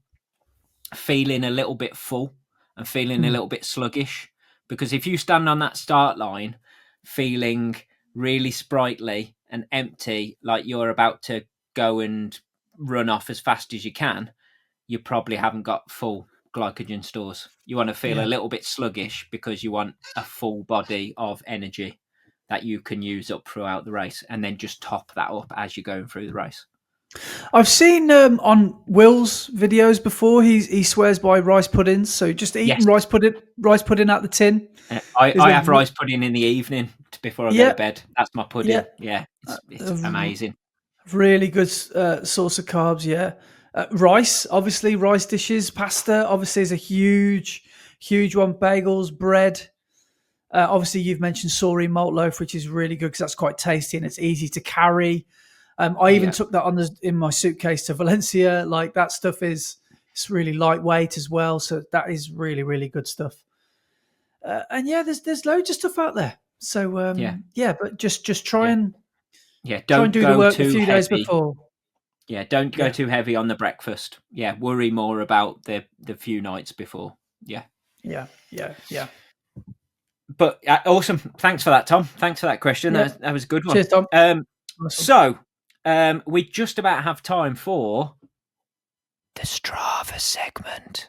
feeling a little bit full and feeling a little bit sluggish. Because if you stand on that start line feeling really sprightly and empty, like you're about to go and run off as fast as you can, you probably haven't got full glycogen stores. You want to feel a Yeah. little bit sluggish because you want a full body of energy that you can use up throughout the race, and then just top that up as you're going through the race. I've seen on Will's videos before. He swears by rice puddings, so just eating Yes. rice pudding out the tin. I have rice pudding in the evening before I go to Yeah, bed. That's my pudding. Yeah, it's amazing. really good source of carbs. Yeah, rice, obviously, rice dishes, pasta, obviously, is a huge one. Bagels, bread. Obviously, you've mentioned saurine malt loaf, which is really good because that's quite tasty and it's easy to carry. I even Yeah, took that in my suitcase to Valencia. Like that stuff it's really lightweight as well, so that is really really good stuff. And yeah, there's loads of stuff out there. So yeah, yeah, but just try yeah, and yeah. try and Don't do the go work the too few days heavy. before. Yeah, don't go Yeah, too heavy on the breakfast. Yeah, worry more about the few nights before. Yeah. yeah, yeah, yeah, But awesome. Thanks for that, Tom. Thanks for that question. yeah. That was a good one. Cheers, Tom. Awesome. So we just about have time for the Strava segment.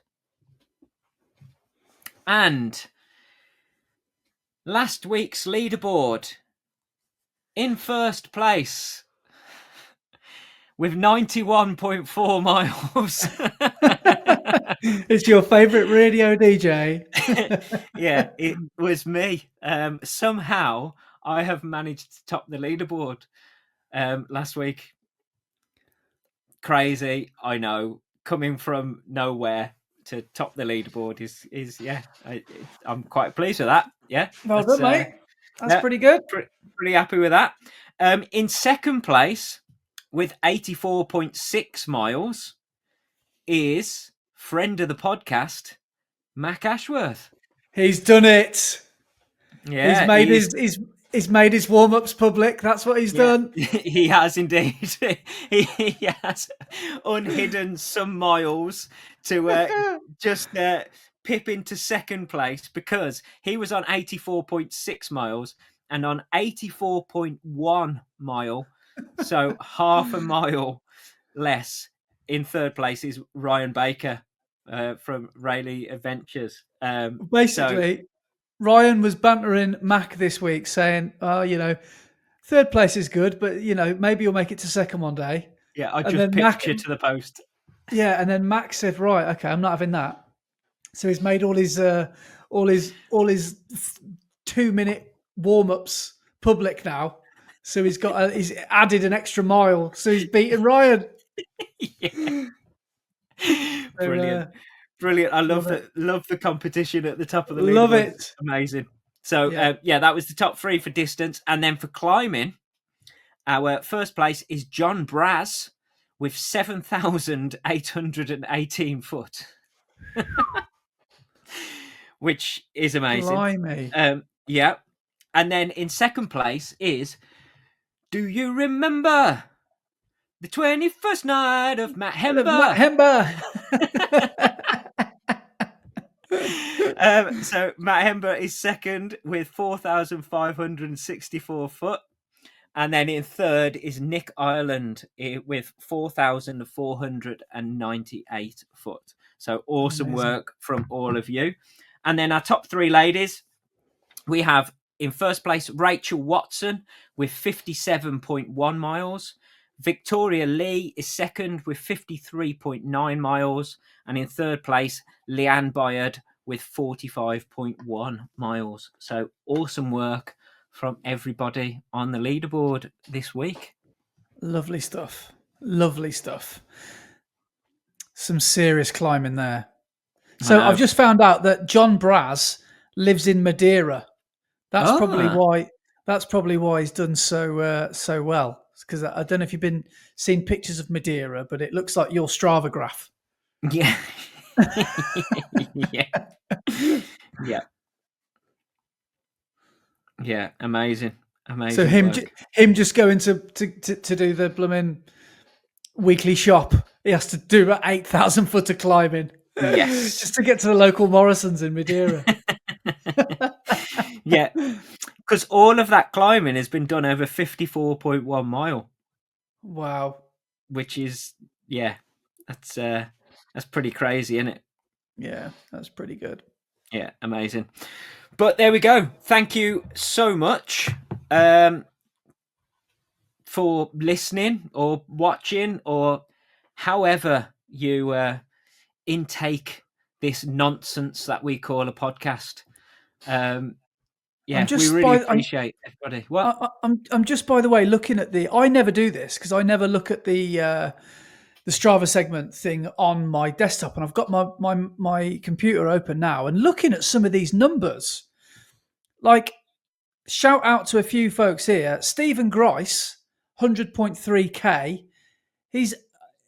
And last week's leaderboard, in first place with 91.4 miles. It's your favourite radio DJ. Yeah, it was me. Somehow I have managed to top the leaderboard last week. Crazy, I know. Coming from nowhere to top the leaderboard is I'm quite pleased with that. Yeah, Well done, mate. That's pretty good. Pretty happy with that. In second place with 84.6 miles is friend of the podcast, Mack Ashworth. He's done it. Yeah, he's made his warm-ups public. That's what he's done. He has indeed. he has unhidden some miles to just pip into second place, because he was on 84.6 miles and on 84.1 mile, so half a mile less. In third place is Ryan Baker from Rayleigh Adventures. Basically, Ryan was bantering Mack this week, saying, third place is good, but, maybe you'll make it to second one day. Yeah, I just picked you to the post. Yeah, and then Mack said, right, okay, I'm not having that. So he's made all his 2-minute warm-ups public now. So he's added an extra mile. So he's beaten Ryan. Yeah. Brilliant. I love the competition at the top of the league. Love it. Amazing. So that was the top three for distance. And then for climbing, our first place is John Braz with 7,818 foot. Which is amazing. Blimey. Yeah. And then in second place is, do you remember the 21st night of Matt Hember? So Matt Hember is second with 4,564 foot. And then in third is Nick Ireland with 4,498 foot. So awesome work from all of you. And then our top three ladies, we have in first place Rachel Watson with 57.1 miles. Victoria Lee is second with 53.9 miles. And in third place, Leanne Byard with 45.1 miles. So awesome work from everybody on the leaderboard this week. Lovely stuff. Some serious climbing there. So I've just found out that John Braz lives in Madeira. That's probably why he's done so well. Because I don't know if you've seen pictures of Madeira, but it looks like your Strava graph. Yeah. Yeah, amazing. So him just going to do the blooming weekly shop. He has to do about 8,000 foot of climbing. Yes, just to get to the local Morrisons in Madeira. Yeah, because all of that climbing has been done over 54.1 mile. Wow, which is that's pretty crazy, isn't it? Yeah, that's pretty good. Yeah, amazing. But there we go. Thank you so much for listening or watching or however you intake this nonsense that we call a podcast. We really appreciate everybody. What? I'm just, by the way, looking at I never do this because I never look at the Strava segment thing on my desktop, and I've got my computer open now and looking at some of these numbers. Like, shout out to a few folks here. Stephen Grice, 100.3k.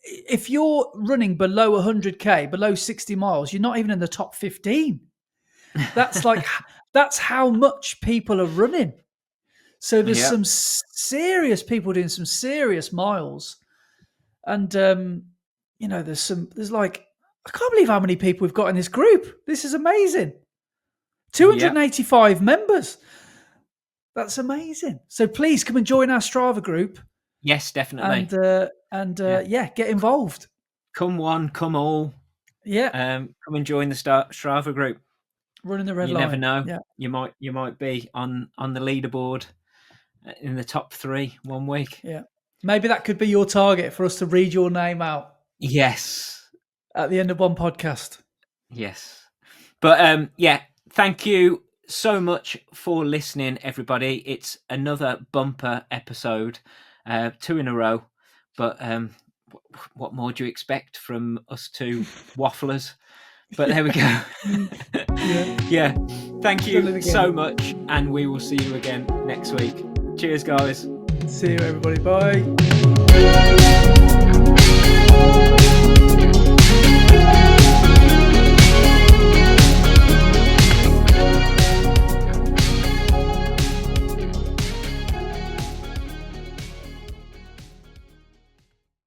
If you're running below 100k, below 60 miles, you're not even in the top 15. That's how much people are running. So there's some serious people doing some serious miles. And, I can't believe how many people we've got in this group. This is amazing. 285 members. That's amazing. So please come and join our Strava group. Yes, definitely. And get involved. Come one, come all. Yeah, come and join the Strava group. running the red You line. never know. Yeah, You might be on the leaderboard in the top 3 one week. yeah. Maybe that could be your target for us to read your name out Yes, at the end of one podcast. yes. But yeah, thank you so much for listening, everybody. It's another bumper episode, 2 in a row. But what more do you expect from us two wafflers? But there we go. Yeah. Thank you so much, and we will see you again next week. Cheers, guys. See you, everybody. Bye.